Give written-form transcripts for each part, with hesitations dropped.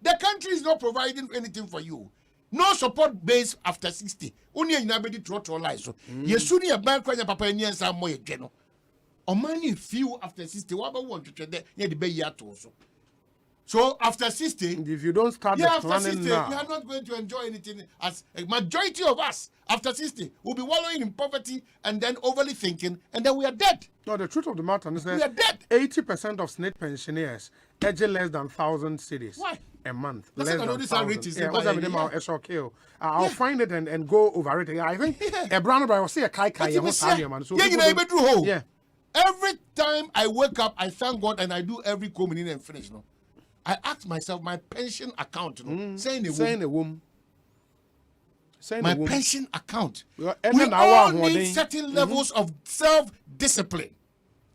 The country is not providing anything for you. No support base after 60. Only in nobody trotro lies. So, yes, soon your bank when your papa and yes, I'm more general. Or money few after 60. What about want to trade near the bay yard also? So after 60, if you don't start the after planning 60, now, we are not going to enjoy anything. As a majority of us after 60 will be wallowing in poverty and then overly thinking, and then we are dead. no, the truth of the matter is that We are dead. 80% of SNIT pensioners edge less than 1,000 cities. Why? A month. That's Less not than all these 1,000. are I'll find it and go over it. I think a brown I will see a kai. Yeah. Every time I wake up, I thank God and I do every communion and finish. No, I ask myself my pension account. Saying a womb. My pension account. We all need certain levels of self-discipline.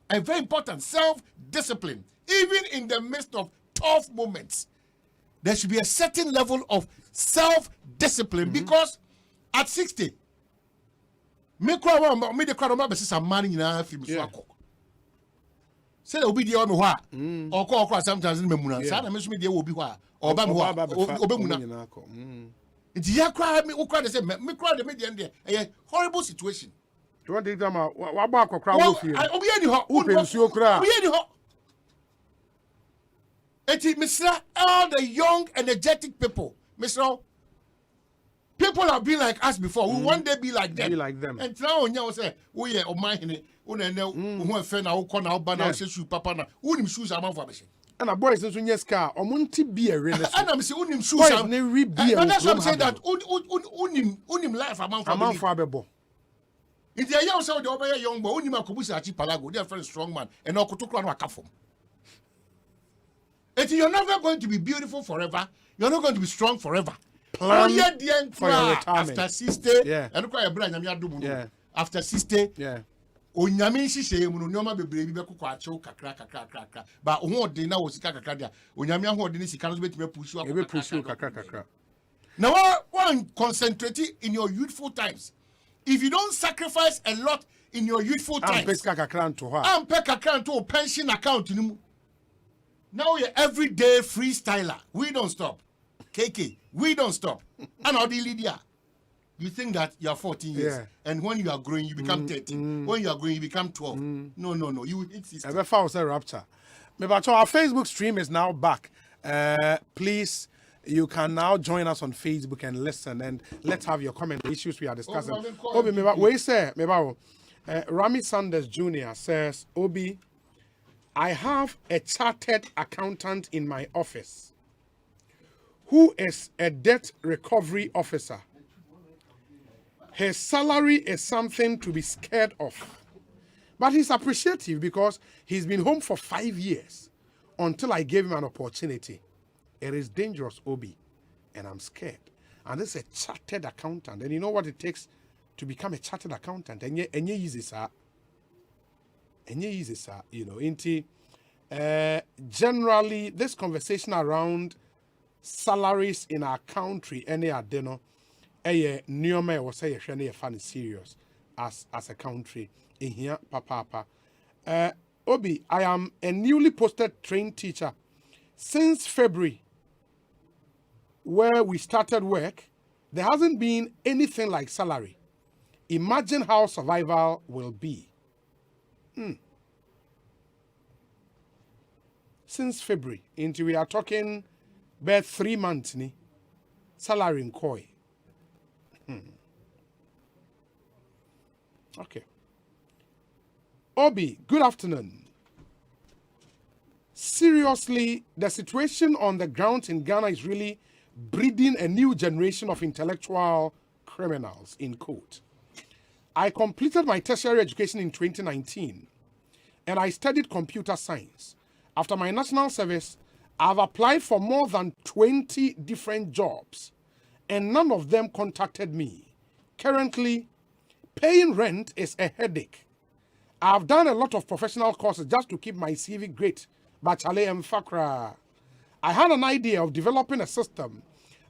And very important, self-discipline. Even in the midst of tough moments, there should be a certain level of self-discipline because at 60, me the crowd some money in our film. Say obi dia o me ho a okọ sometimes me muna say na me so me dia obi ho a oba me ho obemuna nti ya kra me ukra de say me kra de me dia ndie a horrible situation. Do you want to take them out? What about crowd wo fie? Obi ani ho obi nsuo kra obi ani ho. Eti Mr. all the young energetic people Mr. People have been like us before. We one day be like them. Be like them. And now on you say, oh yeah, o man who friend na who na bana shoe papa na unim shoes am for beshi. And a boys nso nyes car omunti be a rene. And I'm say unim shoes am. Ne re be. That's what I'm saying that unim life am for abebo. If they young say the obey young boy unim akobusi achi palago, they are very strong man and okotokro na akafom. You're never going to be beautiful forever. You're not going to be strong forever. Plan for your retirement. After 60, yeah. After 60, yeah. Onyame nhihye mu no nyoma bebre bi bekokọ achew kakra ba ohun de na wo sika kakra dia onyame ahun de ni sika no betime pursue kakra. Now one concentrate in your youthful times. If you don't sacrifice a lot in your youthful times, kakra to pension account ni. Now you're everyday freestyler. We don't stop. KK, we don't stop. And Odi Lydia, you think that you are 14 years, and when you are growing, you become 13. When you are growing, you become 12. No. You will hit 16. Rapture. Our Facebook stream is now back. Please, you can now join us on Facebook and listen, and let's have your comment on the issues we are discussing. Rami Sanders Jr. says, Obi, I have a chartered accountant in my office who is a debt recovery officer. His salary is something to be scared of. But he's appreciative because he's been home for 5 years until I gave him an opportunity. It is dangerous, Obi, and I'm scared. And this is a chartered accountant. And you know what it takes to become a chartered accountant? And you easy, sir. You know, generally, this conversation around salaries in our country, any adeno, neoma was say a funny serious as a country in here, papa. Obi, I am a newly posted trained teacher since February, where we started work. There hasn't been anything like salary. Imagine how survival will be. Since February, into we are talking about 3 months, ni salary in koi. Okay. Obi, good afternoon. Seriously, the situation on the ground in Ghana is really breeding a new generation of intellectual criminals, in quote. I completed my tertiary education in 2019, and I studied computer science. After my national service, I've applied for more than 20 different jobs, and none of them contacted me. Currently, paying rent is a headache. I've done a lot of professional courses just to keep my CV great, but Chale Mfakra. I had an idea of developing a system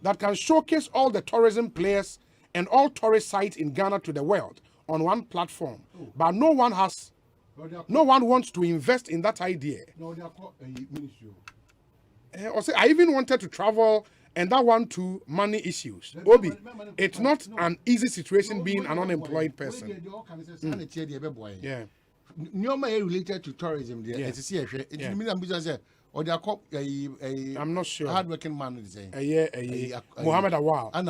that can showcase all the tourism players and all tourist sites in Ghana to the world on one platform, but no one wants to invest in that idea. Osei, I even wanted to travel, and that one too, money issues. Obi, it's not an easy situation being an unemployed person. Yeah. Related to tourism. I'm not sure. Hardworking man is saying. Muhammad Awal. And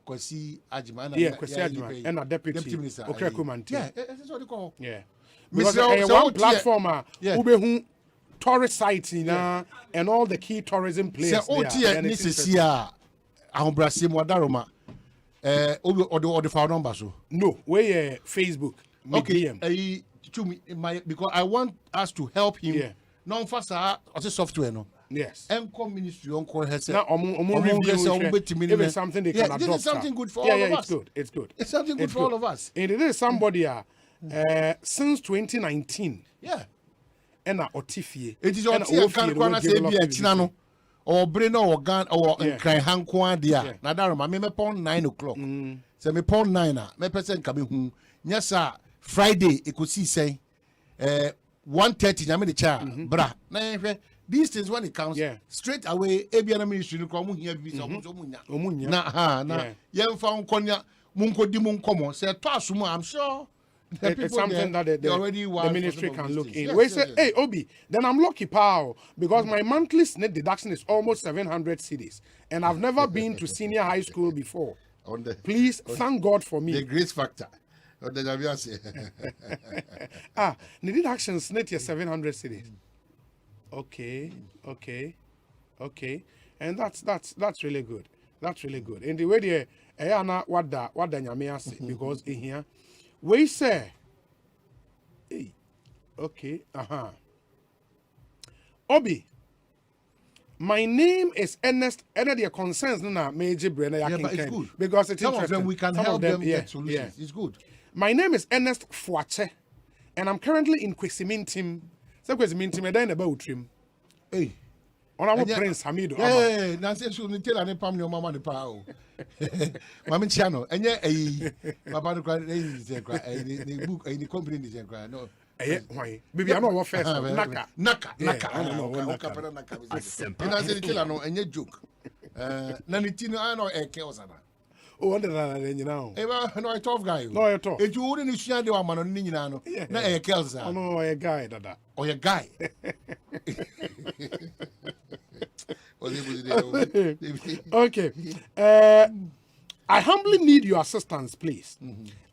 Kwesi Ajima. Yeah, Kwesi Ajima. And a deputy minister. Okumanti. Yeah, that's what they call. Yeah. Because one platform, Ubehu tourist sites, and all the key tourism places. So, this is here. Brasim Wadaroma. Or the phone number. No, where Facebook. Okay. Because I want us to help him. Yeah. Non fasa also software no. Yes. Enco ministry onco has now even something they can adopt. This is something good for all of us. It's good. It's something good for all of us. And it is somebody since 2019. Yeah. And Otifie. It is Otifie can kwana say bi atina no. Or brain or gun or cry hankwa dia. Na daroma me pon 9 o'clock. Say me pon 9 me person ka be hu. Nya sa Friday Ekosiise 1:30 nyame the cha bra na these things when it comes straight away ebiana ministry no ko mu hia bi so munya na yemfa nkonya munkodi munkomo say to asumu I'm sure it's something that the ministry can look in. Yes, We say, hey Obi, then I'm lucky pal because my monthly net deduction is almost 700 cedis and I've never been to senior high school before. Please thank God for me. The grace factor. The deductions net your 700 cedis. Okay. And that's really good. That's really good. And the way they ayana what nyame say because in here we say hey, okay, Obi, my name is Ernest. And their concerns na major brain. But it's good because it's some interesting. of them we can help them get solutions. It's good. My name is Ernest Fuache, and I'm currently in Kwesimintim. So Kwesimintim, I don't about him. Hey, on our Prince Hamido. Yeah, Nancy should tell an empam your mama the power. Mammy channel, and yeah, my brother cried, the book, the company is crying. No, why? Baby, I know what first. Naka. I don't know. Asempa. And I said, tell and you joke. Nanitino, I know a chaosana. Oh, wonder that you know. No, a tough guy. No, a tough. If you wouldn't share the one on Ninano, not a Kelsa. Oh, no, a guy that. Or a guy. Okay. I humbly need your assistance, please.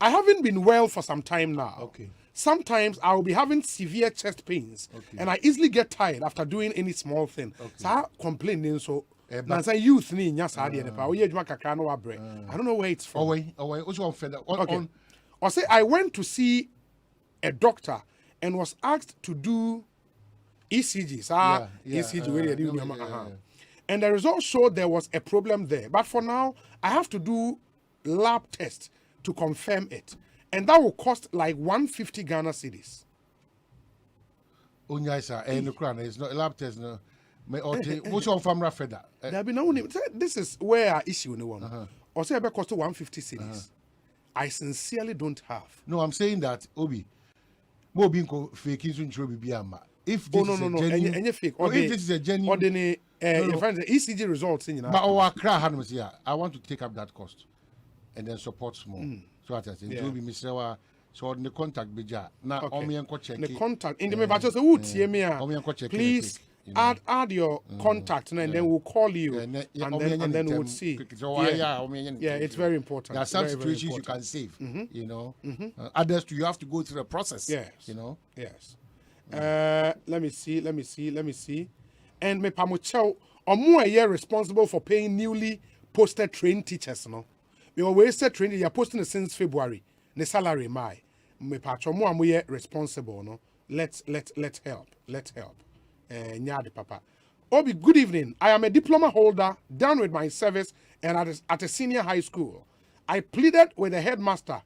I haven't been well for some time now. Okay. Sometimes I will be having severe chest pains, and I easily get tired after doing any small thing. So I complain so. Nansa youth ni nya saade ne pa. Oye adwuma kakra no wabre. I don't know where it's from. Which one fed on? Or say I went to see a doctor and was asked to do ECGs. ECG where they do and the results showed there was a problem there. But for now, I have to do lab tests to confirm it. And that will cost like 150 Ghana cedis. Oh, yes, sir. It's not a lab test, no. Which one from Rafeda? This is where our issue in the one. Or say about cost 150 cedis. I sincerely don't have. No, I'm saying that, Obi. Mo binko fake is biama. If this is a genuine, fake, or if this is a genuine, you find the ECG results in but our crowd here, I want to take up that cost and then support small. So I say, it will be Mr. So the contact bija now. Check the contact in the me just say, please add your contact and then we'll call you and then we'll see. Yeah, it's very important. There are some situations you can save. You know, others you have to go through a process. Yes, you know. Yes. Let me see. And me pamuchao omo aye responsible for paying newly posted trained teachers no. We were wasted training you are posting it since February. The salary my me pacho mo amoye responsible no. Let's help. Nyade papa. Obi, good evening. I am a diploma holder done with my service and at a senior high school. I pleaded with the headmaster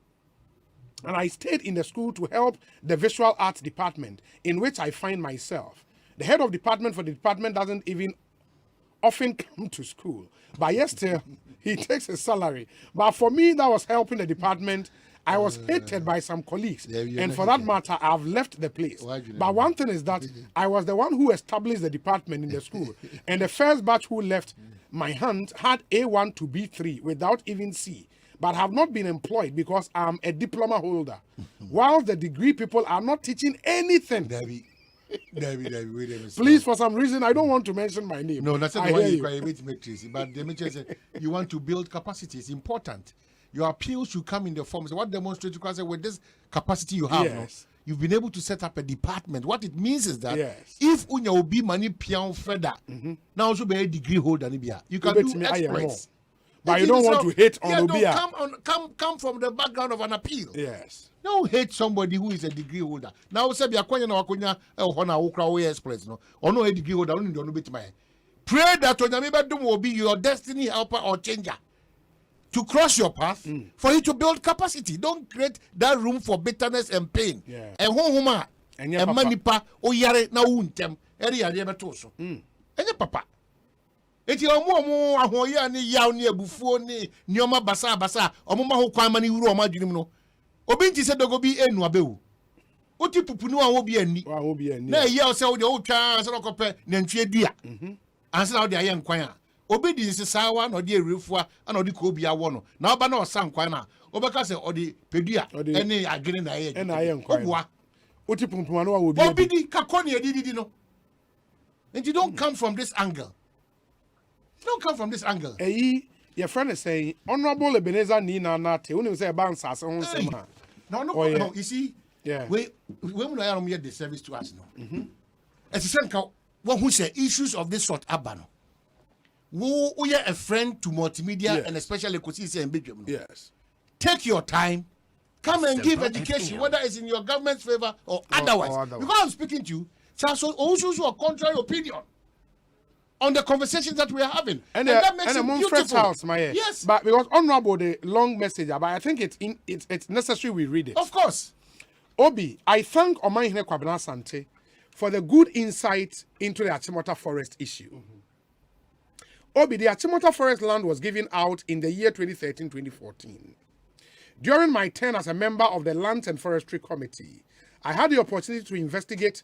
and I stayed in the school to help the visual arts department in which I find myself. The head of department for the department doesn't even often come to school. But yes, still, he takes his salary. But for me, that was helping the department. I was hated by some colleagues. And for that matter, I've left the place. But one thing is that I was the one who established the department in the school. And the first batch who left my hand had A1 to B3 without even C. But have not been employed because I'm a diploma holder. While the degree people are not teaching anything. Debbie, wait a minute. Please, for some reason, I don't want to mention my name. No, that's not the one you make Tracy. But the mention said you want to build capacity. It's important. Your appeals should come in the form. So what demonstrates you can say with this capacity you have, no, you've been able to set up a department. What it means is that if unya will be money pian further, now also be a degree holder, you can do exploits. But you don't want to hate on Obia. Come from the background of an appeal. Yes. Don't hate somebody who is a degree holder. Now say be akwanya na wakonya hona wokra we express no. Or no a degree holder only don't bit my. Pray that onyame bedum will be your destiny helper or changer. To cross your path, for you to build capacity. Don't create that room for bitterness and pain. And homa and manipa o yare na untem. Eri yare beto so. Enye papa. Eti omo ahoye ani yaw ni abufuo ni nioma basa omo ma ho kwan ma ni wuru omo adwunim no obi nti se dogo bi enu abewu oti pupu ni wa wo bi ani na ye o se wo de wo twa se no kope na ntwe dua anse na wo de aye nkwan a obi di nsesawa na o de erefua na o de ko bi awo no na oba na o san nkwan na obeka se o de pedua ene adwene na aye nkwan oti pupu na wa wo bi obi di kakoni edidi no and you don't come from this angle. Don't come from this angle. Your friend is saying, Honorable Ebenezer Nina Nate, when you say about Sasson. No, you see, when we are here, the service to us, no. As a senka, one who say issues of this sort, Abano. We are a friend to multimedia and especially Ekosiisen and Belgium. Yes. Take your time, come and give education, whether it's in your government's favor or otherwise. Because I'm speaking to you, so also a contrary opinion on the conversations that we are having. And that makes it beautiful. House, yes. But because honorable the long message, but I think it's necessary we read it. Of course. Obi, I thank Omanhene Kwabena Sante for the good insight into the Achimota Forest issue. Obi, the Achimota Forest land was given out in the year 2013-2014. During my term as a member of the Lands and Forestry Committee, I had the opportunity to investigate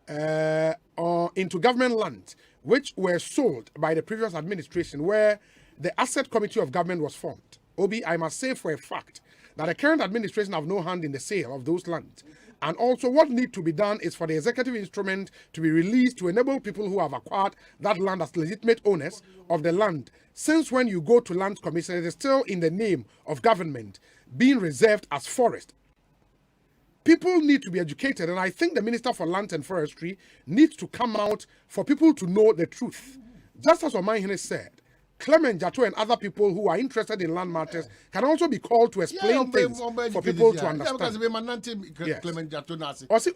into government land which were sold by the previous administration where the Asset Committee of Government was formed. Obi, I must say for a fact that the current administration have no hand in the sale of those lands. And also what needs to be done is for the executive instrument to be released to enable people who have acquired that land as legitimate owners of the land. Since when you go to Land Commission, it is still in the name of government being reserved as forest. People need to be educated, and I think the Minister for Land and Forestry needs to come out for people to know the truth. Just as Omanhene said, Clement Jato and other people who are interested in land matters can also be called to explain things for people to understand. Yes.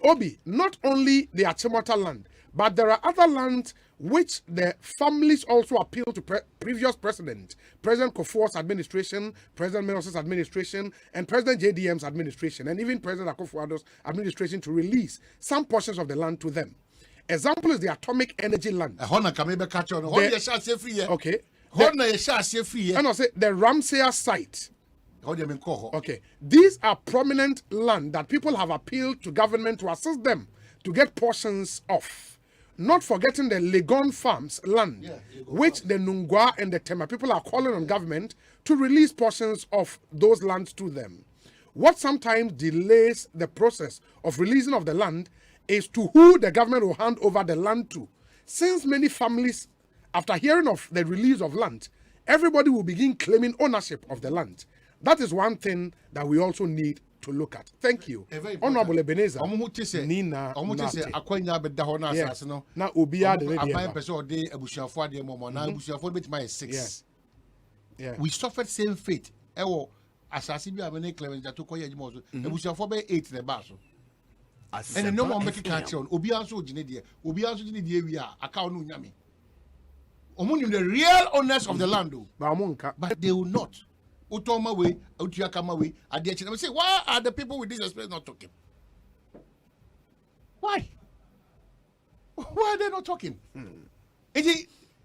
Obi, not only the Achimota land, but there are other lands which the families also appeal to previous President Kufuor's administration, President Menos's administration, and President JDM's administration, and even President Akufo-Addo's administration to release some portions of the land to them. Example is the atomic energy land. Okay. And I say the Ramsey site. Okay. These are prominent land that people have appealed to government to assist them to get portions of. Not forgetting the Legon Farms land, which the Nungwa and the Tema people are calling on government to release portions of those lands to them. What sometimes delays the process of releasing of the land is to who the government will hand over the land to. Since many families, after hearing of the release of land, everybody will begin claiming ownership of the land. That is one thing that we also need to look at. Thank you. Honorable Ebenezer. Nina. Yes. Now, Obia the we suffered same fate. Asasi bi amene Clement Jato koye adwuma so ebusuafo be 8 na ba so and no one make catch on obi anso gine de wi a aka onu nyame omunim the real owners of the land but they will not utoma we utuakama we ade achi. Say, why are the people with this experience not talking? Why are they not talking?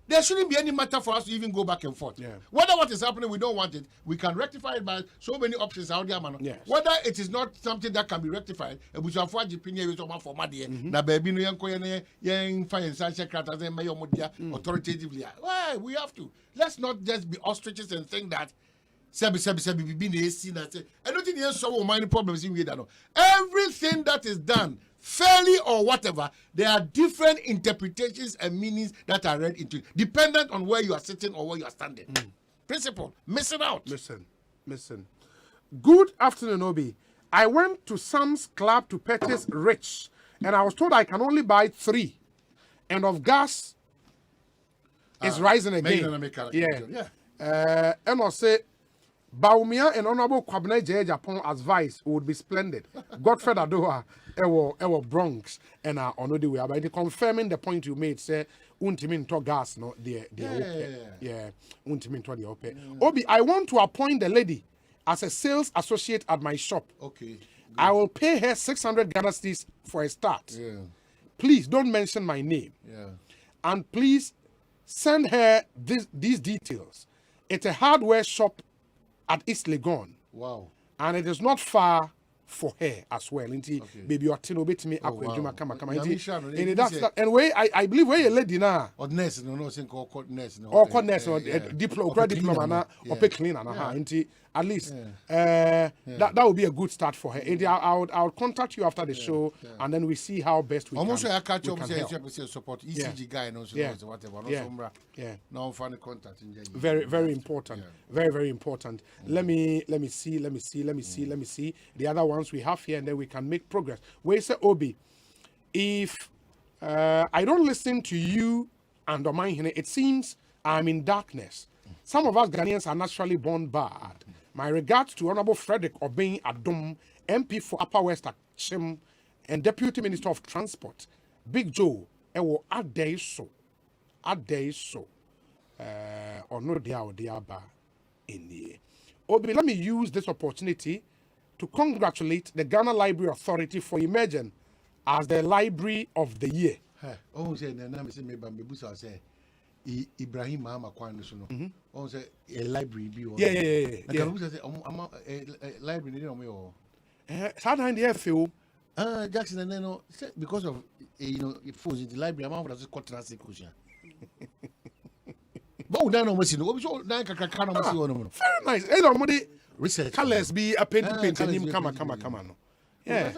there shouldn't be any matter for us to even go back and forth. Yeah. Whether what is happening, we don't want it, we can rectify it by so many options out there, man. Yes. Whether it is not something that can be rectified, we shall forge opinion with someone for money. Na baby no yan fire such crata and mayor authoritatively. Why we have to? Let's not just be ostriches and think that Sebi being I don't think there's so many problems in here. Everything that is done fairly or whatever, there are different interpretations and meanings that are read into it, dependent on where you are sitting or where you are standing. Principle, missing out. Listen. Good afternoon, Obi. I went to Sam's Club to purchase Rich, and I was told I can only buy 3. And of gas is rising again. And I'll say, Baumia and Honorable Kwabena J. Japan as vice would be splendid. Godfred Adoha, Ewo Bronx, and on the way. But confirming the point you made, say, Untimin to gas, no, Untimin to the open. Obi, I want to appoint the lady as a sales associate at my shop. Okay. Good. I will pay her 600 Ghana cedis for a start. Yeah. Please don't mention my name. Yeah. And please send her these details. It's a hardware shop at East Legon. Wow. And it is not far for her as well. Baby or Tino bit me up with Juma Kama. And way I believe where you lady now. Or nurse, no, think or nurse, no. Or nurse or diploma or pay cleaner. At least that would be a good start for her. I'll contact you after the show and then we see how best we almost can. I catch up say support ECG guy and also whatever. No funny contact in very important. Very important. Let me see. The other ones we have here and then we can make progress. Where say Obi, if I don't listen to you and on mine, it seems I'm in darkness. Some of us Ghanaians are naturally born bad. My regards to Honorable Frederick Obeng Adom, MP for Upper West Achim, and Deputy Minister of Transport, Big Joe, Ewo Adeiso, or no diaba in the. Obi, let me use this opportunity to congratulate the Ghana Library Authority for emerging as the Library of the Year. Ibrahim Mahama Kwano Suno. On say a library be Yeah. Library no me or Sometimes they feel Jackson and then because of it falls in the library amount of contrast question. But we don't know so very nice. Nobody research colors be a paint him come no. Yeah.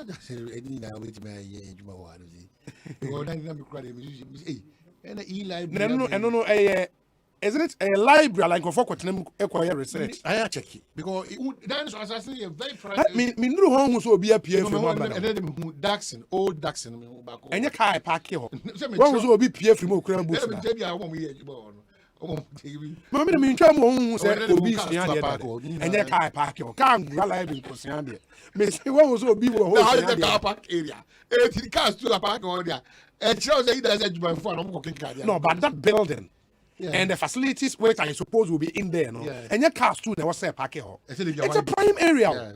And e-library. No. Isn't it a library like for research? I check it because that's assassin a very private. Me no home so be a PF from Daxon, old Daxon. And your car park here. One was so be PF from Ukraine bush. Mamma me try mo say obi sia there. And your car park here. Can library ko sia there. Me say one was so be wo the car park area. The cars to the park on there. And shows that he does no, but that building and the facilities which I suppose will be in there, no? Yeah. And your cars too, there was a parking hall. It's a prime area. Yeah.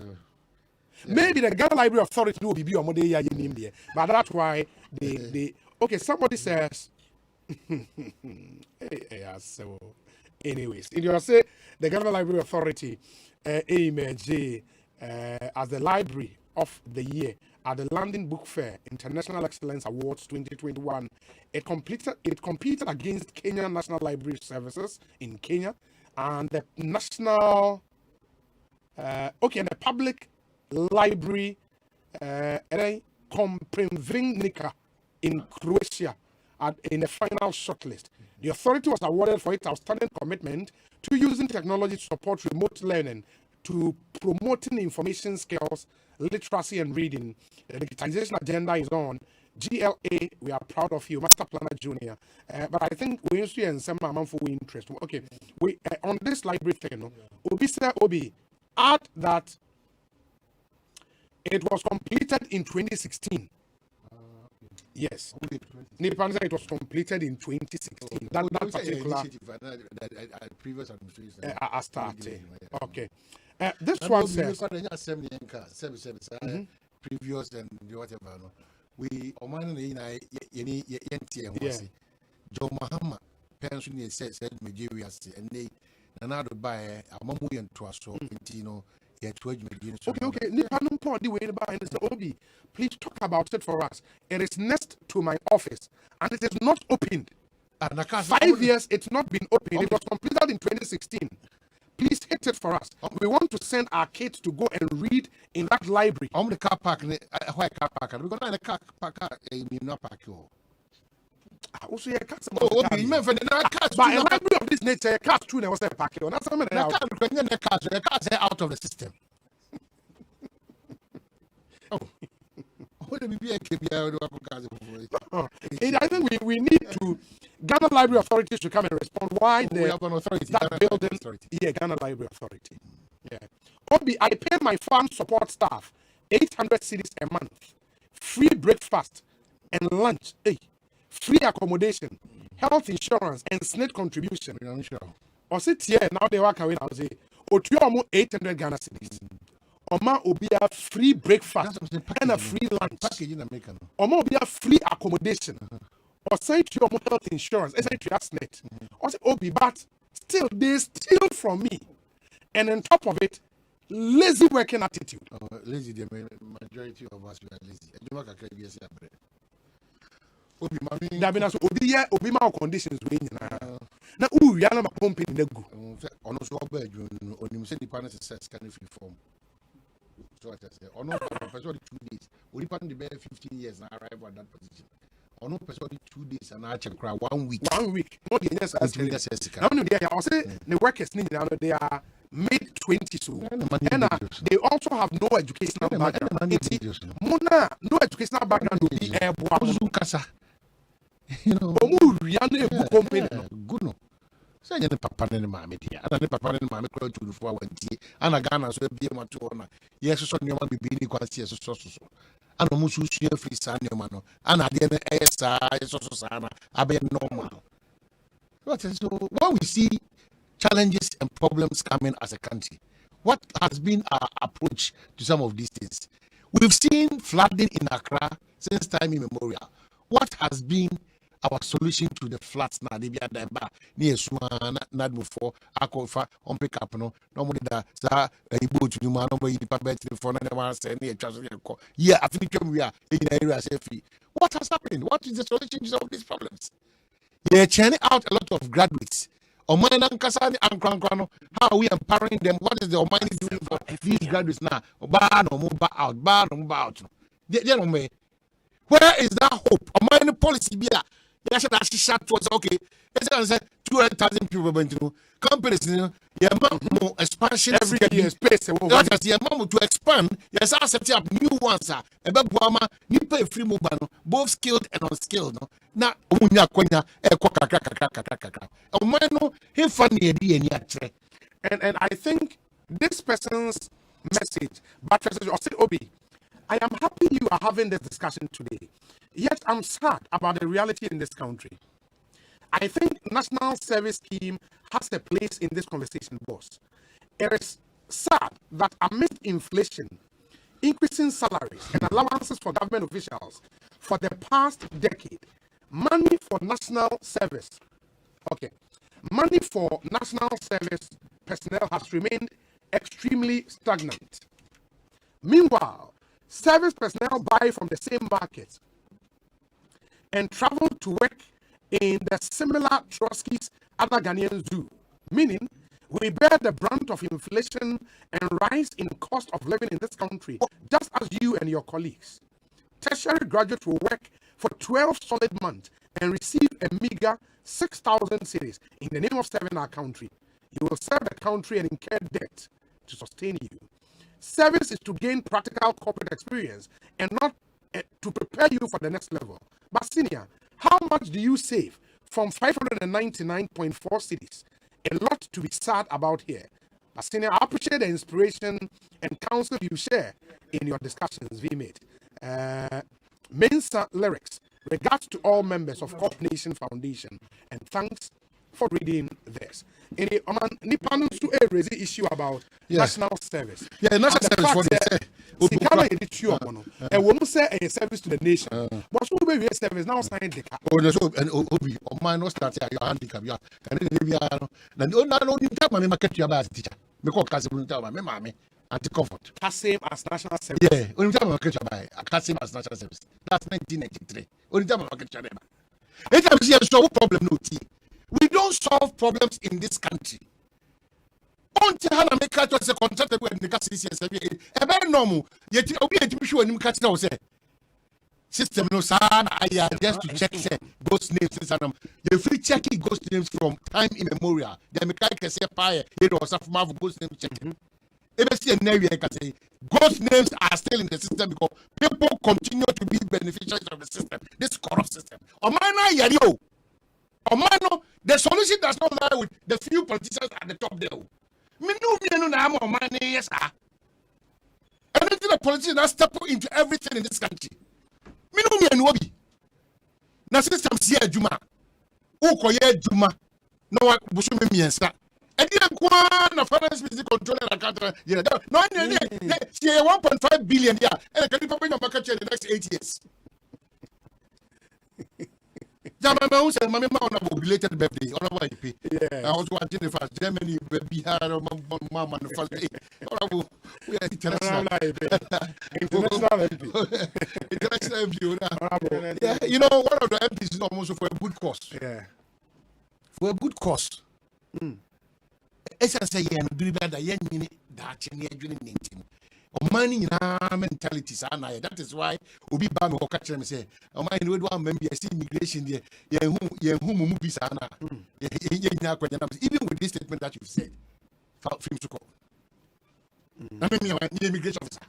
Maybe the Ghana Library Authority will be on Monday in there, but that's why they okay. Somebody says, yeah. So, anyways, if you say the Ghana Library Authority, emerge as the Library of the Year at the London Book Fair International Excellence Awards 2021. It competed against Kenya National Library Services in Kenya and the National and the Public Library Komprivnica in Croatia in the final shortlist. The authority was awarded for its outstanding commitment to using technology to support remote learning, to promoting information skills, literacy and reading. The digitization agenda is on. GLA, we are proud of you, Master Planner Junior. But I think we used to and some amount for interest. Okay, we on this library thing, Obi, add that it was completed in 2016. Yes, Nipan said it was completed in 2016. That particular previous administration started. Okay. This one says previous and whatever. We Oman Joe Mahama pension is said Nigeria, and they another buy a moment to us, so, yeah, Okay. Nippon Podi way by Mr. Obi. Please talk about it for us. It is next to my office and it is not opened. And 5 years it's not been opened. It was completed in 2016. Please hit it for us. We want to send our kids to go and read in that library. I'm the car park, why car park? We're going to car park in park. Also, a cat. But a library of this nature, a cat too, was a pack. That's something the cats out of the system. Oh, what did we I think we need to Ghana Library Authorities to come and respond why we have an authority. That building. Yeah, Ghana Library Authority. Yeah. Obi, I pay my farm support staff 800 cedis a month, free breakfast and lunch. Hey. Free accommodation, health insurance, and SNET contribution. Or sit here now they work away now say, Otuomo 800 Ghana cedis. Oma obia free breakfast and a free lunch. Oma obia free accommodation. Or say to your health insurance, say to your SNET. Or say Obi, but still they steal from me. And on top of it, lazy working attitude. Lazy, the majority of us we are lazy. Obi ma conditions we na uya na pumping na gu ono so obedun onim se nipa na success can free form so I say ono person 2 days only person the 15 years na arrive at that position ono person 2 days and I check 1 week no the yes now no they are say the workers need now they are mid 20s so and they also have no educational background no educational background to be kasa good no. So you papa ne mama dia. Ana ne papa ne mama kura tu fo awantie. Ana Ghana so bie mato na. Yes so nyoma bibiri kwase so. Ana mu susu free sa nyoma no. Ana de ne esa so sana abe normal. What is so when we see challenges and problems coming as a country, what has been our approach to some of these things? We've seen flooding in Accra since time immemorial. What has been our solution to the floods now? They be at the bar near Swan, not before I call for on pick up. No, normally that a boat to do man over the paper for another near Chassis. Yeah, I think we are in the area safety. What has happened? What is the solution to solve these problems? They're churning out a lot of graduates. Omani Kasani and Krankrano, how are we empowering them? What is the Omani doing for these graduates now? Bar no move out. They don't make. Where is that hope? Omani policy be that. They should actually shut towards okay. Let's say 200,000 people went to companies. Yeah, more expansion every year. Space. Yeah, to expand. Yes, I set up new ones. About Guama, you pay free mobile, both skilled and unskilled. Now, Unya Konya, Omano, he funny and I think this person's message, but Obi, I am happy you are having this discussion today. Yet I'm sad about the reality in this country. I think National Service Scheme has a place in this conversation, boss. It is sad that amidst inflation, increasing salaries and allowances for government officials for the past decade, money for national service personnel has remained extremely stagnant. Meanwhile, service personnel buy from the same market and travel to work in the similar Trotsky's other Ghanaians do, meaning we bear the brunt of inflation and rise in cost of living in this country, just as you and your colleagues. Tertiary graduates will work for 12 solid months and receive a meager 6,000 cedis in the name of serving our country. You will serve the country and incur debt to sustain you. Service is to gain practical corporate experience and not to prepare you for the next level. But senior, how much do you save from 599.4 cedis? A lot to be sad about here. But senior, I appreciate the inspiration and counsel you share in your discussions, V-Mate. Mensa lyrics. Regards to all members of Corp Nation Foundation, and thanks for reading this. in the Nippon to raise the issue about national service. Yeah, national service for the Sikana editu omo no. We say a service to the nation. But so we service now sign the car. Oh, so and obi o man no start your handicap ya. And then we are no no time me market you about teacher. Me call Kasim time me mama anti-comfort. Kasim as national service. Yeah, only time market you buy Kasim as national service. That's 1993. Only time market you buy. Anytime you see a solve problem no tea. We don't solve problems in this country. Until Hana make a contract with the Cassius, a very normal, yet you'll be able to show him catch say. System no son, I just to check ghost names and you free checking ghost names from time immemorial. The mechanic say fire, it was a form of ghost name checking. Ever see a name can say ghost names are still in the system because people continue to be beneficiaries of the system, this corrupt system. Omana Yario. Omano, the solution does not lie with the few politicians at the top there. Me no na am Omani, yes, sir. And then the politicians that step into everything in this country. Me no obi. Na system see adwuma. Ukoye adwuma. No wa busu me miensa. E dey kwa na finance ministry controlling account. Yeah, no, see 1.5 billion there. And can you pay your market share in the next 8 years? Jamama who said, Mamma on a belated birthday, on a IP. Yeah. I was watching the first Germany, Bihar, Mamma, and the first day. We are international. International MP. Yeah, you know, one of the MPs is almost for a good cause. Yeah. For a good cause. As I say, I'm doing better, young that money mentalities are that is why Obi Bami or catch them say, oh my no one member see immigration there, whom movies are even with this statement that you said, film to call. I mean immigration officer.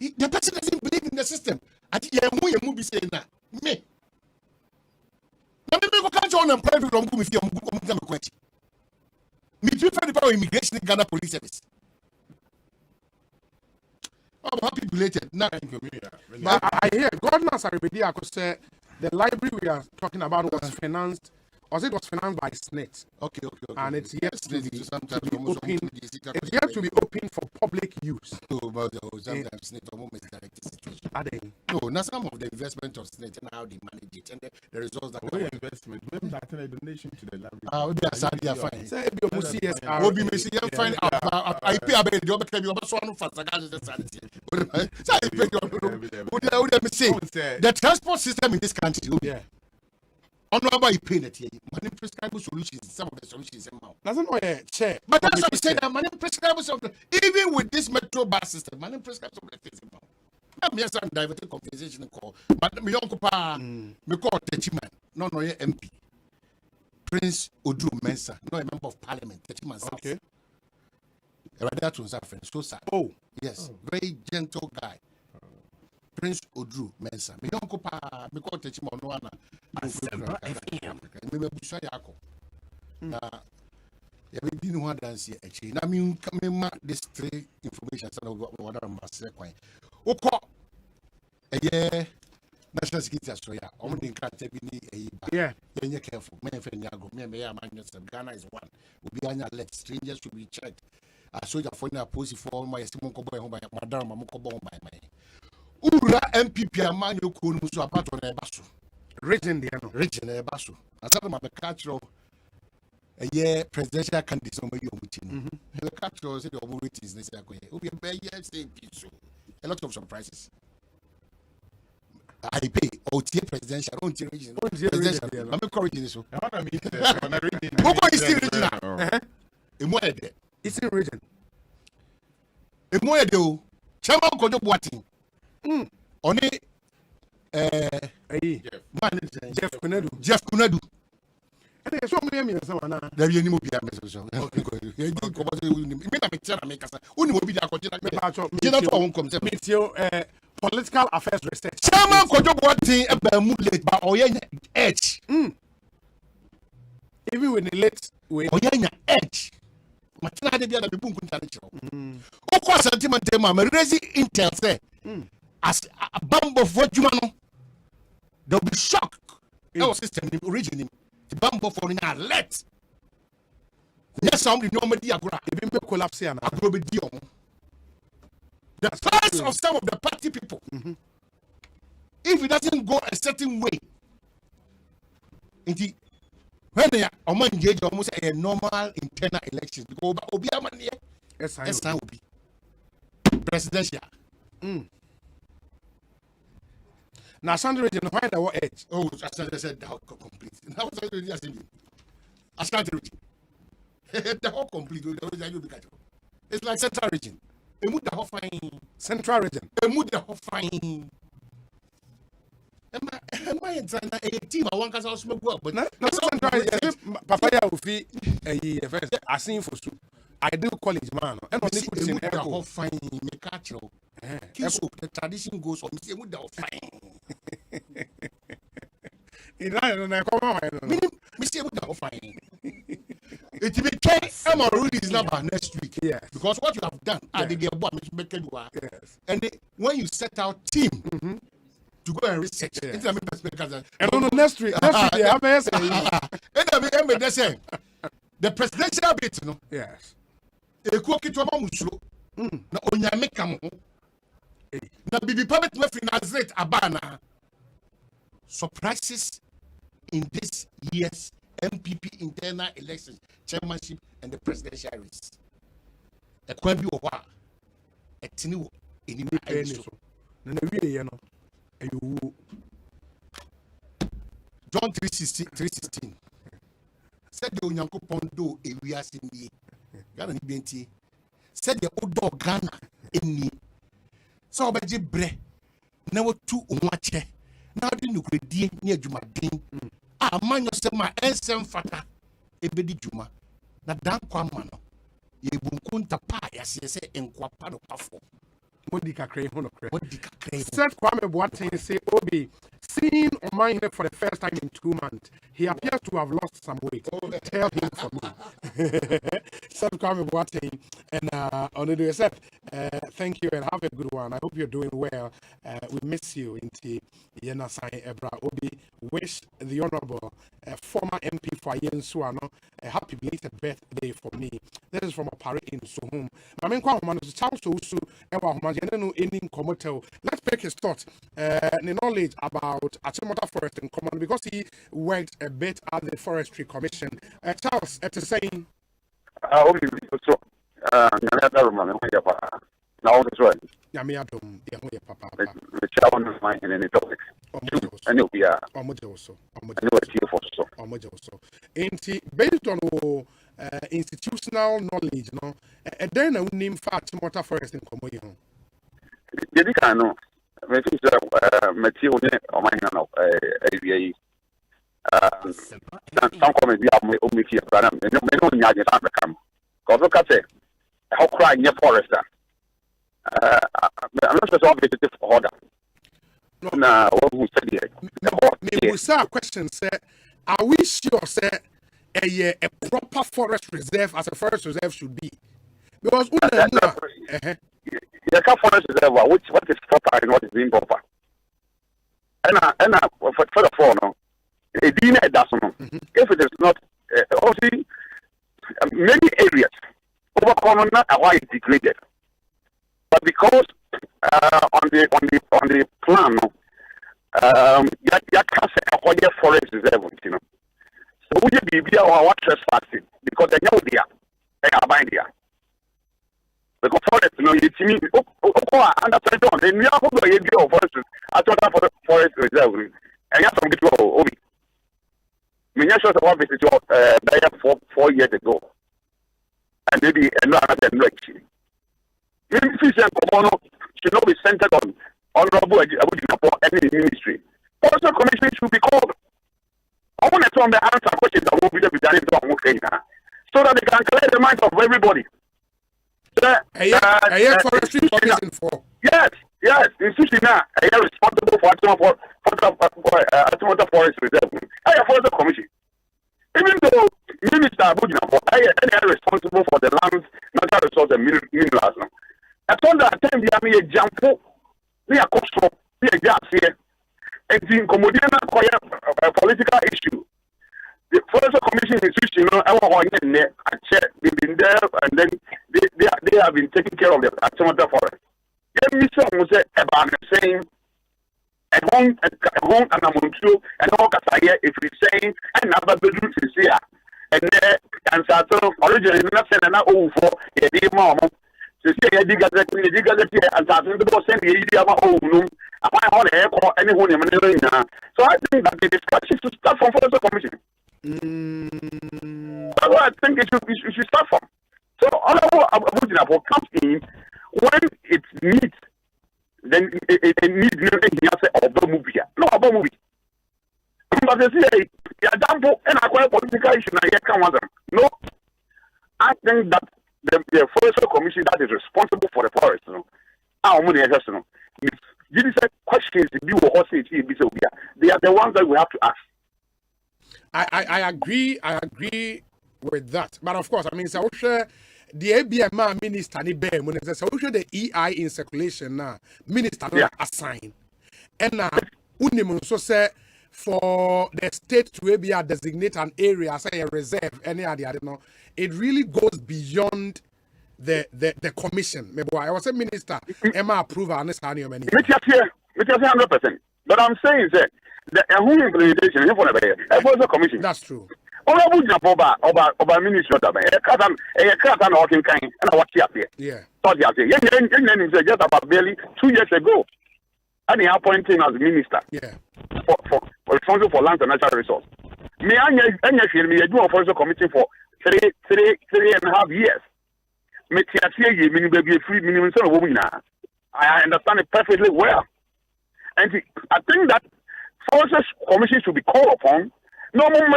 The person doesn't believe in the system. I think you movie saying that me. Now me go catch on and private from if you question. Me prefer the power immigration in Ghana police service. I'm happy belated. But I hear Governor Saribedi Ako said the library we are talking about was financed, or it was financed by SNET. Okay. And it's yet to be open. It's yet to be open for public use. No, some of the investment of SNET and how they manage it and the results that investment. Maybe that a donation to the library. Fine. Say CSR. Will be missing fine. I pay a bit. You're the transport system in this country. Yeah. Honorable, you pay that here. Money prescribable solutions. Some of the solutions. Doesn't know chair. But that's what I'm saying. Money prescribable something. Even with this metro bus system, money prescribable something. I'm just a diverted conversation call. But my uncle pa, me call Techiman. No, MP. Prince Odru Mensa, no a member of Parliament. Techiman. Okay. That was our friend. So sad. Oh, yes, very gentle guy. Prince Odru Mensa. Me uncle pa, me call Techiman no ana. Asempa FM. Me busha yako. Na ya be dinu ho dance actually. Na me ma this three information so what am say kwan. Ukọ national security Australia. Omo din krate bi ni yeah. Be careful. Me fe nyago. Me am Ghana is one. Obi anya let strangers should be checked. A soldier for na post for my Simon Kobo ho by madam Mamukobo by my. Ura MPP aman yo ko no so apart on e baso. Region there no. Region e baso. Asaba ma be catch presidential candidates on your meeting. The catch say the opportunities this year. Obi be stay peace. A lot of surprises. I pay OTA presidential, region. Presidential. I'm encouraging this. Who is still regional? It's in region. Chairman Kojo Boating. Only Jeff Kunedu. Jeff Kunedu. And there's so many someone. There you need to be a political affairs research. Chairman Kojo Boating late by Oyenya Edge. Even when the late way Oyenya Edge. Matina de bia da bebu nkunta ne kiro. Okwa sentiment ma me raise intel say as a bomb of adwuma no they'll be shocked. Our system the origin the bomb for alert Yes, somebody normally agora. Even be collapse here now. The price of some of the party people, if it doesn't go a certain way, when they are engaged almost a normal internal elections, because Obiamania, yes, will be presidential. Now, Sandra region, why the war edge? Oh, I said the whole complete. Now, I can't region. The whole complete. It's like Central region. They move the whole fine. Central region. They move the whole fine. Am I in China? A team I want to smoke work, but not Central region. Papaya will be a first. I seen for soup. I do college man. And on the whole fine. Me catch you. The tradition goes on. Me move the whole fine. In line, come on. Me say move the whole fine. It will be I'm already is number next week. Yes. Because what you have done, yes. And when you set out team to go and research, yes. And on next week, the presidential bit, you know. Yes. A cookie to a mushroom. Na onyamekamo. Na bibi permit me finance rate abana. Surprises in this year's MPP internal elections, chairmanship, and the presidential race. A quabi or what? A tinu in the John 3:16 said the Unyanko Pondo a we are in the Ghana Benti said the old dog Ghana in me. So by Jibre now 2 Umache now the nuclear near Jumadin. Man yourself my Asempa ebedi Juma na dan kwamano ye bunkunta pa ya se enkwapa no pafo modi kakre hono kre said Kwame Boateng say Obi seen Oman for the first time in 2 months he appears to have lost some weight. Tell him for me. Said Kwame Boateng and Onodo yourself thank you and have a good one. I hope you're doing well. We miss you in the Yena Sai Ebra Obi. Wish the honorable former MP for Yensuano a happy belated birthday for me. This is from a parade in Suhum. Let's pick his thoughts, the knowledge about Asempa Forest in common because he worked a bit at the Forestry Commission. Charles, it's saying. Now that's right. Yamiadum, Papa. The chairman of mine in any topic. I know we are. Also. Based on institutional knowledge, no, and then I name Asempa Forest in common. The Dicano, material or mine ABA. Some comment we are only here, but I'm not going to come. Because look at it. How crying your forester. I'm not supposed to be order. No, what we said here. We saw a question, sir. Are we sure, sir, a proper forest reserve as a forest reserve should be? Because the forest reserve, what is proper and what is improper? And for the four, no, if it is not, obviously, many areas overcome are why it's degraded. But because on the plan, you can't say a forest reserve, you know. So would be our trespassing because they know they are buying there. Because forest, you know, it's me. Understand? They never go to forest. I thought for the forest reserve, and you have some people over. I mean, just one visit there 4 years ago, and maybe another direction. Maybe fish and Komono should not be centered on honorable any ministry. Also, commission should be called. I want to turn the answer questions that will be done so that they can clear the minds of everybody. Forestry commission for. Yes, institution now. I am responsible for Asempa Forest Reserve. I am forest commission. Even though Minister Abujina, I am responsible for the lands, natural resources, and minerals. I told that time we are a jump, we are coastal, we are gas here, and the Commodiana political issue. the Forest Commission institution, they've been there, and then they have been taking care of the Asempa forest. Let me say about saying and home and Amontu and all Kataya if we saying another bedroom is here. And so originally nothing and not over for a mom. To say a digger and Saturday send the idea of my own room. I want to echo anyone in Manila. So I think that the discussion should start from Forest Commission. That's what I think it should start from. So all of comes in when it needs, then it needs no movie. No other movie. But they say, and I quite political issue, and I can't want them. No, I think that the Forest Commission that is responsible for the forest, these are questions they are the ones that we have to ask. I agree with that. But of course, I mean, so the ABM minister ni be when say so the EI in circulation now minister assign. And now unimun so say for the state to be designate an area, say a reserve, any other, it really goes beyond the commission. Maybe I was a minister, Emma approval, and 100%. But I'm saying that the whole implementation is for the commission. That's true. All I would jump over minister, a cat and walking kind, and I watch here. Yeah. Just about barely 2 years ago. And he appointed as minister. Yeah. For responsible for land and natural resource. Me I do a forest committee for three and a half years. I understand it perfectly well. And I think that forest commission should be called upon. No more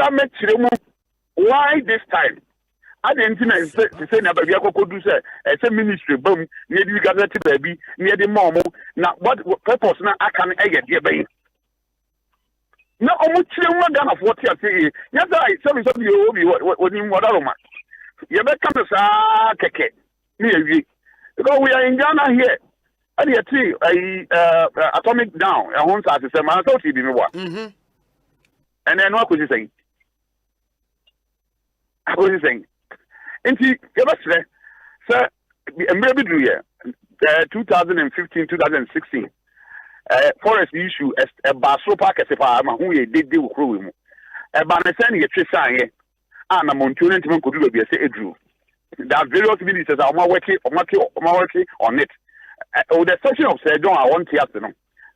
why this time? I didn't say that we could do as a ministry boom near the gazette baby near the mom. Now what purpose now I can get here baby. No, almost than of what you are saying. Yes, I tell me something you what in what other man. You better come to keke. Because we are in Ghana here. And you see atomic down a home as a man so you and then what could you say? I was saying. And see, sir, maybe do year 2015, 2016. Forest issue as a basso park as if I'm who you did do crew. A banasani a trisang, and a Montunian could do be a say drew. There are various ministers are working on it. With the section of Say John, I want to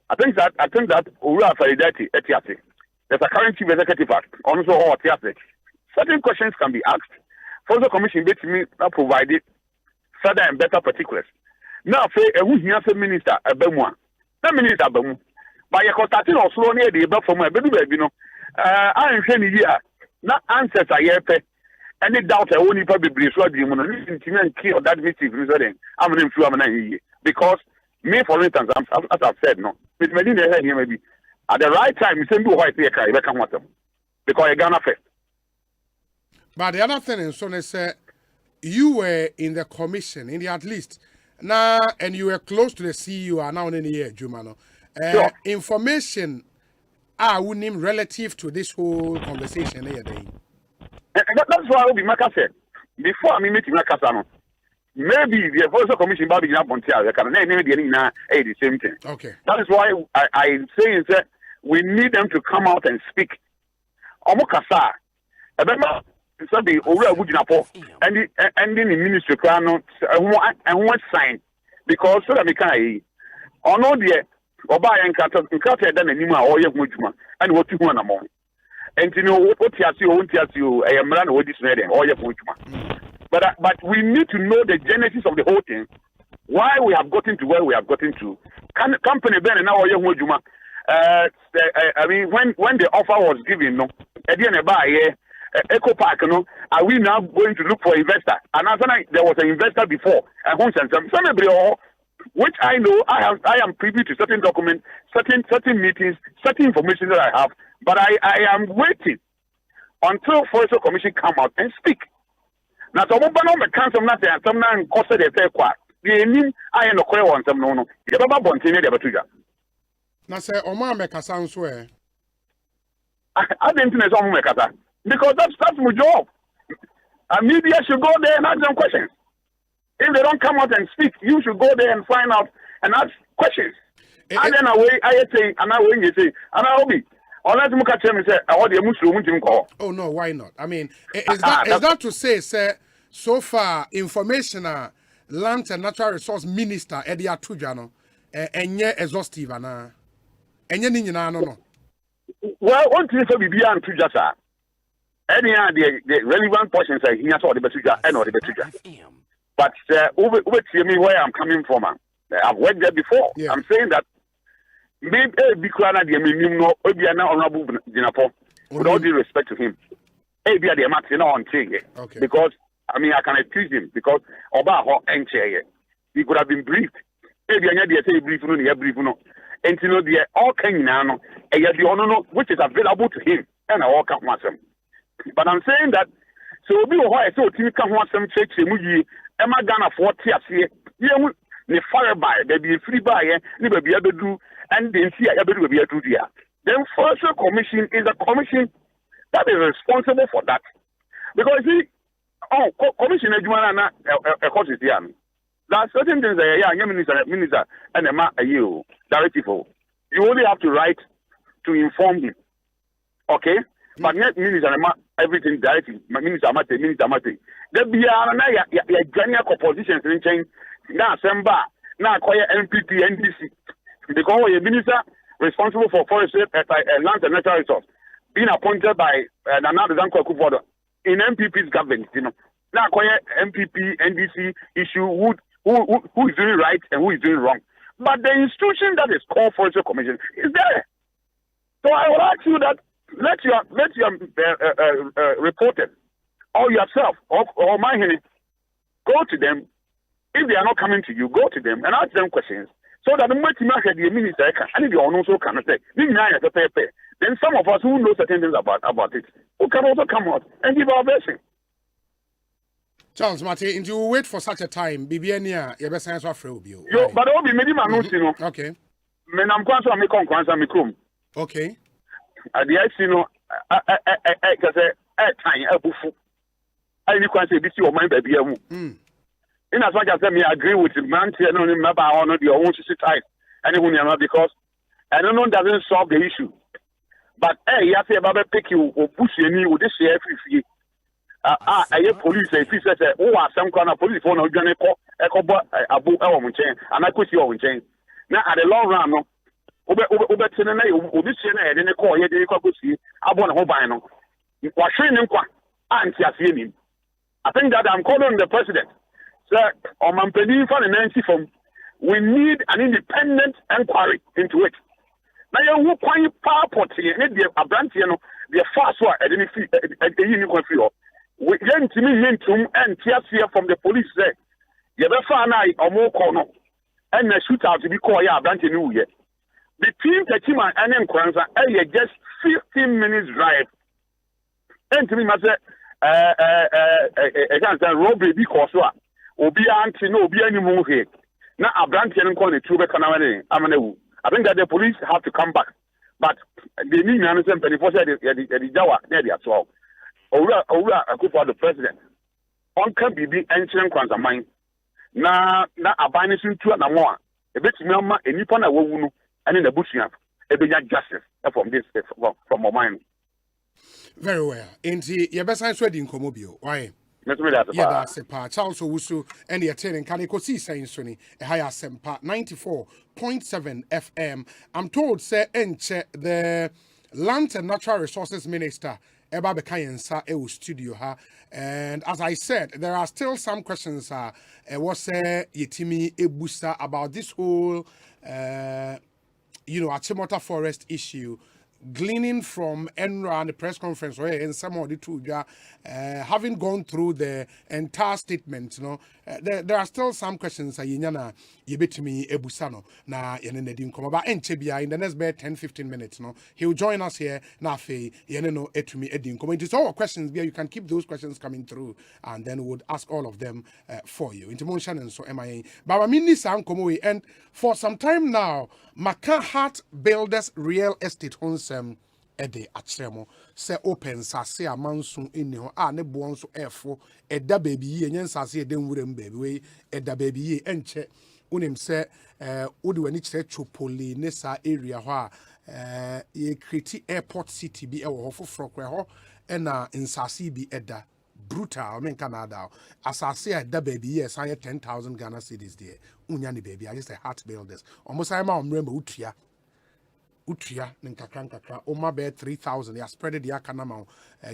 I think that Ura Faridati etiati. There's a current chief executive act, also all theatre. Certain questions can be asked. For the commission, let me provided further and better particulars. Now, say a minister, a Bemwa. The minister, Bemu. By a constating or slow near the above from my baby, I am saying here, not answers I hear. Any doubt I won't probably be so the monopoly kill that missing I'm an influence because me, for instance, as I've said, no, with Medina here maybe at the right time, you send me white here, I can't want them because I Ghana first. But the other thing is, so they say you were in the commission, in the at least now, and you were close to the CEO. Are now in the year, Jumano. Sure. Information I would name relative to this whole conversation here. That's why I will be Maka said before I meeting Maka. Maybe the Forest Commission Babi Pontia can name the same thing. Okay. That is why I'm saying that we need them to come out and speak. Omokasa. Remember, so the Ora Wujinapo and the ministry and what sign because so that we can or no dear or buy and cut than anymore or your Mujuma and what you want among. And you know what you I am running with this wedding or your Mujuma. But we need to know the genesis of the whole thing, why we have gotten to where we have gotten to. Company Ben and now your Mujuma. I mean, when the offer was given, no, at the end of Eco Park, no, are we now going to look for investor? And after there was an investor before, which I know I am privy to certain documents, certain meetings, certain information that I have, but I am waiting until Forest Commission come out and speak. Now, some of them can't some nothing, some now cost the fair quack. The name I am no clear on some no. You have a bontina de Batuja. Now, say, Oma Mekasa swear. I didn't know some Mekasa. Because that's my job. And media should go there and ask them questions. If they don't come out and speak, you should go there and find out and ask questions. And then away, I say, and I when you say, and I will be. Unless you catch him and say, I want the Muslim to call. Oh no, why not? I mean, is that to say, sir? So far, information, land and natural resource minister Eddie Atujano, enye exhaustive ana, enye ni nyina no. Well, one thing for Bibia and Tujasa, any the relevant portions are here for the Betuja and or the Betuja. But over to me where I'm coming from, I've worked there before. Yeah. I'm saying that maybe Bikrana the minimum Obiana honorable Dinapo, with all due respect to him. Maybe the Martina on Ting. Okay. Because I mean I can accuse him because Oba Ho Enche. He could have been briefed. Maybe I need to say brief no, and you know the all can now and yet the honor which is available to him and I walk up myself. But I'm saying that so be why so Timmy can want some church Emma Ghana 40 years. You the fire by baby free by you be able to do and then see able to be able to do there. Then first commission is a commission that is responsible for that. Because commission Jumana Ekosiise there. There are certain things that minister and you directive. You only have to write to inform him. Okay? But not minister everything directly. Minister Mate. There be a general compositions in change. Now Asempa, now acquire MPP, NDC. Because a minister responsible for forestry, land and natural resource, being appointed by another Zanko in MPP's government, you know. Now acquire MPP, NDC issue who is doing right and who is doing wrong. But the institution that is called Forestry Commission is there. So I will ask you that let your reporters or yourself or my go to them. If they are not coming to you, go to them and ask them questions so that the minister and the also can say, then some of us who know certain things about it, who can also come out and give our version. Charles Mate, and you wait for such a time, Bibiania, your best answer for you. But all be many man, you know. Okay. Men, I'm going to make on Okay. At the ice, you know, I time a buffo. I can say this your mind, baby. In as much as I agree with the man, I don't remember how not your own society, anyone because I don't know doesn't solve the issue. But you have to pick you or push you with this year every I hear police say, some kind of police phone or Johnny Echo Abu Elwin and I put you on chain. Now at the long run, no, this year, then they call here, they could see Abon Hobino. Was training him. I think that I'm calling the president. Sir, on Mampedi for the Nancy from we need an independent inquiry into it. Now you quite power here, a branch, you know, the fast one at any unicorn field. We get to me and tears here from the police there. You better find out or more corner and the shootout to be called a branch in New Year. Between the team and Nkwanza, just 15 minutes drive. And to me, I can't say robbery because Obi anti no be any more here. Now a branch and call it 2 I think that the police have to come back. But they need to understand 24 the Jawa near the assault. Over a coup for the president. On can be ancient Kwanza mine. Na abanishing 2 and more. A bit Mama and Nippon a woman and in the bush a big justice from this from my mind. Very well. Inti your best answer in Comobio. Why? That's a part. Charles Owusu and the attending Ekosiise On Asempa 94.7 FM. I'm told, sir, Enche, the Land and Natural Resources Minister, Eba Bekayensa, studio ha. And as I said, there are still some questions. Was Yetimi Ebusa about this whole, Achimota Forest issue. Gleaning from Enra and the press conference where in some of the two, having gone through the entire statement, there are still some questions. Yinyana yebetimi ebusano na yenene din come about enchebia in the next 10-15 minutes. He will join us here. Na fe yeneno etumi edin come. It is all questions here. You can keep those questions coming through, and then we would ask all of them for you. Into motion and so MIA. But I mean this and for some time now, Maka Heart Builders Real Estate Homes ede akyeremo se open sase amanso eni ho a ne bo nso efo eda baby ye nyen sase ede nwuram baby we eda baby ye enche unim se wode wani kyerɛ Chopoli ne sa area ho a ye create airport city bi ewo ho foforo kra ho na nsase bi eda brutal men Canada asase eda baby ye san 10,000 Ghana cedis there unya ne baby I just a heart builders almost I ma omremba utua nkakra oma be 3,000 ya spread the akanama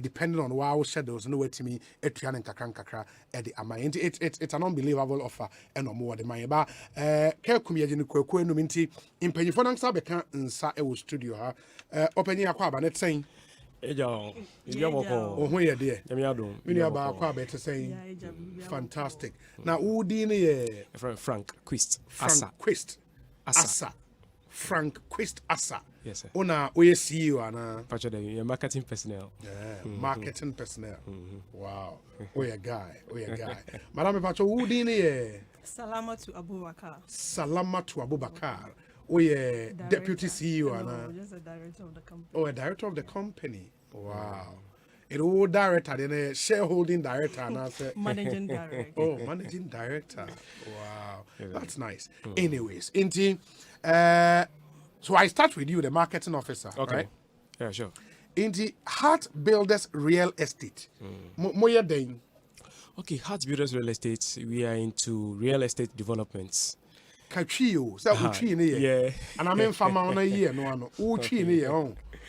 depending on wow shadows no wetimi etua nkakra the amount it's an unbelievable offer and more the money ba ke kumye ni kwaku enu nti impanyifo na nsa beka nsa e wo studio ha opanyi akwa aba net saying eja boko ohun ye de yami adom mini aba akwa aba te saying fantastic na udi ne ye Frank Quist Asa Frank Quist Asa. Yes, sir. Ona oye CEO ana. Pacho the marketing personnel. Yeah, marketing personnel. Wow. Oye guy. Madam Pacho wudi ni Salamatu Abubakar. Salamatu Abubakar. Oye deputy CEO ana. No, just a director of the company. Oh, a director of the company. Wow. It all director then a shareholding director and Managing director. Oh, managing director. Wow. That's nice. Anyways, Inti so I start with you, the marketing officer, Okay. right? Yeah, sure. Inti Heart Builders Real Estate. Moya Dane. Okay, Heart Builders Real Estate, we are into real estate developments. Kachio, so uchi ni Yeah. And I'm in farmer on a year, no, uchi ni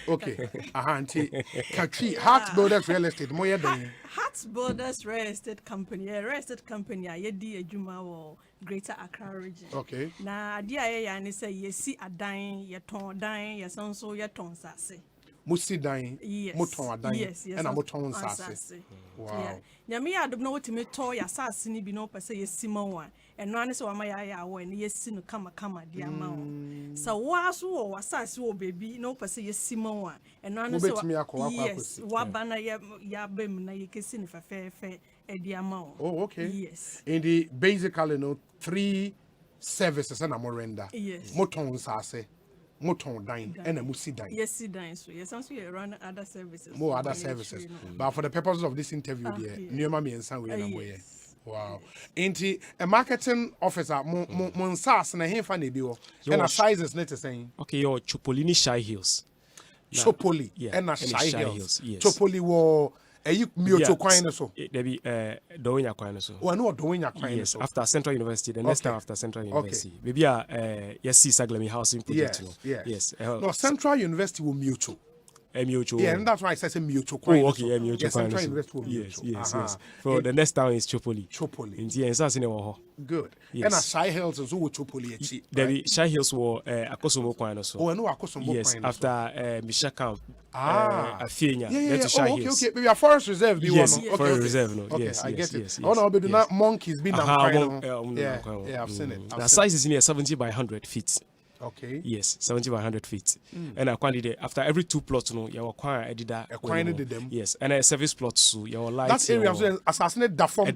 Okay. Auntie Kachi Heart Builders Real Estate. Moya Dane. Heart Builders Real Estate Company. A real estate company. I di ejuma wo Greater Accra region. Okay. Na adi aye ya ni say yesi adan, ye ton dan, ye sonso ye ton sase. Musi Dane. Yes. Moton adan. Yes. And a moton sase. Wow. Nyame ya adom na wotime to ya sase ni bi no pese yesi ma wa. Eno ane se wa ma ya wo ne yesi no kama di ama wo. Sa wa so wo wasase wo baby no pese yesi ma wa. Eno ane se yes, wa bana ya bem na yekesi ne fefefe edi ama wo. Oh, okay. Yes. In the basically no 3 services and a morenda. Yes. Moton sase. Moton dine and a musi dine. Yes, see dine so. Yes, also you run other services. More other services. But for the purposes of this interview, dear, near mommy and son, we wow. Ain't a marketing officer, Monsas and a hand funny bill, and a sizes net the same. Okay, your Chopolini Shy Hills. Chopoli, Yeah, and a and Shy Shy Hills. Hills, yes. Chopoli war a mioto quine so. There be Doinya Quine so. Or no, doing a quine Yes, so. after Central University, the next time after Central University. Maybe yes, see Saglemi housing project. Yes. Yes. No, Central University will mutual. MUHO. Yeah, and that's why I say mutual. Oh, okay, MUHO. Yes, Central University will yes, mutual. yes. For the next town is Chopoli. Chopoli. Yeah, that's in our Good. Yes. And a Shy Hills is who Chopoli. There be Shy Hills were Akosomo Quine so. Oh, I know Akosomo. Yes, after Misha Camp. Afienya. Yeah. To Shy Oh, Hills. okay. Maybe a forest reserve. Yes, Okay, forest reserve. No. Okay, Yes, I get it. yes. Oh no, but do not monkeys be now. Yeah, I've seen it. The size is near 70 by 100 feet. Okay. Yes, 70 by 100 feet. And I quantity after every 2 plots, no, you acquire edida. Acquire them. Yes, and a service plot, so your light. That area so assassinate the form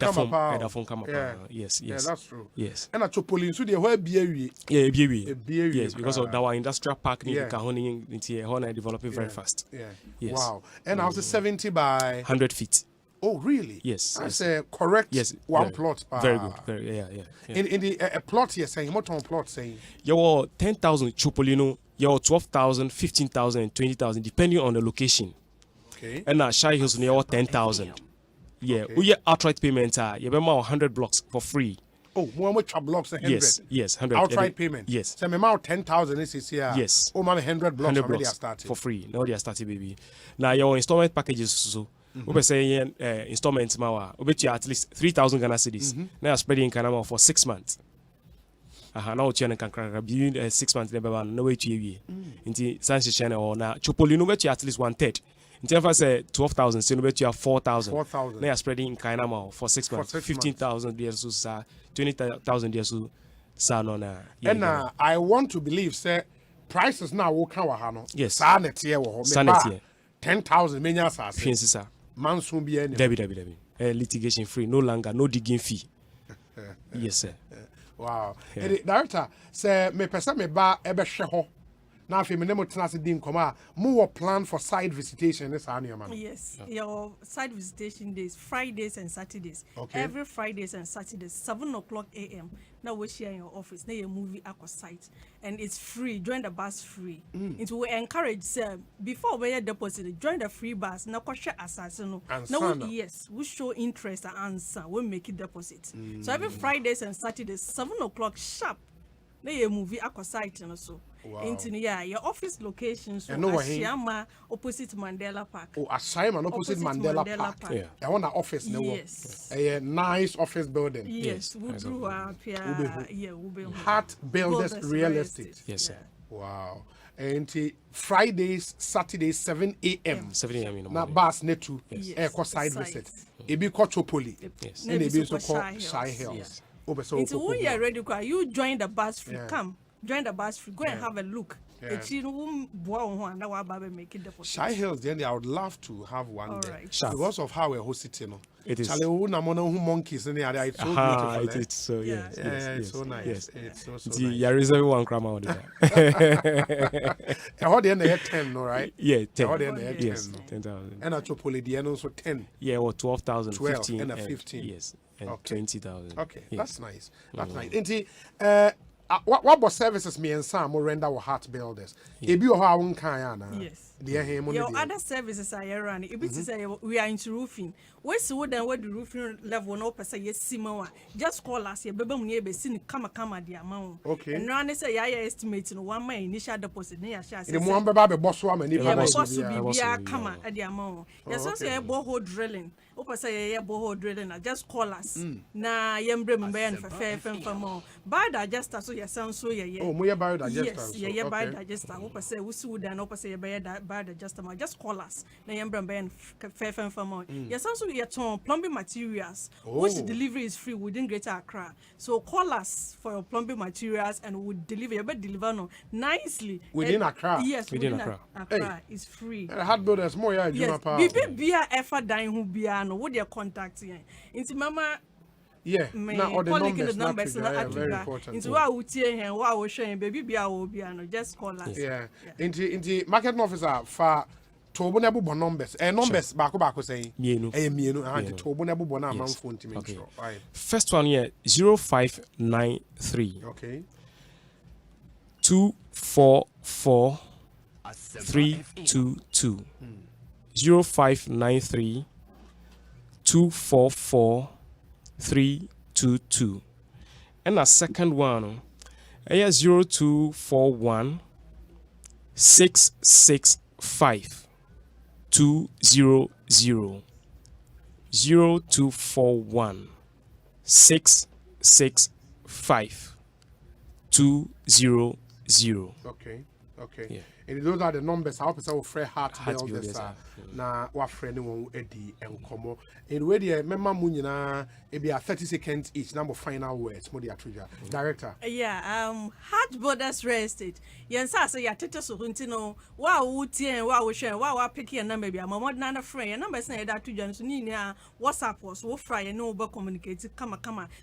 come up. Yes. Yeah, that's true. Yes. And a Chopoli so they where be Yeah, yes, because of our industrial park in Kahoni into Hona developing very fast. Yeah. Yes. Wow. And I was 70 by 100 feet. Oh, really? Yes. That's a correct one plot. Very good. Very yeah. In the plot you're saying, what on plot saying? Your 10,000 Chopolino, your 12,000, 15,000, and 20,000, depending on the location. Okay. And Shy Hills near 10,000. Yeah. We get outright payment. You have 100 blocks for free. Oh, one with blocks 100. Yes, 100. Outright payment. Yes. So my amount 10,000 is here. Yes. Oh, man, 100 blocks. 100 blocks started for free. Now they are starting, baby. Now your installment packages so. We say installments mawa. We bet you at least 3,000 Ghana cedis. Now spreading in Canada for 6 months. Now you can be 6 months. Never no way to you. Into Sansi Channel or now Chopoli no bet you at least 1/3. In terms of say 12,000, so no bet you have 4,000. 4,000. Now spreading in Canada for 6 months. 15,000 years so 20,000 years so. And I want to believe say prices now will come wahano. Yes. Sanity 10,000 many assassin. Mansoon be any. Debbie. Litigation free, no longer, no digging fee. Yes, sir. Wow. Director, say me person me ba ebe hwe ho. Now, if you remember, more plan for side visitation. Yes, your side visitation days, Fridays and Saturdays. Okay. Every Fridays and Saturdays, 7:00 a.m. Now we share in your office. Now you movie aqua site, and it's free. Join the bus free. It will encourage before we deposit. Join the free bus. Now question assassin. Now yes, we show interest and answer. We make it deposit. So every Fridays and Saturdays, 7:00 sharp. Now you movie aqua site and so. Wow. Your office locations so Ashama opposite Mandela Park. Oh, Ashama opposite Mandela Park. Yeah. I want an office now. Yes. A nice office building. Yes. We grew up here. Heart Builders Real Estate. Yes, sir. Wow. And Fridays, Saturdays, 7 a.m. 7 a.m. in the Now, morning. bus netu. Eco side visit. Ebi Kochopoli. Yes. And ebi so called Shy Hills. It's when you're ready, you join the bus free. Come. Join the bus free. Go and have a look. Shy Hills, then I would love to have one there. Right. Because of how we're hosting. It is. Monkeys in there. It's so beautiful. It's so, yes. It's so nice. Yes. It's so nice. Yeah, reserve one grammar on that. How the end they had 10, no, right? Yeah, 10. How the end they had 10. Yes, 10,000. And at Chopoli, the end also 10. Yeah, or 12,000, 12 15, and a 15. Yes, and Okay. 20,000. Okay, Yes. that's nice. That's nice. And what about services me and Sam will render our heart builders? If you have one kind, Yes. Your other services are running. If it is we are into roofing. Where's what then what the roofing level no per se yes similar. Just call us here. Baby munye be seen kama the amount. Okay. And run say ya estimating 1 month initial deposit. Near share. the Muamba Baby boss woman, Yeah, boss boss will will be kama at the amount. Yes, so okay. say borehole drilling. Opa say ya borehole drilling. Just call us. Na yembre mbe for fair for more. Bad adjuster so ya sound so yeah. Oh, Muya biodigester. Yes, yeah, biodigester. Opa say we see dan opa say bad adjuster. Just call us. Na yembre mbe fair for more. Yes, also we are plumbing materials, which delivery is free within Greater Accra. So call us for your plumbing materials and we'll deliver. You better deliver no nicely Within Accra? Yes, Within Accra. Accra. It's free. Heart builders more, yeah, Yes, Bibi Bia Efa dying who Bia no what their contact here. Into Mama. Yeah, now all the numbers not very important. Into what we tell him, what we showing baby Bia will be no just call us. Yeah. Into marketing officer for Tobo nebu numbers. Numbers back saying Mienu. Mienu. And Tobo nebu bona man phone to make Okay. sure. Right. First one here 0593 Okay. 244 322 0593 244 322 and a second one 0241 665 200 0241 665 200. Okay. Yeah. And those are the numbers. I hope it's our friend heart builders. builders, Na what friend won Eddie and Como. In where the member Munina, it be a 30 seconds each number final words. Modia Trigger. Director. Yeah, Heart Builders Real Estate. Yes, I say, Teta Suntino, wow, Wooty, wow, share, wow, picky and number, I'm a nana friend, and number say that to Johnson, WhatsApp was so fry and no but communicate, come,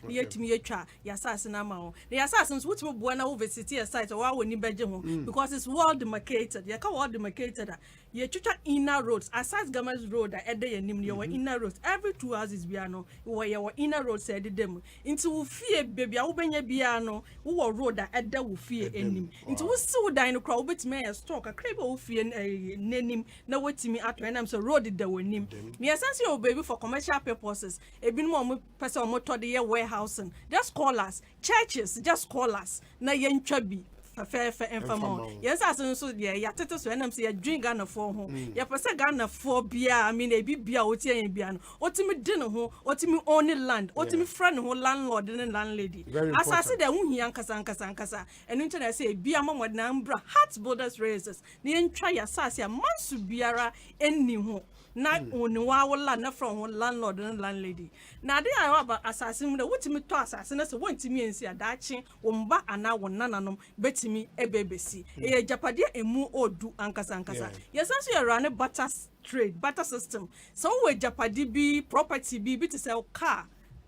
near to me a cha, the assassin amount. The assassins which will go over city aside or our new bedroom because it's well demarcated. You can't well demarcated. You chucha inner roads, aside Gamas Road, at the end, your inner roads. Every 2 hours is piano, where your inner road said them. Into fear, baby, I open your piano, who road that at the fear in into so dine crowd, but may a stock, a crab of fear, name, no what to me at when I'm so roaded the name. Me a sense your baby for commercial purposes, a bit more person motor the warehousing. Just call us, churches, just call us, na yen chubby. Fair and for yes, as so yeah, ya tetos when I'm say drink Ghana for home. Ya pesa Ghana for beer, I mean a beer or tea and beer. Otimi dinner home, otimi only land, otimi friend who landlord and landlady. As I said, the Unhi Ankasa, and internet say beer mama nambra, Heart Builders Races, the entire Sasia, Mansu Biara, any home. Not only one from one landlord and landlady. Now they are about assassin the what me to assassin as one to me and see a daching, umba and now one nanum, betty me a baby see. A Japadia a moo or do Ankasa. Yes, as you run a butter trade, butter system. So where Japadi be property be to sell car.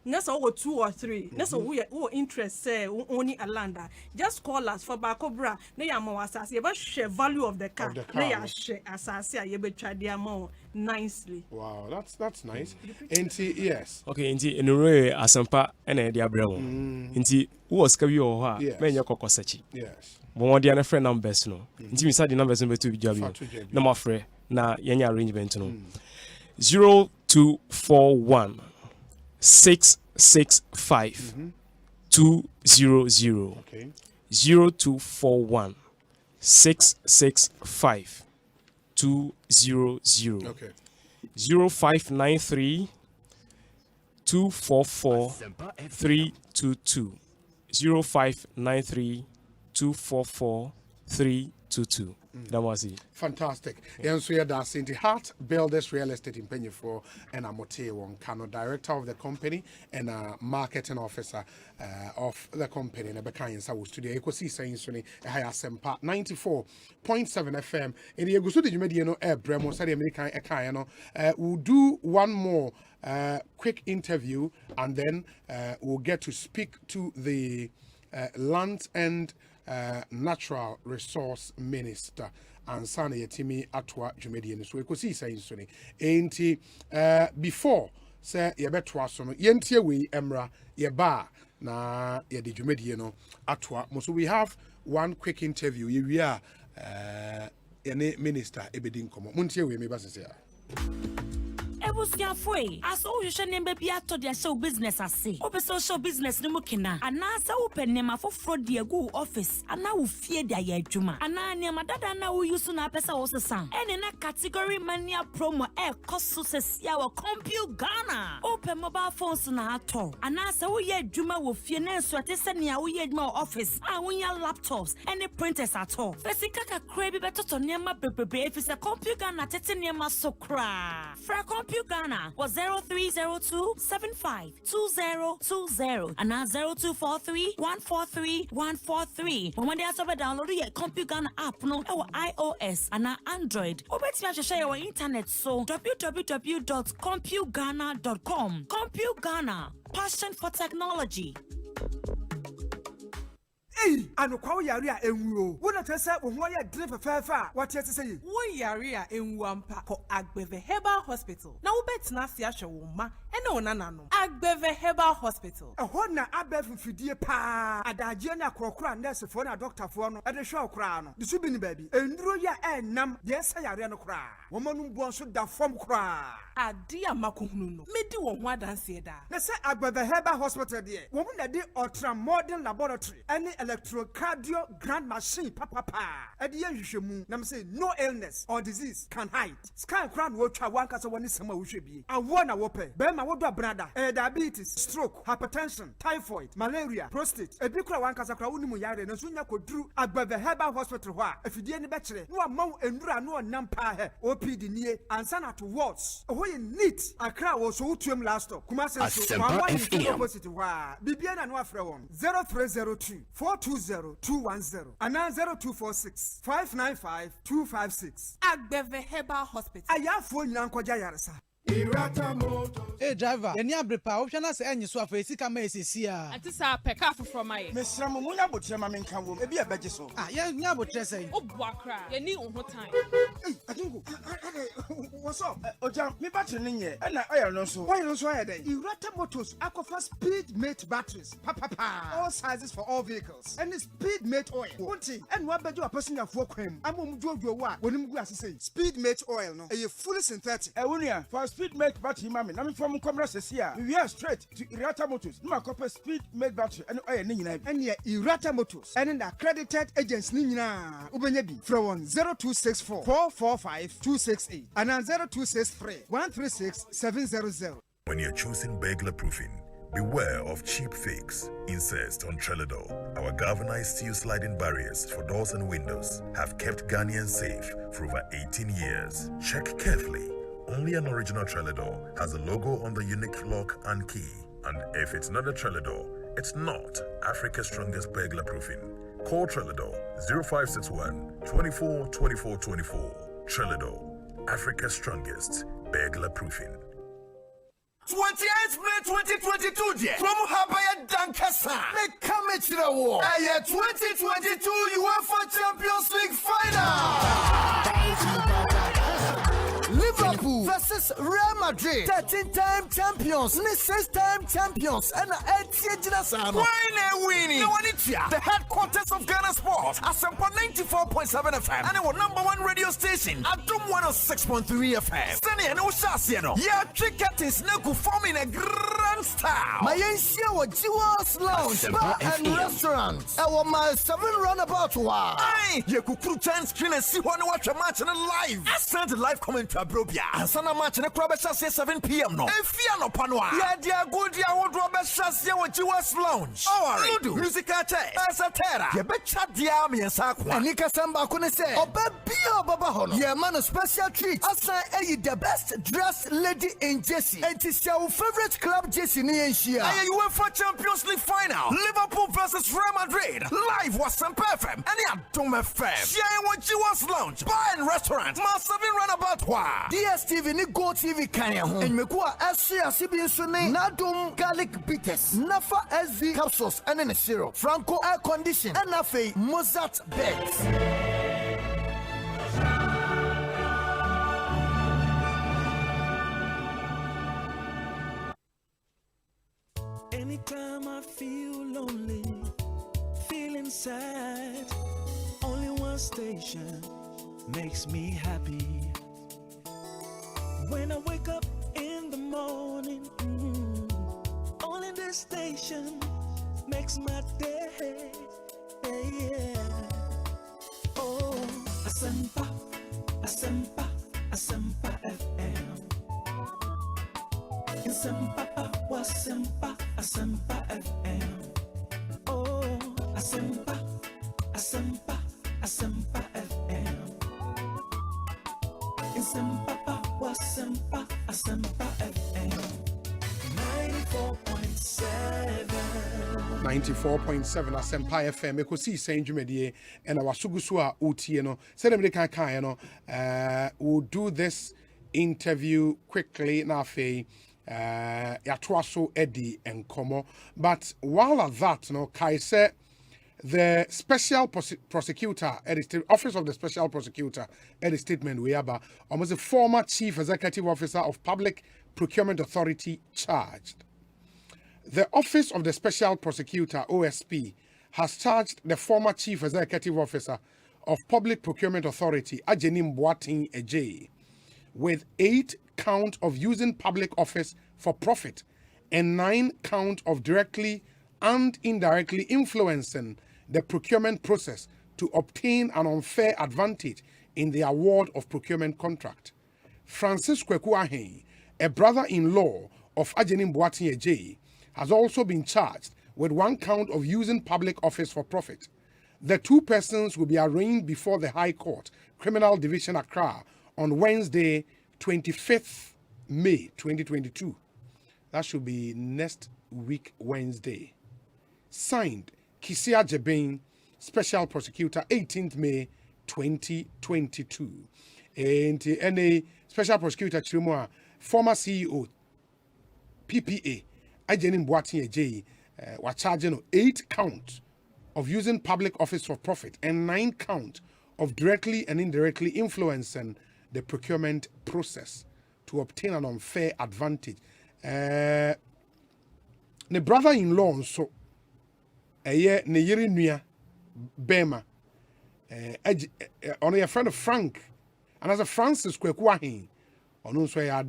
Ness or 2 or 3. Ness we interest say only a lander. Just call us for Bacobra. They are more assassin, but share value of the car. They are share assassin. You bet try their more nicely. Wow, that's nice. Inti yes. Okay, inti enure Asempa ene dia bremo. Inti wo skabi o ha men ye kokosachi. Yes. Bon dia na friend numbers no. Inti mi sa di numbers no betu bijabi. Na ma frɛ na yenya arrangement no. 0241 665 200. Okay. 0241 665 200. Okay. 0593 244 322. 0593 244 322. That was it. Fantastic. And so that's in the Heart Builders Real Estate in Penyafo and Amote Wonkano, director of the company and marketing officer of the company. And Bekan Sawu Studio Ekosiisen On Asempa 94.7 FM. In the Egusu Mediano Air Bremo Sadi American Ekayano. We'll do one more quick interview and then we'll get to speak to the Land and Natural Resource Minister and Sana Yetimi Atwa Jumedian. So Ekosiisen On. Ain't before say Yabetwa Sono Yentia we Emra Yeba na Yedi Jumediano Atwa. So we have one quick interview. We are Minister Ebedin Komo. Muntia we mebasa. Ebusia foi as o hwehwe nemba bia to de show business ase ope social business no mukina ana sa open nema foforo de agu office ana wo fie de aye adwuma ana nema dada na wo use na pesa wo sesan ene na category mania promo koso sesia wo compute Ghana open mobile phones na ato ana sa wo ye adwuma wo fie na nso ate se ne wo ye adwuma office a wo ya laptops ene printers ato fesika kakra bi betoto nema bebebe efise compute Ghana tete nema sokra fra Ghana was 0302752020 and now 0243143143. When they also download your Compute Ghana app no our iOS and Android. Obeti me share your internet so www.computeghana.com. Compute Ghana, passion for technology. Hey, anokwa yare a enwuo. Wona tese wo ho ya drive fefa. What you say? Wo yare a enwuampa ko Agbeve Herbal Hospital. Na wo betina se ahwe wo ma ene ona nanom. Agbeve Herbal Hospital. Eho na abef fidie pa. Adaje na krokra nurse fo na doctor fo no. E de hwe okra no. De so bi ni baabi. Enduro ya enam de se yare no kra. Wo manum bo so da fom kra. Ade amakohunu no. Medi wo ho adanse da. Na se Agbeve Herbal Hospital de. Wo mu na de ultra modern laboratory. Any electrocardiogram machine papa edi yehwehwemu na me say no illness or disease can hide scan crown wo twa wan kasa woni sama wo hwebie awo na wo pe be ma wo do brada diabetes stroke hypertension typhoid malaria prostate ebi kura wan kasa kura woni mu yare na so nya koduru Agbeve Herbal Hospital ho a afidie ni be kire no amaw enura no onam pa he OPD nie ansa na to wards ho ye neat akra wo so wutuem last stop kuma se so wa opposite ho a bibia na no afre won 0302 420-210 and 0246 595 256. Agbeve Herbal Hospital. Ayafo nyankoja yaresa. Hey driver, any abrepa, option as any so for sika ma esisi a. Ati sa peka foforo ma ye. Mesra mo munya botre ma menka wo. Ebi abeje so. Ah, ye nya botre say. Obuakra, ye ni ho time. Akingo. What's up? Oja, me battery ni nye. E na oil no so. Why no so aye dey? Irata Motors Aquafa Speed Mate batteries. All sizes for all vehicles. And Speed Mate oil. Wonti, and wa beje wa person afo kwam. Amom jojo wa, wonim gu asese. Speed Mate oil no. E fully synthetic. E wonia, for Speed Mate battery mami. Na me from Commerce here. We are straight to Irata Motors. No copper Speed Mate battery and oil ni nyina. And ye Irata Motors. And accredited agents ni nyina. Ubenya bi from 0264 445 268 and 0263 136 700. When you're choosing burglar proofing, beware of cheap fakes. Insist on Trelledo. Our galvanized steel sliding barriers for doors and windows have kept Ghanaians safe for over 18 years. Check carefully. Only an original Trelledo has a logo on the unique lock and key. And if it's not a Trelledo, it's not Africa's strongest burglar proofing. Call Trelledo 0561 24 24 24. Trelledo, Africa's strongest burglar proofing. 28th May 2022 dear. From Habaya Dankasa. They come to the war. 2022 UEFA Champions League final. Liverpool versus Real Madrid. 13-time champions. 6-time champions. And 8-year winning. The headquarters of Ghana Sports. Asempa 94.7 FM. And our #1 radio station. Adum 106.3 FM. Sunny and Oshasiano. Yeah, cricket is now forming a grand style. My Asia was Jewel's Lounge. Bar and restaurants. Our my 7 roundabout. Aye. You could put 10 screen and see one watch a match and live. I sent a live comment to Abrobia. And Sana match in a club at 7 p.m. no. If you know Panwa. Yeah, dear good, you would Robert Shassia with Jewel's Lounge. Ludo. Musical Chase. Asatera. You bet chat the army and Sakwa. And Nika Samba couldn't say. Oh, Babio Babahono. Yeah, man, a special treat. Asa the best dressed lady in Jesse. And it's your favorite club, Jesse Nienshia. And you went for Champions League final. Liverpool versus Real Madrid. Live was Asempa FM. And yeah, Dome FM. Sharing with Jewel's Lounge. Bar and restaurant. Massive runabout. DSTV ni Go TV Kanya. And Mekua SCA CBN Sune. Nadum garlic bitters. Nafa SV capsules. And then a syrup. Franco air condition. And Nafe Mozart beds. Anytime I feel lonely, feeling sad, only one station makes me happy. When I wake up in the morning, only this station makes my day. Yeah. Oh, Asempa, Asempa, Asempa FM. Asempa, Asempa, Asempa FM. Oh, Asempa, Asempa, Asempa FM. Asempa, Asempa, Asempa FM. 94.7 Asempa FM. Ekosiisen Jumedie and our Sugusua Utieno. We'll do this interview quickly now. Yatwaso Eddie and Komo. But while at that, Kaise, the special prosecutor at the office of the special prosecutor at the statement we have almost a former chief executive officer of Public Procurement Authority charged. The office of the special prosecutor OSP has charged the former chief executive officer of Public Procurement Authority Ajenim Boating Ejay with 8 count of using public office for profit and 9 count of directly and indirectly influencing the procurement process to obtain an unfair advantage in the award of procurement contract. Francis Kwekuahen, a brother-in-law of Ajenim Boating Ejay, has also been charged with 1 count of using public office for profit. The 2 persons will be arraigned before the High Court, Criminal Division Accra, on Wednesday, 25th May 2022. That should be next week, Wednesday. Signed, Kisia Jebin, Special Prosecutor, 18th May 2022. And any Special Prosecutor Chirimoa, former CEO, PPA, Ajenim Boating Ejay, were charging 8 count of using public office for profit and 9 count of directly and indirectly influencing the procurement process to obtain an unfair advantage. The brother-in-law so ne yere nua Bema on your friend Frank and as a Francis Kwekuahen on so ya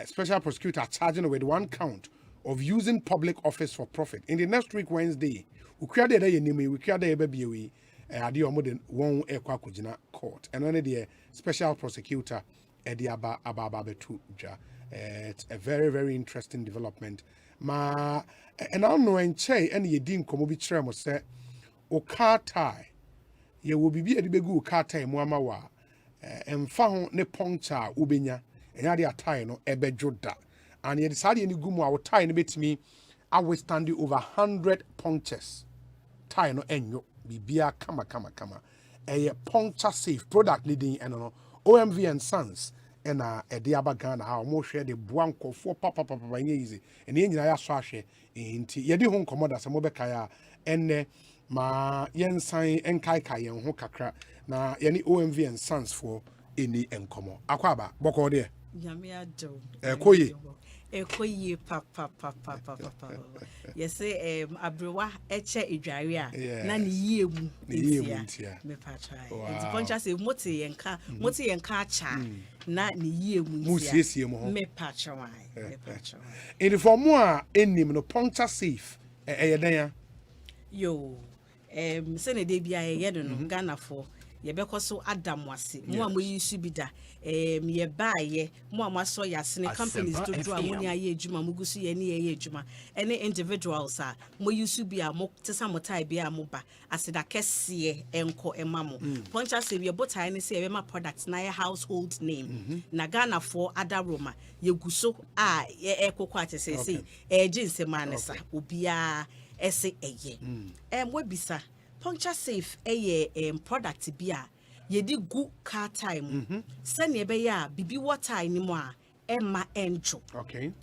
special prosecutor charging with 1 count of using public office for profit. In the next week Wednesday, we create the enemy, we create the baby ade omo de won ekwa kogina court. And only the special prosecutor Ediaba Abababetu ja. It's a very, very interesting development. Ma and I know and che and ye dim komo bi kire mo se o car tie ye will be a begu car tie mo amawa emfa ho ne puncture ubenya enya de tie no ebedwo da and ye decide any gumu a tie no betimi I withstand over 100 punctures tie no enyo bibia kama a puncture safe product leading and no OMV and Sons ɛna ɛde aba Ghana ha ɔmo hwɛ de boa nkɔfoɔ papa nyɛ easy ɛne yɛn nyinaa yɛasɔ ahwɛ nti yɛde ho nkɔmmɔ da sɛ mobɛkae a ɛnnɛ ma yɛnsan nkaekae yɛn ho kakra na yɛne OMV and Sons for ɛni nkɔmmɔ akɔ aba bɔkɔɔ deɛ ɛkɔ Ekoye papa. Yes, abrewa eche idware a na ne yie mu ntia. Me pa try. Enti poncha se moti yenka acha na ne yie mu ntia. Mu siesie mo ho. Me pa try. In for mo a enim no poncha safe dan ya. Yo, se ne de bia ye no Ghana for yebekɔ so adam wase mo a mo yi su bi da ye baaye mo a maso yasene companies to do amoni aye adwuma mo gusu ye ne ye adwuma ene individuals a mo yi su bi a mo tesa mo tai bi a mo ba aseda kese enko ema mo poncha se bi botai ne se ye ma products na ye household name na Ghana for ada Roma ye guso a ye ekokɔ atese se jinse manesa obia ese eye we bisa Puncture safe product bia yedi gu car time sene ebe ya bibi water ni mo a emma enjo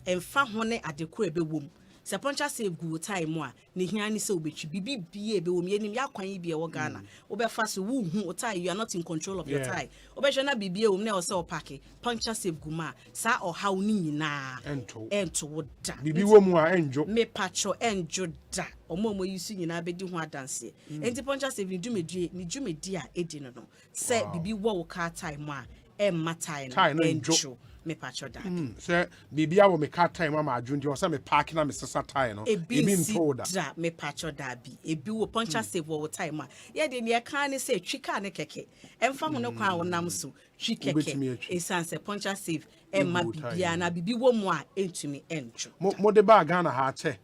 emfa hone adekoro ebe wom se puncture safe gu time a ne hia ni se obetwi bibi bie ebe wom yenim yakwan bie wo Ghana obefa so wu hu tie you are not in control of your tie obehwe na bibi wom na o se o park puncture safe gu ma sa o haw ni nyina ento woda bibi wom a enjo me pacho enjo da omo yisu nyina bedi ho adanse enti puncture safe ni dwumedi a edi no se bibi wo car time a emma tie no enjo me pacho da se bibia wo me car time ama adwundi o se me park na me sesa tie no ebi nto da me pacho da bi ebi wo puncture safe wo time a ye de ne kan ne se twika ne keke emfa ho no kwa wonam so twi keke esanse puncture safe emma bibia na bibi wo mu a entumi enjo mo de ba Ghana ha che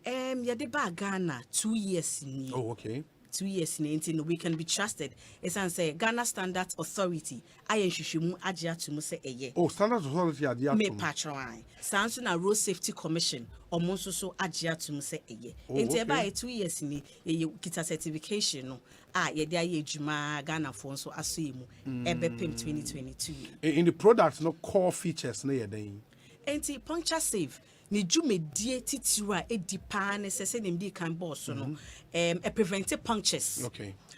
ye de ba Ghana 2 years ni 2 years in we can be trusted. It's say Ghana Standards Authority. I enshishimu ajia to muse eye. Oh, Standards Authority ajia. Me patron. Sansu na Road Safety Commission. Omonso so ajia to muse eye. Ente ba 2 years ni ye kita certification no. Ye dia ye juma Ghana for so asuimu. Ebepem 2022. In the products no core features na ye den. Ente puncture safe. Ni dwumedie titiwa edipa ne sese nimdi kan boss no prevent punctures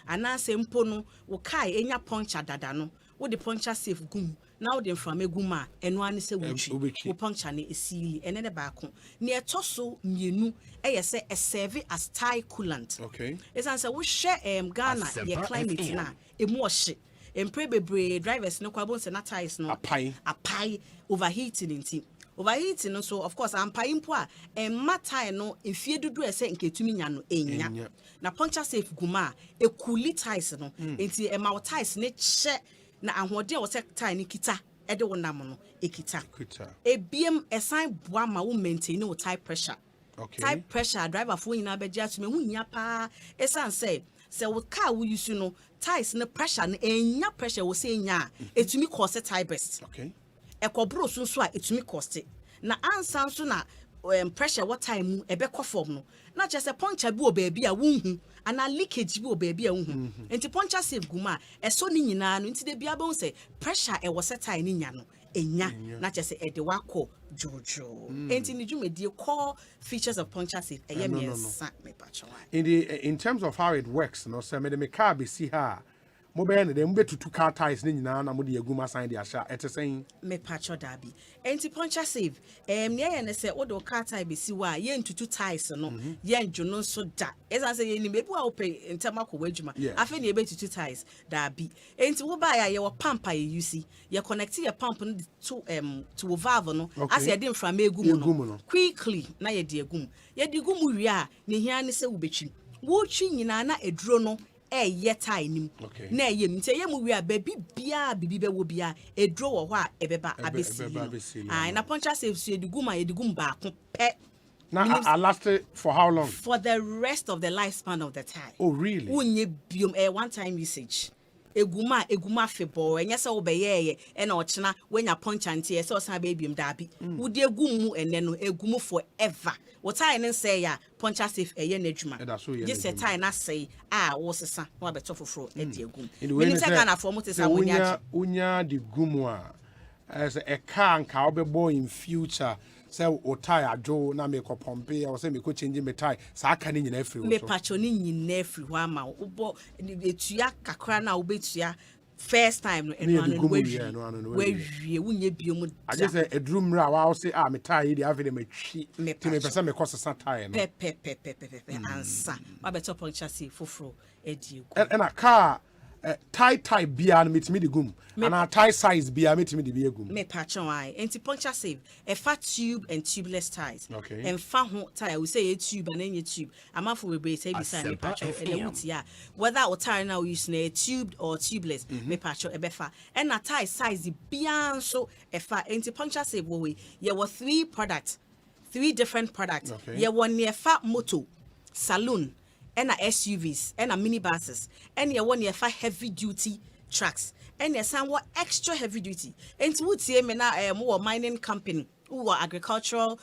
ana se mpo no wo kai enya puncture dada no wo de puncture safe gum na wo de mframa gum a eno ane se wotwi wo puncture ne esili ene ne ba ko ne etoso mienu se serve as tie coolant esan se wo hwe Ghana ye climate na emu ohye empre bebre drivers ne kwabon se na tires no apai overheating inti overheating no so of course ampa matai no efie dudu ese nketumi nya no enya na puncture safe guma cool ties no enti ma ties ne che na ahode wo se tie ne kita ede wonam no ekita ebiem esan boa ma wo maintain wo tie pressure tie pressure driver fo nyina beji atumi hu nya pa esan say wo car wo use no ties ne pressure ne enya pressure wo se nya etumi cause tie burst ekobro so a etumi cost na ansan so na pressure what time ebekɔ form no na just puncture bi o baabi a wonhu ana leakage bi o baabi a wonhu enti puncture safe guma ɛso ni nyina no enti de bia bɛn sɛ pressure ɛwɔ setine ni nya no enya na just ɛde wakɔ jojo enti ni dwumedie core features of puncture safe ɛyɛ me nsa me patwa in terms of how it works no sɛ me de me car be see ha mo be ne dem betutu car tires ne nyina na mo de aguma sign de ahya etesen me patcho dabi enti puncture save ne ye ne se wo de car tire be si wa ye ntutu tires no ye ndwo no so da esa se ye ni bebu a wo pe ntama ko wadwuma afa ne betutu tires dabi enti wo ba ya ye wo pampa ye yusi ye connect ye pump no to valve no as ye de mframa egum no quickly na ye de egum ye de gum wi a ne hia ne se wo betwi wo twi nyina na eduro no ye tie nim na ye mte ye mu wi a baby bia bibi be wo bia edro wo ho a ebeba abesi na puncture safe so edigum a edigum ba ko pe na I lasted for how long? For the rest of the lifespan of the tie. Oh really? Unye biom one time usage eguma febo enya se wo be ye na ochina wenya puncture ntie se osan be biom dabi wo de egum mu ene no egum forever. What I didn't say ya puncture safe eye na adwuma. This a tie na say wo sesa na beto foforo e de egum. Menim se Ghana for mo te sa wonya unya de gum a as a car and cow be born in future. So o tie a Joe na make up pompe or say me ko change me tie. So I can in every me patroni in every one ma. Ubo etua kakra na ubetua first time no where wunye biom. I just say a drum ra wa say me tie the have me twi. To me person me cost tie no. Pe ansa. Wa beto puncture say foforo edi and a car tie bia no metimi de gum and a tie size bia metimi de bia gum me patron eye anti puncture save a fat tube and tubeless ties okay and fa ho tie we say a tube and any tube amafo we say beside me patron and the wutia whether or tie now use a tube or tubeless me patron e befa and a tie size bia so e fa anti puncture save we there were three different products there one near fat moto saloon and SUVs and minibuses and your one year for heavy duty trucks and your some what extra heavy duty and to would see me now more mining company who are agricultural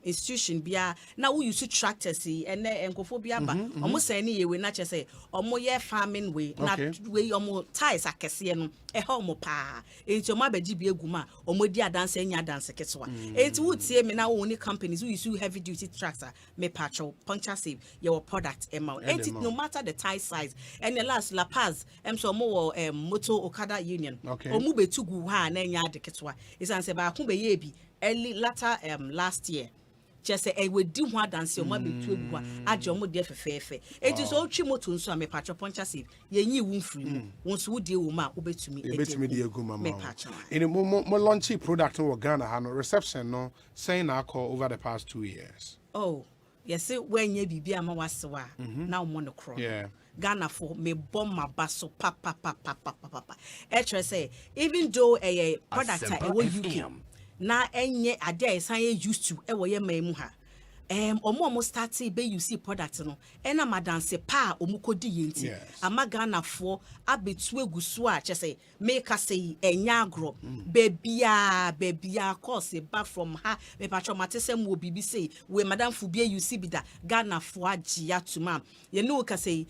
institution bia now we use tractors and encophobia but almost any we not just say or more farming way not way or ties a kesian a homo pa into my baby guma or more dear dance and ya dance keswa it would see me now only companies who use heavy duty tractor me patrol puncture save your product amount and it no matter the tie size and the last La Paz so more moto Okada union or move to guha and ya de keswa is answer by whom be early latter last year just say we do one dance your mother to ajomo de fefe it is all chimoto nso me patro poncha save ye nyi won free once wo de wo ma obetumi de aguma me patro in mo launchy product in Ghana ha no reception no saying na call over the past 2 years yes when ye bibia ma wasewa now mo no kro Ghana for me bomb my basso papa say even though a product UK na enye ade esan used to e wo ye mamu ha omo start be you see product no e na madanse pa omukodi yenti Ghana for abetu egusu a che make us say enya agro bebia course back from her me patro matesem wo bibi say we madam fubie you see bida Ghana for agia to mam ye no ka say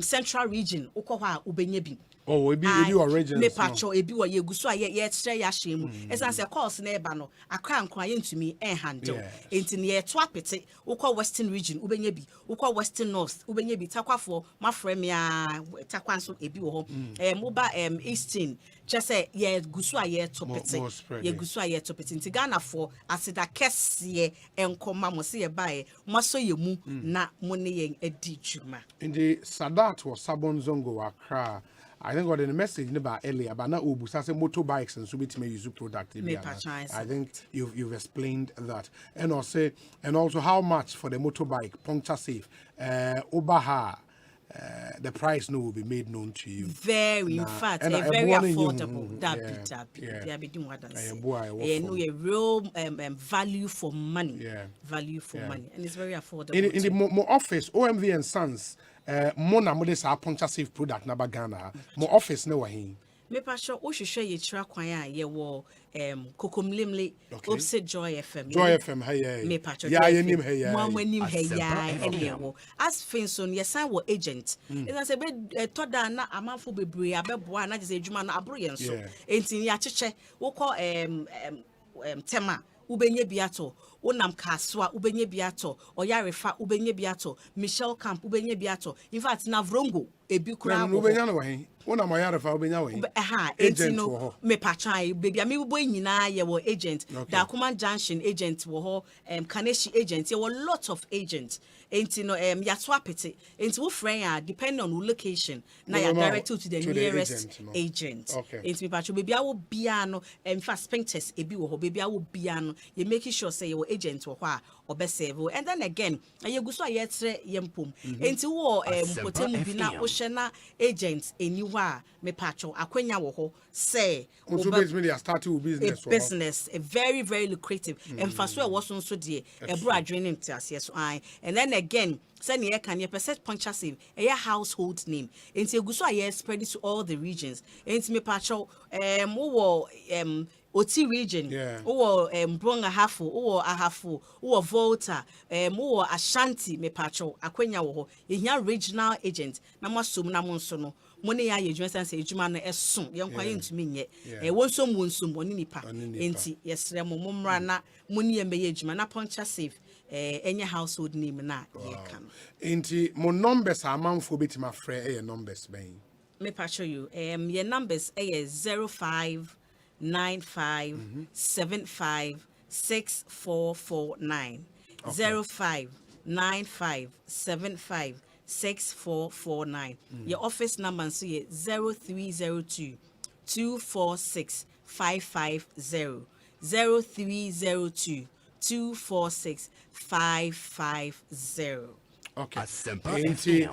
central region ukwa ubenye bi ebi origins me patro ebi wo yegusu a ye tre ya hwemu esan say course na eba no akra nkwa ye ntumi handle enti ne ye to apete ukwa western region ubenye bi ukwa western north ubenye bi takwafo mafrem ya takwanso ebi wo ho moba eastern just say ye gusu a ye topete ye gusu a ye topete nti Ghana for asida kese enkoma mo se ye bae maso ye mu na mo ne ye edi djuma indi Sadat was Sabon Zongo Accra. I think what the message about earlier, but now Obusa say motorbikes and so bit may use product. I think you've explained that, and also how much for the motorbike puncture safe. Obaha, the price no will be made known to you. Very, in fact, very affordable. That be doing what that's a real value for money. Value for money, and it's very affordable. In the more office, OMV and Sons. Mona modest are puncture safe product na Ghana. Mo office no wahin. Me pa sure o hwehwe ye kira kwan a ye wo kokomlimle opposite Joy FM. Joy FM hey. Me pa sure. Ya ye nim hey ya. Mo anim hey ya e wo. As Finson ye san wo agent. It say be to da na amanfo bebre abeboa na je adwuma na abro ye nso. Enti ya cheche wo ko tema ubenye biato onam kaswa ubenye biato oyarefa ubenye biato Michelle Camp ubenye biato in fact na vrongo ebi kura ubenya no wahin onam oyarefa ubenya wahin agent no me patran baby ami bo nyina ye wo agent da Kuma Junction agent wo ho Kaneshi agent ye wo lot of agents enti no ya to apete enti wo friend are depending on location na ya direct to the nearest agent enti me patran baby awo bia no fast specters ebi wo ho baby awo bia no ye making sure say ye agent wo ho obeseve and then again ayeguso ayetre yempom enti wo potemu bi na wo hye agent eni a me patcho akwanya wo ho say business a very very lucrative and for so was so de ebro adrenim tiase so and then again send ye can ye percent puncture save a household name enti eguso aye spread to all the regions enti me patcho wo Oti region, Bronga Hafo, Ahafo, Volta, Ashanti, me patcho, Akwenya wo, regional agent, Namasum Namonsono, money ya ye dwesa say adwuma no eso ye nkwa ye ntumi nye wonsum oni nipa enti yesre mo mmra na money ye meye adwuma na puncture safe any household name na ye kan enti mo numbers amanfo betima frɛ e numbers ben me patcho you your numbers e 0595756449 0595756449 your office number so 0302 246 550 0302 246 550. Okay.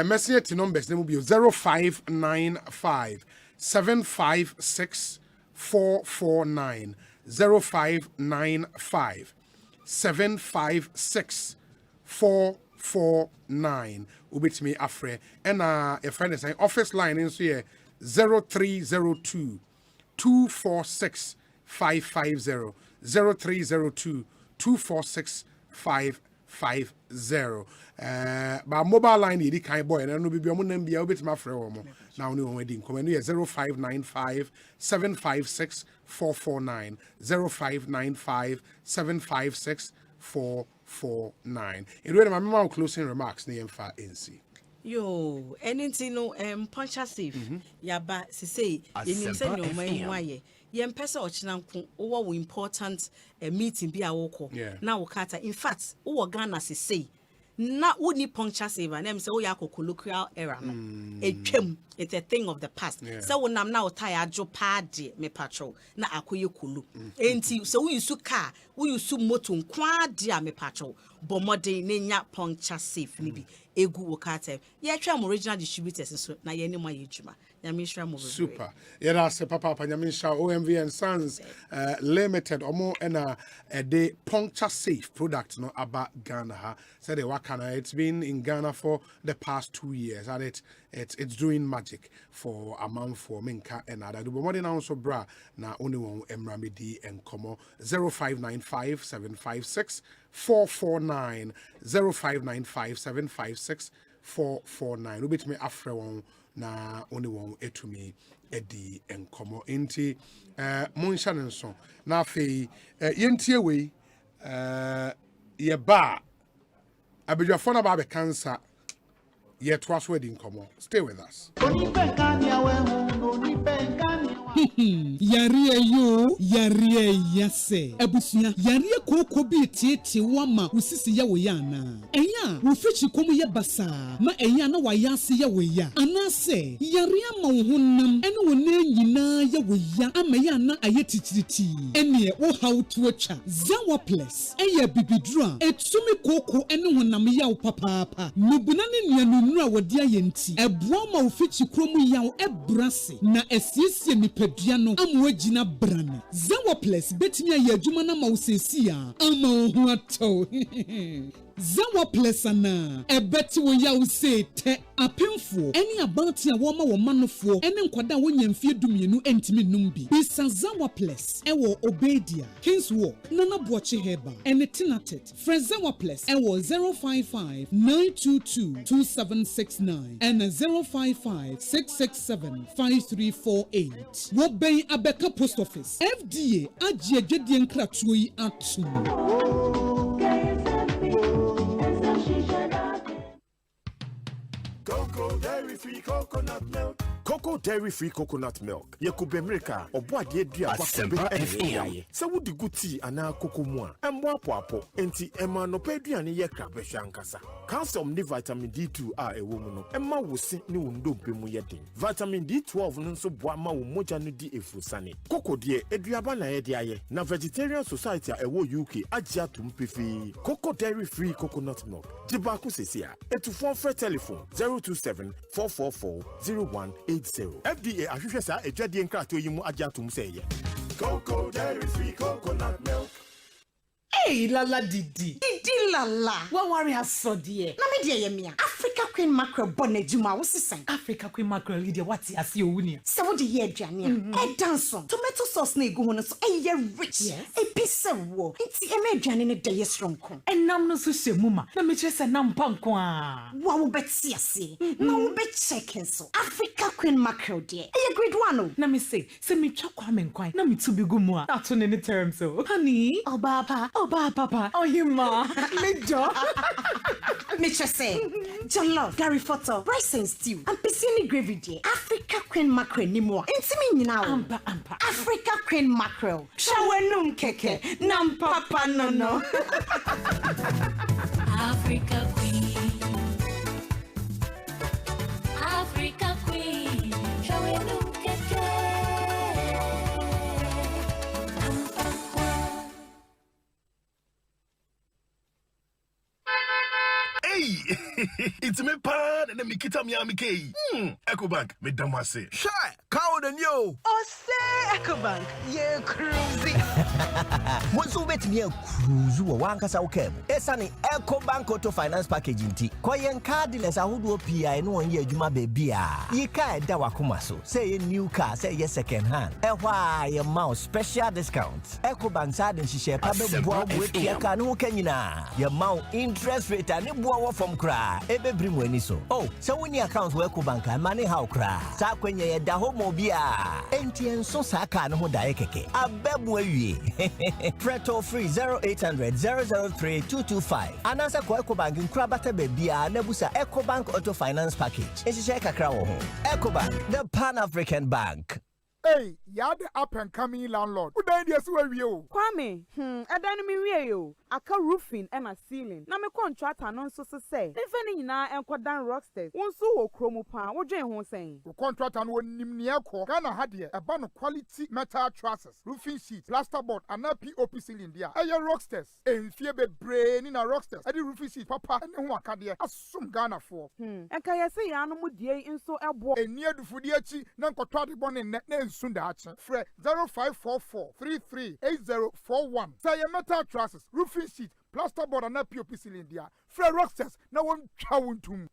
Message numbers name will be 0595 756 449 0595 756 449 ubit me afre and a friend is saying office line in here 0302 246 550 0302 246 550 but mobile line is kind boy and no be omo nam bia obet ma frɛ wo mo na woni won wedding come no 0595 756 449 0595 756 449 it really my mama closing remarks na yemfa NC yo anything no puncture safe ya ba say yenim say no man waye yem pesa ochina nko wo important meeting bi a woko na wo kata in fact wo Ghana say na woni puncture saver na say wo ya colloquial era no etwam it's a thing of the past so wo nam na wo tie adwo paade me patrol na akoye kulu enti so wo use car wo use moto nkwa de a me patrol bomode na nya puncture safe ni bi egu wo kata ye twa mo original distributors so na ye ni mo yedwuma super yera se papa panyamisha OMV and Sons limited omo na the puncture safe product no about Ghana ha said it's been in Ghana for the past 2 years and it's doing magic for a month for minka and other do more than also bra na only one emramidi and komo 0595 756 449 0595 756 449 ubit me afre won na only one etumi edi enkomo enti monsha nenso na afei yentie we ye ba abedwafo na ba be cancer ye to aso edi enkomo stay with us yare yo yare yase abusia yare koko bi tietie wama usisi ya wo yana enya wo fichi komu ye basa ma enya na wa yase ya wo ya anase yare ama wo honam ene wo na nyina ya wo ya ama ya na ayetitiriti ene wo how to atwa zawa plus eye bibidru etumi koko ene honam ya wo papa nubuna ne nuanu a wodi ayenti eboa ma wo fichi kromu ya wo ebrase na esiesie nipadua no amwagina brana zawa plus betimi aye adwuma na ma wo sesi a ama wo ho ato zawa plus ana ebeti wo ya wo se te apemfo eni abanti a wo ma wo manofo eni nkwada wo nyamfie dumienu entimi numbi bisa zawa plus ewo obedia kingswalk nana boachi heba eni tinatet frezawa plus ewo 055 922 2769 and 055 667 5348 wo ben abeka post office FDA agie dwedie nkratuo yi atum Cocoa dairy free coconut milk. Cocoa dairy free coconut milk. Yekube America obo ade dua Asempa FM. Se wudi guti ana cocoa mu a embo apo enti ema no peduane ye krabe hwankasa. Calcium ni vitamin D2 a ewo mu no ema wosi ni wondompe mu yeden. Vitamin D12 no nso boa ma wo moja no di efusane. Cocoa de eduaba na ye de aye na Vegetarian Society a ewo UK agya tumpefi. Cocoa dairy free coconut milk. Jibaku sesia. Etufon free telephone 027-444-0180. FDA ahwehwe sa edwade nkrato yi mu agya tum sɛ ye. Cocoa dairy free coconut milk. Hey lala didi lala wa wari asodie na me de ye mia Africa Queen Mackerel bonejuma wo sisan. Africa Queen Mackerel ide wati ase owuni. Se wo de ye aduane a. E danson. Tomato sauce na egu ho no so e ye rich. E pise wo. Nti e ma aduane ne de ye stronko. Enam no so hyemu ma. Na me kire se nam panko a. Wa wo beti ase. Na wo be check so. Africa Queen Mackerel de. E ye grade 1 o. Na me say se me twa kwa me nkwan. Na me tu bi gu mu a. Na to ne ne term so. Honey, oba papa. Oh hima. Me jo. Me say, jollof, Gary photo, rice and stew, and piscine gravy de. Africa Queen Mackerel ni mo. Intimi nyina o. Ampa. Africa Queen Mackerel. Shawenum keke, nam papa no. Africa Queen. Africa Queen. Shawenum keke. It's me pan and me kita mi amike. Ecobank me damase. Shy, cow the new. Osei Ecobank, ye cruisy. Bonsu bet me cruise wo wankasa wo kem. Esane Ecobank auto finance package nti. Koyen cardless ahodo PI no won ye adwuma ba bia. Yi ka da wakoma so. Say ye new car, say ye second hand. Ehwa ye mouse special discount. Ecobank sa den hihye pa be boa wo tia ka no kanyina. Ye mouse interest rate ani boa from cry. Ebe brimu eni so. Oh, so when your account work bank and money how cry. Sa kwenye ye da homo bia. Enti enso sa ka no ho da keke. Abebu awie. Preto free 0800 003 225. Anasa kwa Ecobank nkra bata be bia na busa Ecobank auto finance package. Ehihye kakra wo ho. Ecobank, the Pan-African Bank. Hey, you're the up and coming landlord. Who died yes where you? Kwame, I don't mean you. I can roofing and a ceiling. Na me contract anon so say. If na and kwadan rocksters. One so chromo pan. What Jane won saying? The contract and one nimniako. Ghana had here a ban of quality metal trusses, roofing sheets, plasterboard, and a POP ceiling there. Aye rocksters. And fear be brain in a rocksters. I did roofing sheet, papa, and one can there. Assume Ghana for. And can you say animal dear in so a boy? And near the Fudiachi, Nanko born in net Sundacha. Fre 0544 338041. Say a metal trusses, roofing sheet, plasterboard, and a POP ceiling there. Fre rocksters, no one chowing to.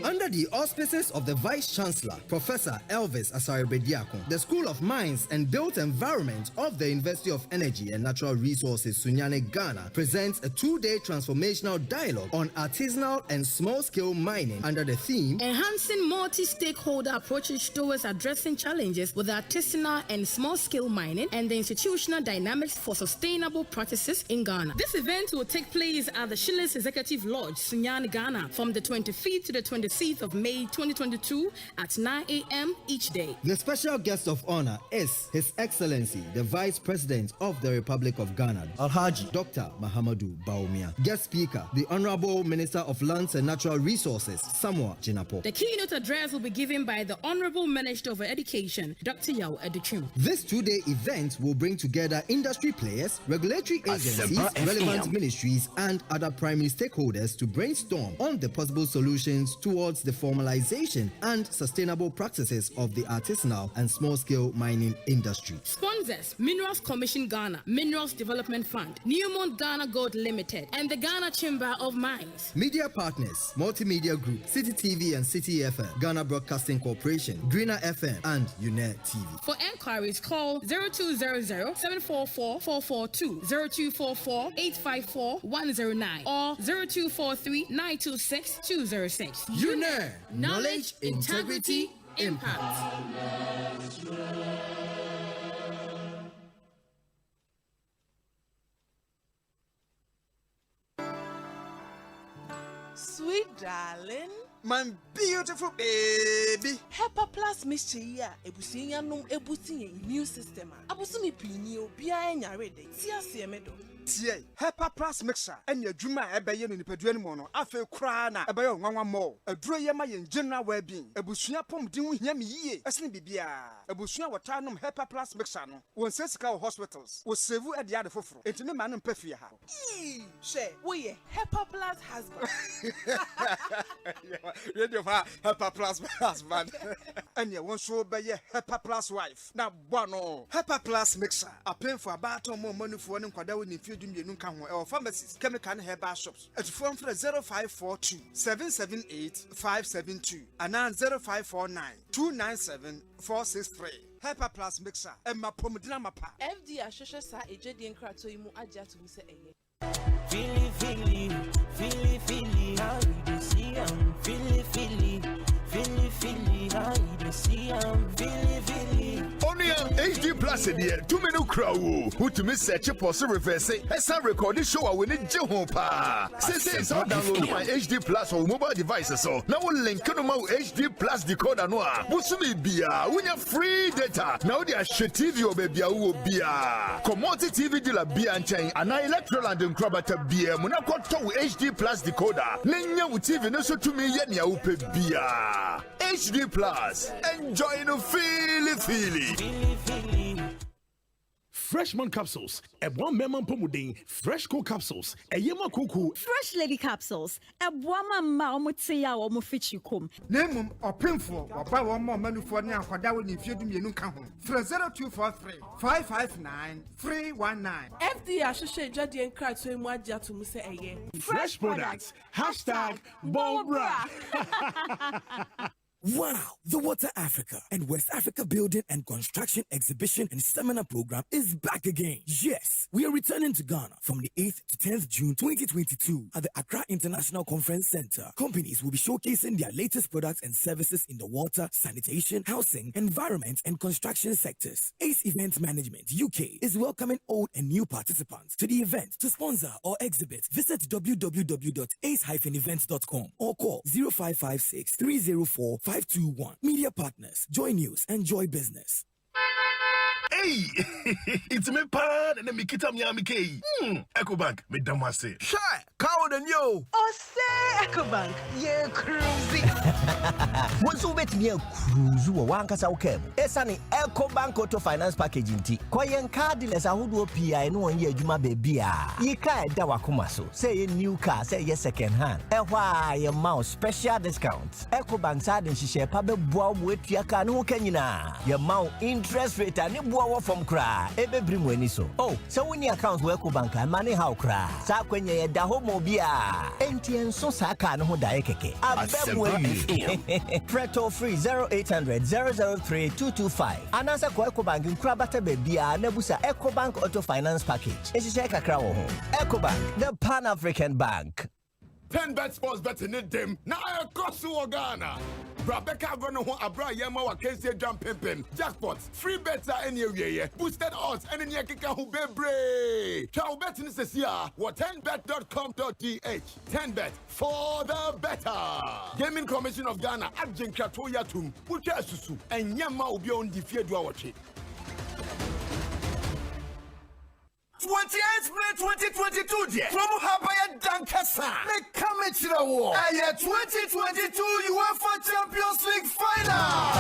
Under the auspices of the Vice-Chancellor, Professor Elvis Asare-Bediakon, the School of Mines and Built Environment of the University of Energy and Natural Resources, Sunyane, Ghana, presents a 2-day transformational dialogue on artisanal and small-scale mining under the theme Enhancing Multi-Stakeholder Approaches Towards Addressing Challenges with Artisanal and Small-Scale Mining and the Institutional Dynamics for Sustainable Practices in Ghana. This event will take place at the Shillings Executive Lodge, Sunyane, Ghana, from the 25th to the 26th of May 2022 at 9 a.m. each day. The special guest of honor is His Excellency, the Vice President of the Republic of Ghana, Alhaji Dr. Mahamadou Bawumia. Guest speaker, the Honorable Minister of Lands and Natural Resources, Samuel Jinapo. The keynote address will be given by the Honorable Minister of Education, Dr. Yao Edichim. This 2-day event will bring together industry players, regulatory agencies, relevant ministries, and other primary stakeholders to brainstorm on the possible solutions towards the formalization and sustainable practices of the artisanal and small-scale mining industry. Sponsors: Minerals Commission Ghana, Minerals Development Fund, Newmont Ghana Gold Limited, and the Ghana Chamber of Mines. Media partners: Multimedia Group, City TV and City FM, Ghana Broadcasting Corporation, Greener FM, and UNET TV. For enquiries, call 0200-744-442, 0244-854-109, or 0243-926-206. UNET, knowledge, integrity, impact. Sweet darling, my beautiful baby. Pepper Plus mixture ebusinya num ebusinya immune system. Abusumi pinyi obi anya ready. Tia siemedo. Tie Pepper Plus mixture and your juma ebeye no nipadua ni mo no afa kura na ebeye nwanwa mo aduro ye ma ye general well-being ebusua pom din ho hia me yie esene bibia ebusua wota nom Pepper Plus mixture no won sesika hospitals wo save e de ade foforo entime ma no mpafie ha she wo ye Pepper Plus husband radio fa Pepper Plus husband and ye won so be ye Pepper Plus wife na bono Pepper Plus mixture apen for about mo manufo ne kwada wo ni mfeedum yenu ka ho e pharmacies chemical and herbal shops atufo mfra 0542 778 572 and 0549 297 463 Hyper Plus mixer Emma Pomodina Mapa FD Ashosha sa ejedi enkrato imu aja to mise eye Fili, how you dey see am? Fili, how you dey see am? Fili. Only HD Plus here. 2 minute crowd. Who to miss search pause reverse. Esa recording show a winning Jehopa. Since so download my HD Plus on mobile devices so. Now we link to my HD Plus decoder no. Busumi bia. We have free data. Now they are shit TV or baby a bia. Commodity TV dealer bia and chain. And I electoral and crabata bia. Muna to HD Plus decoder. Nenya with TV no so to me yet ya upe bia. HD Plus. Enjoy no feely. Freshman capsules, a one memon pomudin, fresh cool capsules, a yema kuku, fresh lady capsules, a woman maumutia or mufichikum. Name or pinful or buy one more menu for now for that when you feed me no come home. 0243 559 319. FD Ashosha ejedi enkrato imu aja to mise eye fresh products. #Bobra. Wow! The Water Africa and West Africa Building and Construction Exhibition and Seminar Program is back again. Yes, we are returning to Ghana from the 8th to 10th June 2022 at the Accra International Conference Center. Companies will be showcasing their latest products and services in the water, sanitation, housing, environment, and construction sectors. Ace Event Management UK is welcoming old and new participants to the event. To sponsor or exhibit, visit www.ace-events.com or call 0556 304 521. Media partners, Joy News and Joy Business. Hey, it's me pan and me kita mi amike. Ecobank, me damase. Shy, cow than you. Osei Ecobank, ye cruising. Bonsu bet me cruise wo wankasa wokem. Esane Ecobank Auto Finance Package nti. Koyen cardless ahodo PI no onye adwuma bebia. Yi ka eda wakoma so. Say ye new car, say ye second hand. Ehwa ye mouse special discount. Ecobank sa den hihye pa beboa wo etua ka ne ho kanyina. Ye mouse interest rate ani boa from cry. Ebe brim weni so. Oh, so when your account wo Ecobank money how cry. Sa kwenye ye da ho mo bia. Enti enso sa ka ne ho da ekeke. Abemwe Preto free 0800 003 225. Anasa ko Ecobank nkrabata bebia na busa Ecobank Auto Finance Package. Esi kakra wo ho. Ecobank, the Pan-African Bank. 10 bet sports bet in them. Now I cross to Ghana. Brabeka gonna ho abra yema wa KC jump pimpin. Jackpots, free bets are anywhere. Boosted odds and in yakika who bebre. Chow bet in this year. What 10bet.com.th. 10 bet for the better. Gaming Commission of Ghana. Adjin Katoya Tum. Pucha Susu. And Yama will be on the field to our chick. 28th May 2022 dear. From Habaya Dankasa. They come into the war. And yet 2022 UEFA Champions League final.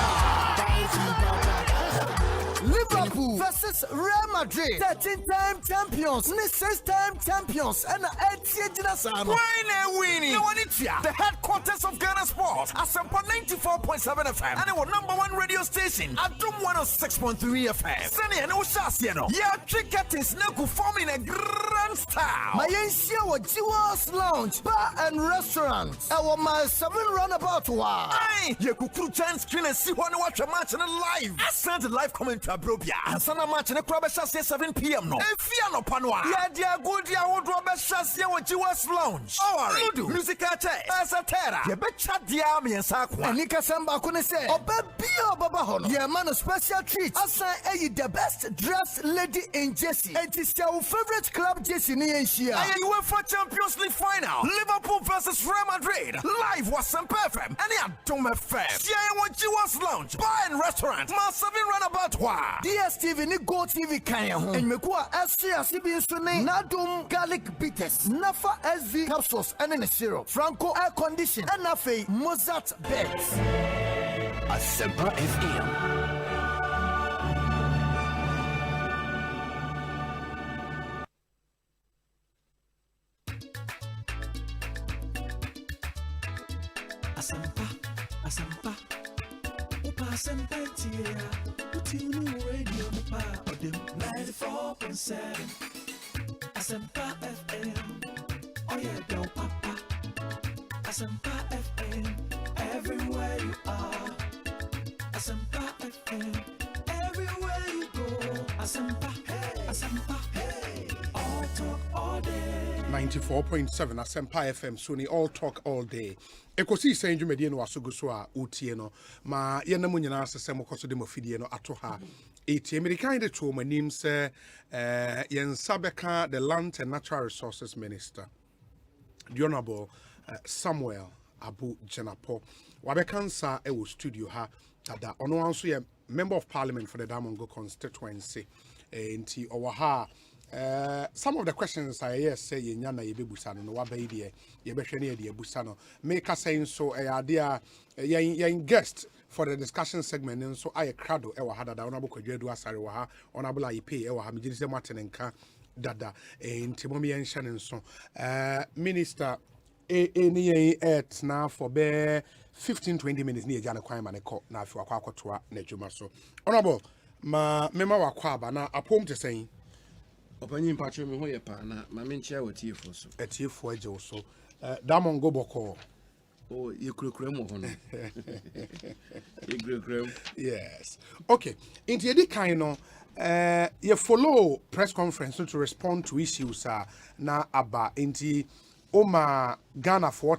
Liverpool versus Real Madrid. 13-time champions. 6-time champions. And 8-year winning. The headquarters of Ghana Sports. Asempa 94.7 FM. And our #1 radio station. Adum 106.3 FM. Sunny and Oshasiano. Yeah, cricket is now forming a grand style. My NCA was Jewel's Lounge, Bar and Restaurant. Our my 7 runabout war. Aye, you could crew chance screen and see one watch a match in live. I sent a live comment to Abrobia. And Sana match in a crab chassis 7 p.m. no. And Fiano Panwa. Yeah, dear good dear old Robert Chassis with Jewel's Lounge. Oh, Ludo. Music at Terra. You bet chat the army and Sakwa. And Nika Samba couldn't say, oh, baby, Baba Hono. Yeah, man, a special treat. I say, the best dressed lady in Jesse. It is your favorite club, Jesse Nienshia. And you went for Champions League final. Liverpool versus Real Madrid. Live was some perfect. And you don't have fair. Yeah, what Jewel's Lounge. Bar and Restaurant. My 7 runabout war. DSTV, ni Go TV Kaya. And Mekua SCA CBS Sunday. Nadum Garlic Bitters. Nafa SV capsules and in a syrup. Franco air condition. And Nafe Mozart beds. Asempa FM. Asempa, Upa Asempa Tia, Utinu Radio Mupa, Odim 94.7. Asempa FM. Oh yeah, go papa. Asempa FM. Everywhere you are. Asempa FM. Everywhere you go. Asempa, hey. Asempa, hey. All talk all day. 94.7 Asempa FM Sony all talk all day. Ekosiisen dwumedie no wasogo so a utie no ma ye namu nyina asese mokoso de mofidie no ato ha. Eti American de to manim se Sabeka, the Land and Natural Resources Minister, the Honorable Samuel Abu Jenapo. Wabekansa ewo studio ha tada ono anso ye member of parliament for the Damongo constituency. Enti owa some of the questions I say ye nyana ye bebusa no wa bayi de ye behwe ne ye de busa no make us saying so idea ye guest for the discussion segment and so I crowd ewa hada da onabo kwadwadu asare wa ha onabo la ipe ewa ha mejise matenenka dada ntimomi yen hye nso minister any at now for be 15-20 minutes ni eja ne kwan ma ne ko na afi wakwa akotoa na adwuma so onabo ma mema wakwa aba na apom te sen opanyi mpatcho me ho ye pa na ma menchia watiefo so atiefo agye so Damongo boko oh, you hono. Yes. Okay. Into the kind of you follow press conference to respond to issues na aba into Oma Ghana for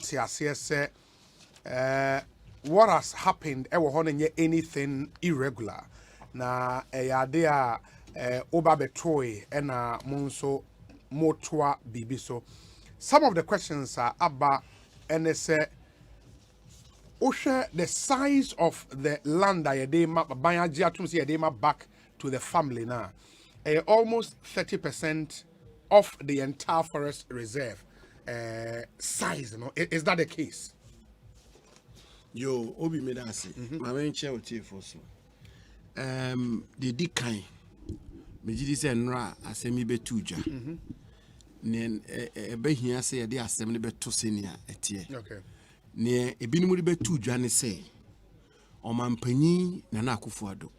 what has happened anything irregular na there oba betoy ena monso motwa bibi so some of the questions are aba and say the size of the land that you back to the family now, almost 30% of the entire forest reserve size. You know, is that the case? Yo, obi medasi. My main chair with you for so. The decay. Mejidi se nra asemi betuja. Nen ebe hia se de asemi beto senia etie. Okay. Ne ebinimu de betu dwane se omampanyi na Akufo-Addo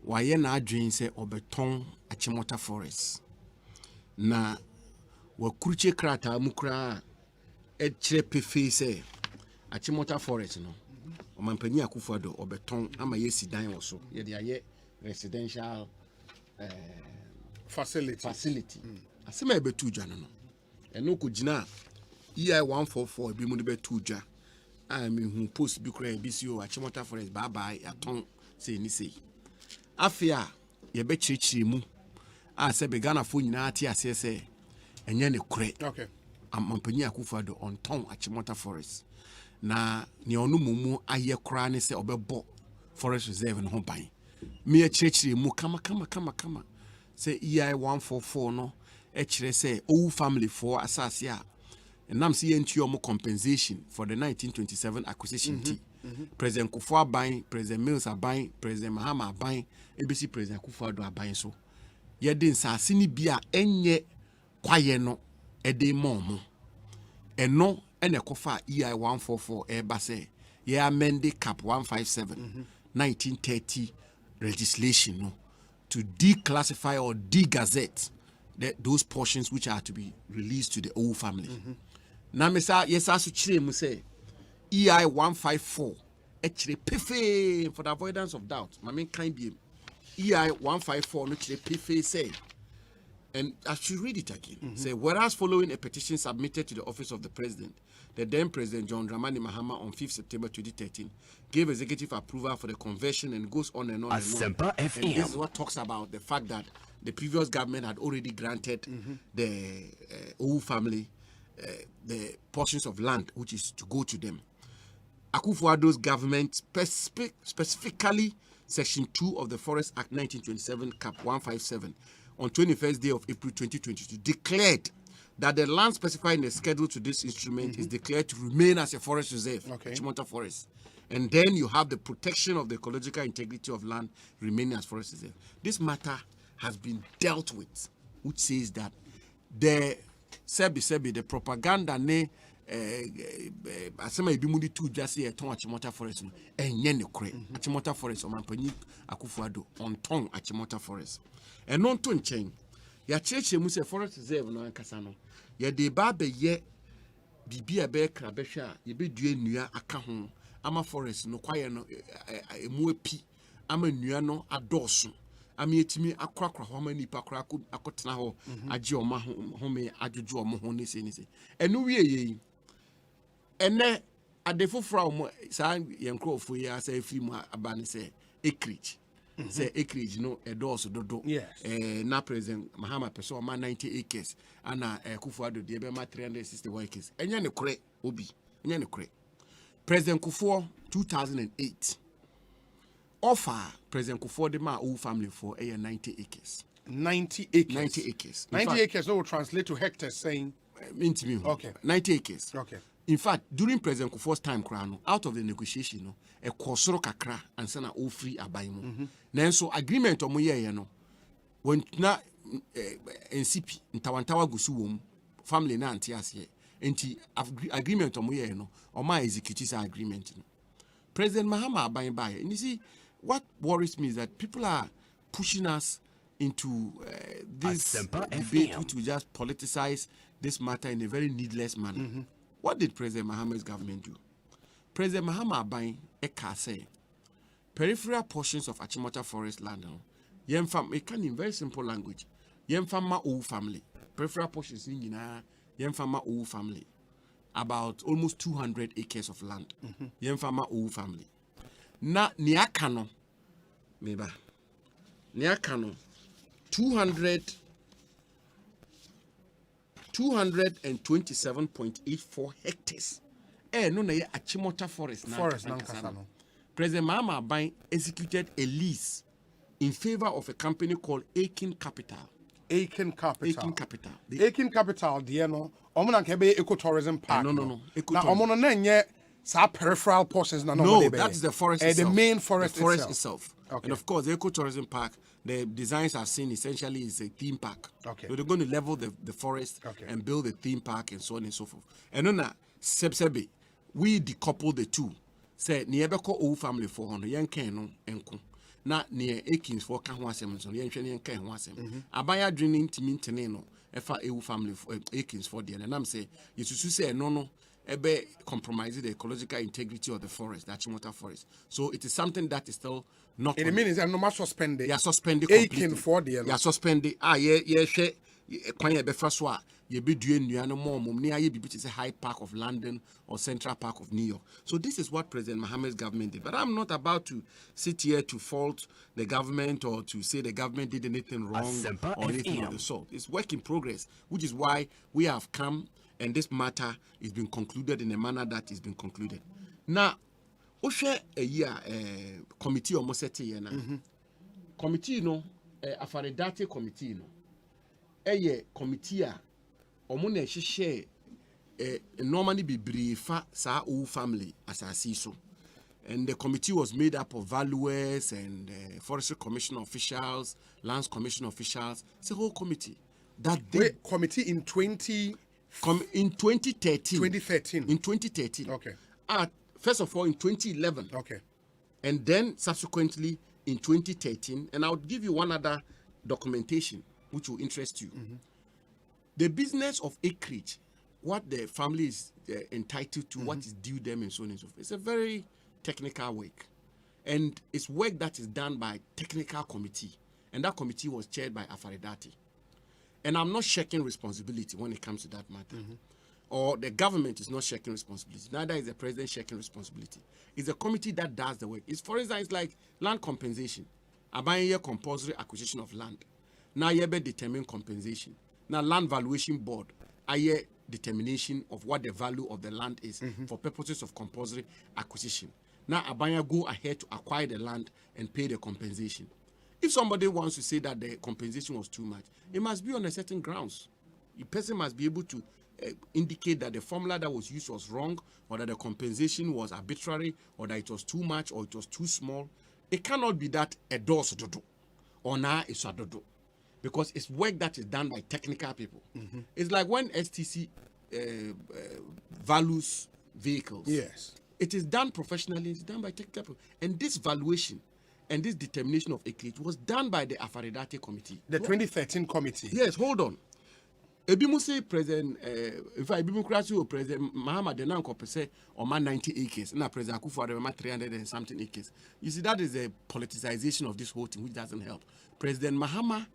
waye na adwen se obeton Achimota forest na wakuruche krata mukra ekire pefe se Achimota forest no omampanyi Akufo-Addo obeton ama yesi dan woso ye de aye residential facility asema betu dwane no eno ko gina EI 144 bi mu de betu dwa a me hu post bi kra BCO Achimota forest bye bye aton say ni say afia ye be chirichiri mu a se be Ghana fo nyina ati ase se enye ne kure okay ampanyi Akufo-Addo on ton Achimota forest na ne onu mumu aye kra ne se obebo forest reserve no ho ban me chirichiri mu kama se EI 144 no e kire se owu family for asase a Nam see into compensation for the 1927 acquisition. President Kufuor aban, President Mills aban, President Mahama aban, ABC President Akufo-Addo aban so. Ye den sa sini bia enye kwaye no ede momo. Eno ene kofa EI 144 eba se ye amend cap 157 1930 legislation no to declassify or de-gazette those portions which are to be released to the old family. Na mesa yesa su chire mu say EI 154 chire pefe for the avoidance of doubt. My main kind be EI 154 no chire pefe say, and I should read it again. Say whereas following a petition submitted to the office of the president, the then President John Dramani Mahama on 5th September 2013 gave executive approval for the conversion and goes on and on Asempa and on. FM. And this is what talks about the fact that the previous government had already granted the old family the portions of land which is to go to them. Akufo-Addo's government specifically Section 2 of the Forest Act 1927 Cap 157 on 21st day of April 2022 declared that the land specified in the schedule to this instrument is declared to remain as a forest reserve, Achimota Forest. And then you have the protection of the ecological integrity of land remaining as forest reserve. This matter has been dealt with, which says that the the propaganda ne asema ebimudi tu just here ton Achimota forest enye ne kure Achimota forest omampanyi Akufo-Addo on ton Achimota forest and non to nchen ya church mu say forest reserve no ankasa no ya de ba be ye bibia be kra be hwa ye be dua nnua aka ho ama forest no kwaye no emu api ama nnua no adoso ama yetimi akrakra ho ama nipa kra akotena ho age o ma ho me adwodwo o mo ho ne se enu wie ye ene ade foforo mo sa yenkrofo ya sa afiri mu aba ne se acreage say acreage no edoso dodo na president Mahama peso ma 90 acres ana Kufuor de be ma 361 acres enya ne kore obi enya ne kore president Kufuor 2008 offer president Kufuor de ma old family for 90 acres 90 acres 90 acres 90 acres no will translate to hectares saying okay 90 acres okay. In fact, during President Kufuor's time, out of the negotiation, no, a kosoro kakra and sana all free abaymo. Nanso agreement omo ye no. When na NCP ntawantawa gusu family na antias ye. Enti agreement omo ye no. Oma execute agreement no. President Mahama abayin baye. And you see, what worries me is that people are pushing us into this debate which will just politicize this matter in a very needless manner. What did President Mahama's government do? President Mahama buying a car say peripheral portions of Achimota forest land. Yem fam in very simple language. Yem fam ma old family. Peripheral portions in yem fam ma old family. About almost 200 acres of land. Yem fam ma old family. Na niakano meba. Niakano 227.84 hectares. No na ye Achimota forest na. President Mahama Aban executed a lease in favor of a company called Aiken Capital. Aiken Capital. The Aiken Capital, no. Omona kebe ecotourism park. No. Now omono na nye sa peripheral portions na no. That's the forest itself. The main forest itself. Okay. And of course, the ecotourism park, the designs are seen essentially is a theme park. Okay. So they're going to level the forest and build a theme park and so on and so forth. And then Sebsebe, we decouple the two. Say niebeko old family 400 yen ken no enko. Na near Akins for kan ho asem so yen hwe ne yen kan ho asem. Abaya dwene ntimi ntene no efa ewu family for Akins for there. And I'm say yesusu say no ebe compromise the ecological integrity of the forest, the Achimota forest. So it is something that is still not. It means no matter suspended. Yeah, suspended completely. Aiken for there. Yeah, suspended. Yeah, she. Kwan ye be first one. Ye be due nua no more mum. Ni aye bibi say Hyde Park of London or Central Park of New York. So this is what President Mahama's government did. But I'm not about to sit here to fault the government or to say the government did anything wrong Asempa or anything of the sort. It's work in progress, which is why we have come. And this matter is being concluded in a manner that is being concluded. Now, Osei a year committee almost set here now. Committee no, Afaredate committee no. A year committee omone share normally be briefa sa old family as I see so. And the committee was made up of valuers and forestry commission officials, lands commission officials. It's a whole committee. Committee in 2013. In 2013. In 2013. Okay. First of all, in 2011. Okay. And then subsequently in 2013. And I'll give you one other documentation which will interest you. The business of acreage, what the family is entitled to, what is due them, and so on and so forth. It's a very technical work. And it's work that is done by technical committee. And that committee was chaired by Afaredate. And I'm not shaking responsibility when it comes to that matter. Or the government is not shaking responsibility. Neither is the president shaking responsibility. It's a committee that does the work. It's, for instance, it's like land compensation. Abanye compulsory acquisition of land. Now you be determine compensation. Now land valuation board, aye determination of what the value of the land is for purposes of compulsory acquisition. Now Abanya go ahead to acquire the land and pay the compensation. If somebody wants to say that the compensation was too much, it must be on a certain grounds. The person must be able to indicate that the formula that was used was wrong, or that the compensation was arbitrary, or that it was too much, or it was too small. It cannot be that a does dodo or na is a dodo, because it's work that is done by technical people. It's like when STC values vehicles. Yes. It is done professionally, it's done by technical people. And this valuation and this determination of acreage was done by the Afaridate committee. The 2013 committee. Yes, hold on. Ebimu say President, if I Ebimu Krasi or President Mahama the Nanko say or man 90 acres, now President Akufo-Addo 300 and something acres. You see, that is a politicization of this whole thing, which doesn't help. President Mahama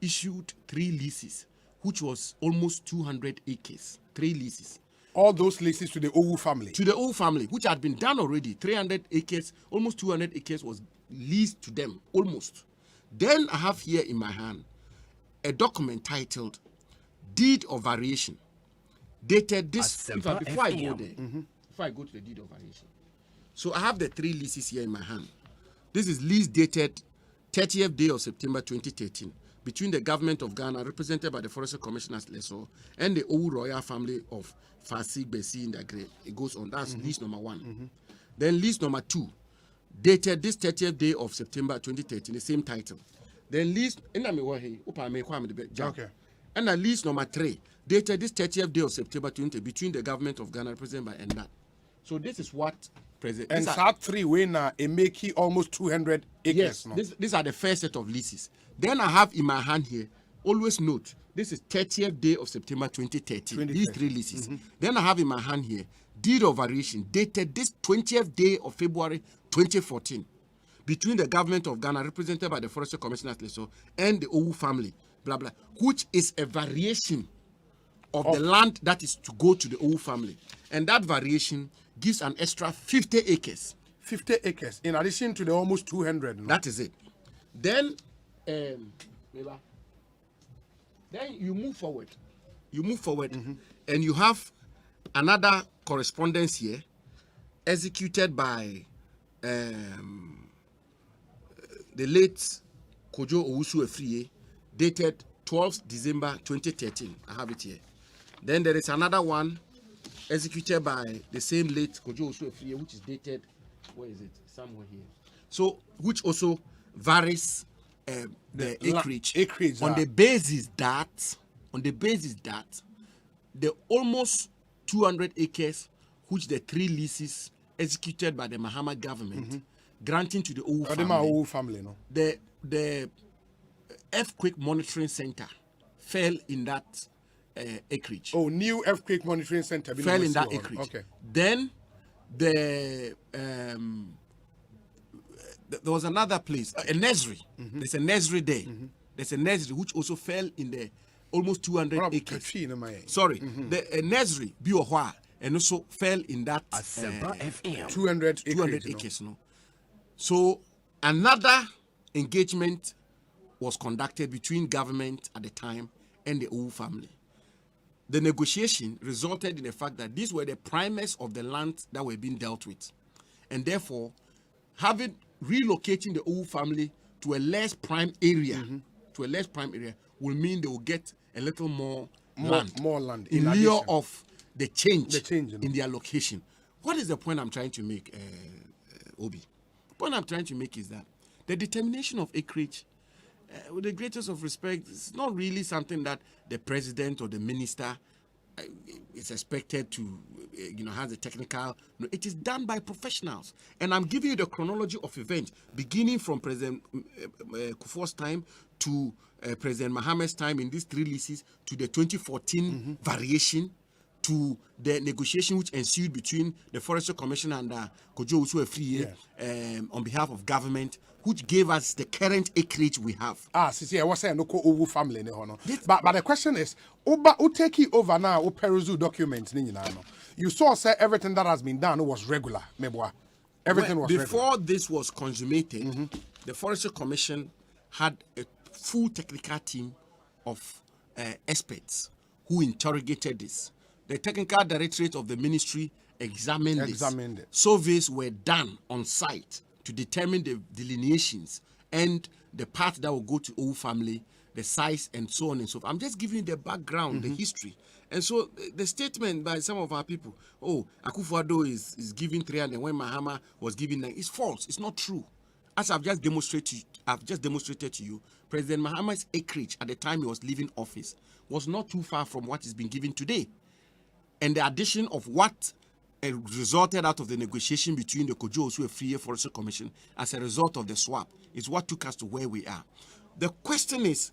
issued 3 leases, which was almost 200 acres. 3 leases. All those leases to the Owu family. To the Owu family, which had been done already. 300 acres, almost 200 acres was leased to them, almost. Then I have here in my hand a document titled Deed of Variation, dated this, before I go there, before I go to the deed of variation. So I have the 3 leases here in my hand. This is lease dated 30th day of September 2013 between the government of Ghana, represented by the Forestry Commissioners Leso, and the Owu royal family of Fasi Besi in the Great. It goes on. That's lease number 1. Then lease number 2, dated this 30th day of September 2013, the same title. Then lease, okay. And at least number 3, dated this 30th day of September 20 between the government of Ghana, represented by Endat. So this is what President. And SAT 3 when a make almost 200 acres. Yes, no? these are the first set of leases. Then I have in my hand here. Always note this is 30th day of September 2013. These 3 leases. Then I have in my hand here deed of variation dated this 20th day of February 2014 between the government of Ghana, represented by the Forestry Commissioners Leso, and the Owu family. Blah blah, which is a variation of the land that is to go to the Owu family, and that variation gives an extra 50 acres. 50 acres in addition to the almost 200. No? That is it. Then, then you move forward. You move forward, and you have another correspondence here, executed by the late Kojo Owusu Efriye, dated 12th December 2013. I have it here. Then there is another one executed by the same late Kojo Owusu Efriye, which is dated, where is it? Somewhere here. So, which also varies the acreage on the basis that the almost 200 acres, which the 3 leases executed by the Mahama government, granting to the Owu family, no? The earthquake monitoring center fell in that acreage. Oh, new earthquake monitoring center fell in that acreage. Okay. Then there was another place, a nursery. There's a nursery there. There's a nursery which also fell in the almost 200 acres. Sorry, the nursery Biohwa and also fell in that 200 acres. No? So another engagement was conducted between government at the time and the Owu family. The negotiation resulted in the fact that these were the primers of the land that were being dealt with. And therefore, relocating the Owu family to a less prime area, will mean they will get a little more land in lieu of the change in their location. What is the point I'm trying to make, Obi? The point I'm trying to make is that the determination of acreage, with the greatest of respect, it's not really something that the president or the minister is expected to, has a technical. No, it is done by professionals. And I'm giving you the chronology of events, beginning from President Kufuor's time to President Mahama's time in these 3 leases, to the 2014 variation, to the negotiation which ensued between the Forestry Commission and Kojo Owusu Efriye on behalf of government, which gave us the current acreage we have. I was saying no Owu family no. But the question is, who take it over now? Who peruse documents? You saw say everything that has been done was regular. Everything was before regular. This was consummated. The Forestry Commission had a full technical team of experts who interrogated this. The technical directorate of the ministry examined it. Surveys were done on site to determine the delineations and the path that will go to Owu family, the size, and so on and so forth. I'm just giving you the background, the history. And so the statement by some of our people, Akufo-Addo is giving 300 when Mahama was giving 9, is false. It's not true. As I've just demonstrated to you, President Mahama's acreage at the time he was leaving office was not too far from what is being given today. And the addition of what resulted out of the negotiation between the Kojo Osu Free Forestry Commission as a result of the swap is what took us to where we are. The question is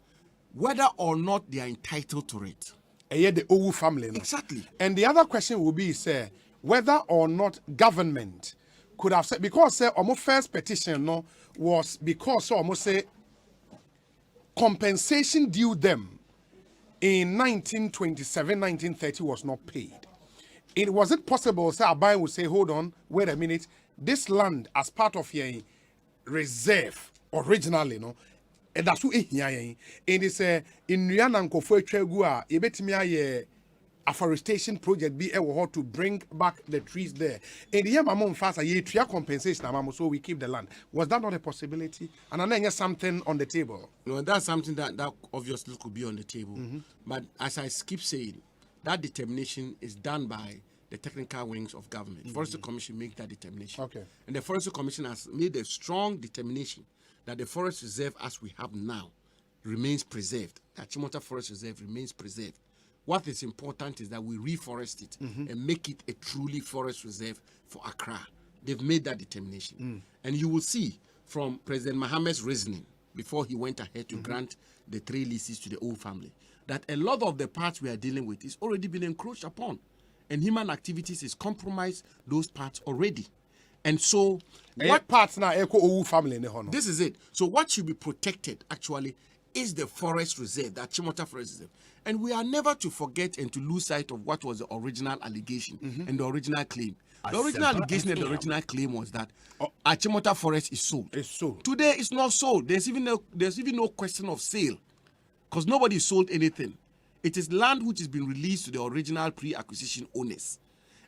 whether or not they are entitled to it. The Owu family. No? Exactly. And the other question will be, sir, whether or not government could have said, because our first petition no was because almost say compensation due them in 1927, 1930 was not paid. Was it possible, sir, Abai would say, hold on, wait a minute, this land as part of your reserve originally, no, and that's what it is in Nyananko for Chegua, Ebetimia afforestation project be able to bring back the trees there. And the amount fast a tree compensation, so we keep the land. Was that not a possibility? And then there's something on the table. No, that's something that obviously could be on the table. But as I keep saying, that determination is done by the technical wings of government. Forestry Commission make that determination. Okay. And the Forestry Commission has made a strong determination that the forest reserve as we have now remains preserved. The Achimota Forest Reserve remains preserved. What is important is that we reforest it and make it a truly forest reserve for Accra. They've made that determination. And you will see from President Mohammed's reasoning before he went ahead to grant the 3 leases to the old family, that a lot of the parts we are dealing with is already been encroached upon. And human activities is compromised those parts already. And so what parts now echo old family? This is it. So what should be protected actually is the forest reserve, the Achimota Forest Reserve. And we are never to forget and to lose sight of what was the original allegation and the original claim. The original allegation and the original claim was that Achimota Forest is sold. It's sold. Today it's not sold. There's even no question of sale because nobody sold anything. It is land which has been released to the original pre-acquisition owners.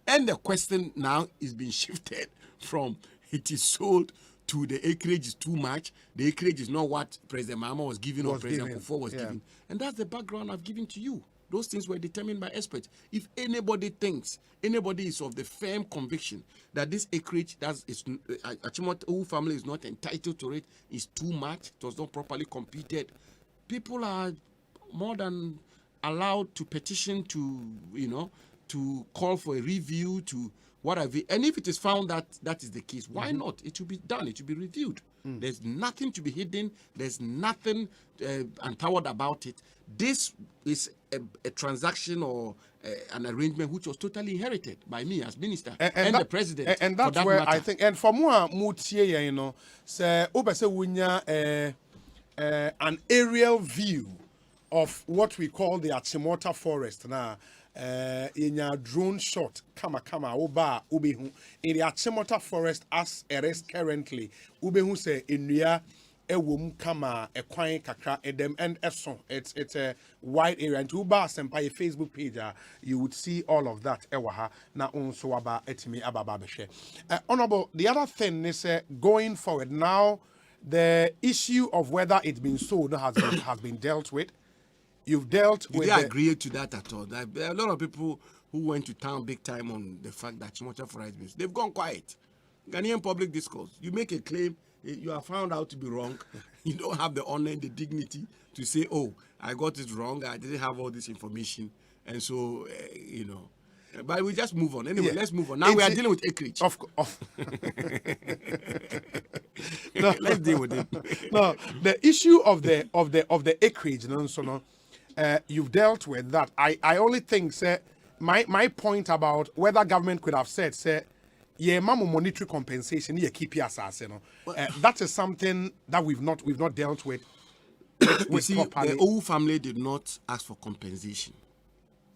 And the question now is being shifted from it is sold to the acreage is too much. The acreage is not what President Mahama was giving or President Kufuor was giving. And that's the background I've given to you. Those things were determined by experts. If anybody thinks, anybody is of the firm conviction that this acreage, Achimota family is not entitled to it, is too much, it was not properly computed, people are more than allowed to petition to call for a review, to whatever. And if it is found that that is the case, why not? It will be done. It will be reviewed. There's nothing to be hidden. There's nothing untoward about it. This is a transaction or an arrangement which was totally inherited by me as minister and the president. And that's where matter. I think, and for more, say, an aerial view of what we call the Achimota Forest now. In a drone shot, kama oba ubehu in the Achimota Forest as it is currently. Ubehu say inuya ewum kama ekwan kakra edem and eson. It's a wide area. And to Uba Asempa Facebook page, you would see all of that. Ewaha na unso aba etimi ababa beshe. Honorable, the other thing is going forward now, the issue of whether it's been sold has been dealt with. You've dealt with. Did they agree to that at all? There are a lot of people who went to town big time on the fact that Achimota Forest, they've gone quiet. Ghanaian public discourse. You make a claim, you are found out to be wrong. You don't have the honor and the dignity to say, "Oh, I got it wrong. I didn't have all this information," and so But we just move on. Anyway, let's move on. Now we are dealing with acreage. No, let's deal with it. No, the issue of the acreage, you've dealt with that. I only think, sir, my point about whether government could have said, sir, monetary compensation, that is something that we've not dealt with. You see, the old family did not ask for compensation.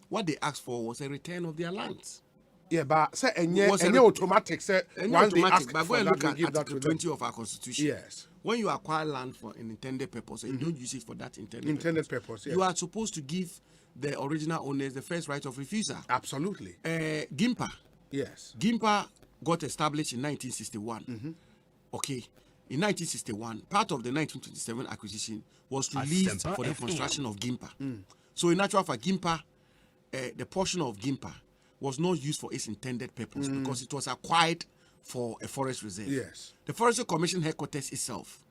What they asked for was a return of their lands. Yeah, but say any automatic. Say once they ask but for when that, look at we give that Article to them. 20 of our Constitution. Yes. When you acquire land for an intended purpose and you don't use it for that intended purpose, yes. you are supposed to give the original owners the first right of refusal. Absolutely. Gimpa. Yes. Gimpa got established in 1961. Okay. In 1961, part of the 1927 acquisition was released for the construction of Gimpa. So in natural fact, Gimpa, the portion of Gimpa was not used for its intended purpose because it was acquired for a forest reserve. Yes. The Forestry Commission headquarters itself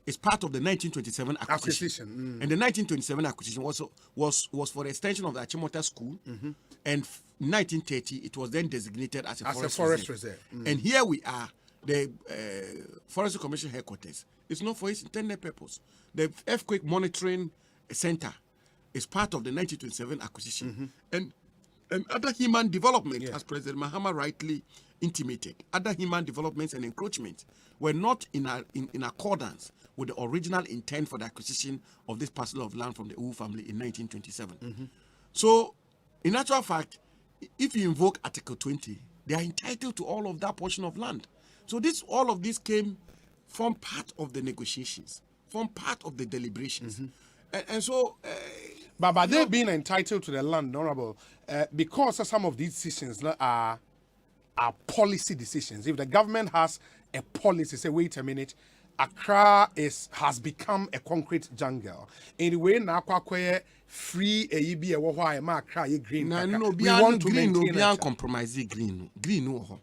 is part of the 1927 acquisition. And the 1927 acquisition was for the extension of the Achimota School. And in 1930, it was then designated as a forest reserve. And here we are, the Forestry Commission headquarters. It's not for its intended purpose. The Earthquake Monitoring Center is part of the 1927 acquisition. And other human development, as President Mahama rightly intimated, other human developments and encroachments were not in accordance with the original intent for the acquisition of this parcel of land from the Owu family in 1927. So, in actual fact, if you invoke Article 20, they are entitled to all of that portion of land. So all of this came from part of the negotiations, from part of the deliberations. And so... But they being entitled to the land, Honorable, because some of these decisions are policy decisions. If the government has a policy, say, wait a minute, Accra has become a concrete jungle. Anyway, now free a yibi a Accra green. No, we want to maintain no compromise green. No.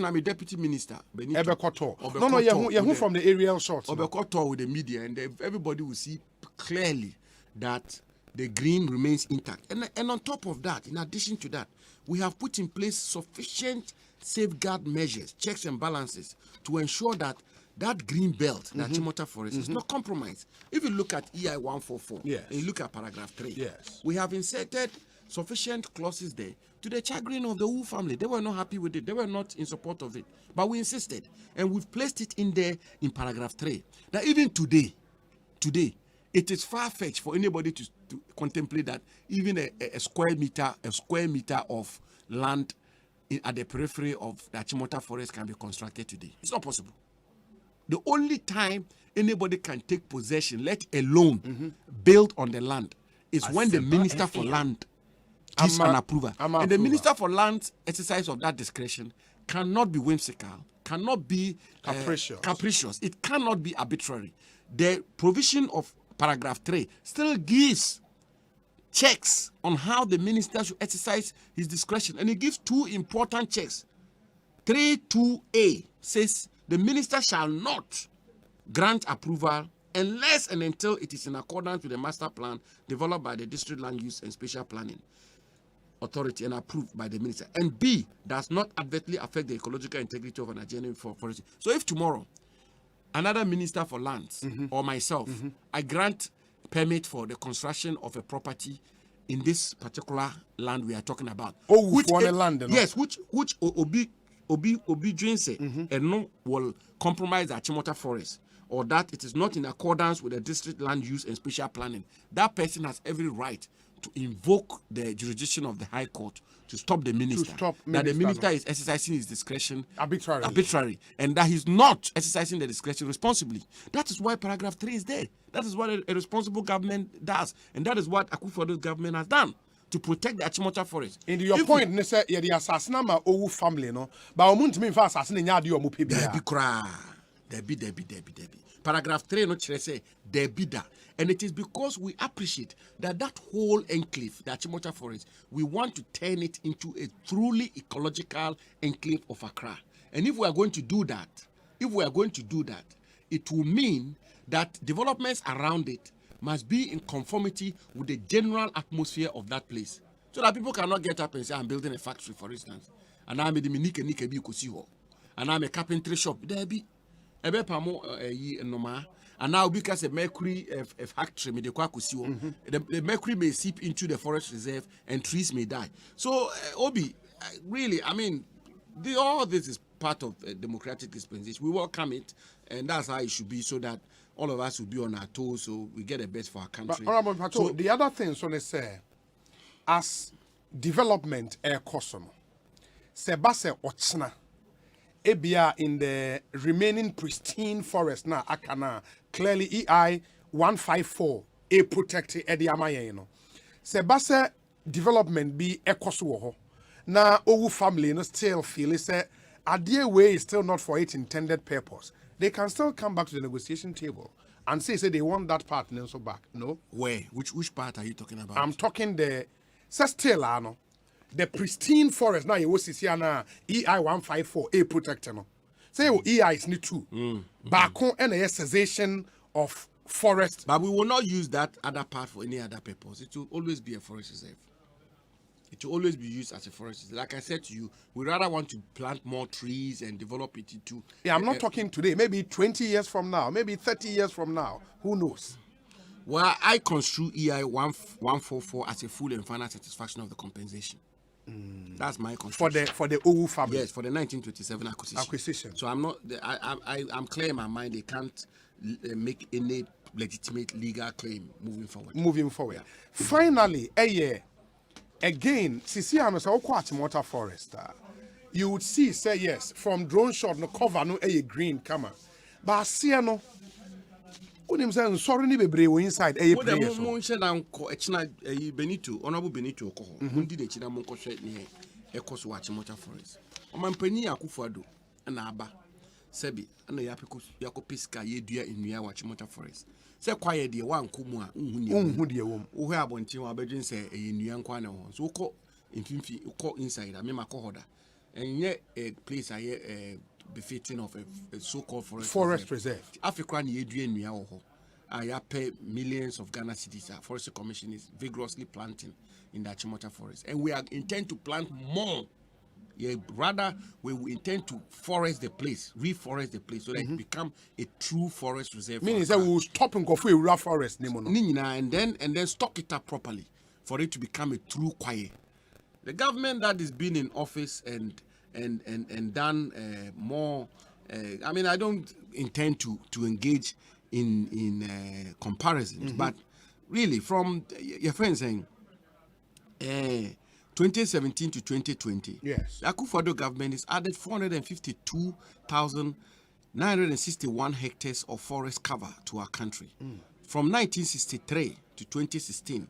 I'm a deputy minister. No, you're from the aerial shots. Obekoto with the media, and everybody will see clearly that the green remains intact. And on top of that, in addition to that, we have put in place sufficient safeguard measures, checks and balances to ensure that that green belt, that Chimota Forest, is not compromised. If you look at EI 144, and you look at paragraph 3, we have inserted sufficient clauses there to the chagrin of the Owu family. They were not happy with it. They were not in support of it. But we insisted, and we've placed it in there in paragraph 3, that even today, it is far-fetched for anybody to contemplate that even a square meter of land at the periphery of the Achimota Forest can be constructed today. It's not possible. The only time anybody can take possession, let alone build on the land, is when the Minister for Land gives an approval. And the Minister for Land's exercise of that discretion cannot be whimsical, cannot be capricious. It cannot be arbitrary. The provision of paragraph 3 still gives checks on how the minister should exercise his discretion. And it gives two important checks. 3.2a says the minister shall not grant approval unless and until it is in accordance with the master plan developed by the District Land Use and Spatial Planning Authority and approved by the minister. And B, does not adversely affect the ecological integrity of an adjoining forest. So if tomorrow another minister for lands or myself, I grant permit for the construction of a property in this particular land we are talking about. Which land? Yes, which Obi Drinse and no will compromise the Achimota Forest, or that it is not in accordance with the District Land Use and Spatial Planning. That person has every right to invoke the jurisdiction of the High Court to stop the minister. That the minister is exercising his discretion arbitrarily, and that he's not exercising the discretion responsibly. That is why paragraph 3 is there. That is what a responsible government does, and that is what Akufo-Addo's government has done to protect the Achimota Forest. In your point, you say the assassin ma Owu family no, but omuntu me fa assassin nya de omo pebia. Debi. Paragraph 3 no say debida. And it is because we appreciate that whole enclave, the Achimota Forest, we want to turn it into a truly ecological enclave of Accra. And if we are going to do that, it will mean that developments around it must be in conformity with the general atmosphere of that place. So that people cannot get up and say, I'm building a factory, for instance, and I'm a carpentry shop. There be and now because a mercury factory, the mercury may seep into the forest reserve and trees may die. So, Obi, really, I mean, all this is part of democratic dispensation. We welcome it, and that's how it should be, so that all of us will be on our toes, so we get the best for our country. But so the other thing, so let's say, as development kosono, sebase ochna. Ebia in the remaining pristine forest na akana clearly EI 154 a protected ediamaye no. Sebase development be ekoso ho. Na Owu family no still feel say adie way is still not for its intended purpose. They can still come back to the negotiation table and say they want that part and so back. No? Where? Which part are you talking about? I'm talking the still no. The pristine forest now you see na EI 154 a protector no. Say EI is not true. Back on a cessation of forest. But we will not use that other part for any other purpose. It will always be a forest reserve. It will always be used as a forest reserve. Like I said to you, we rather want to plant more trees and develop it into... Yeah, I'm not talking today. Maybe 20 years from now. Maybe 30 years from now. Who knows? Well, I construe EI 144 as a full and final satisfaction of the compensation. That's my construction. For the OU family. Yes, for the 1927 acquisition. So I'm not. I'm clear in my mind. They can't make any legitimate legal claim moving forward. Yeah. Finally, again, Sisi Anos Asempa forest. You would see, say yes, from drone shot no cover no green camera, but see no. Unim say sorry ni bebre we inside place. Mo nche na nko echina Benito, honorable Benito ko ho. Mundi de china mo nko hwe ne Ekosiisen On Asempa forest. Omampani Akufo-Addo na aba. Sebi na yakopiska yedua enua wa Asempa forest. Se kwaye de wankomu a unhu de wom. Wo hwe abonten wa badwin se enua nkwa na ho. So ko mfimfi ko inside amema ko hoda. Enye a place aye befitting of a so-called forest reserve. Africa ni edua enua wo ho. I pay millions of Ghana cedis. Forestry Commission is vigorously planting in the Asempa forest, and we are intend to plant more. Yeah, rather we will intend to reforest the place, so that it become a true forest reserve. Meaning that we will stop and go for a raw forest, and then stock it up properly for it to become a true quiet. The government that is been in office and done more. I mean, I don't intend to engage in comparisons, but really from your friend saying 2017 to 2020, yes, the Akufo-Addo government has added 452,961 hectares of forest cover to our country. From 1963 to 2016,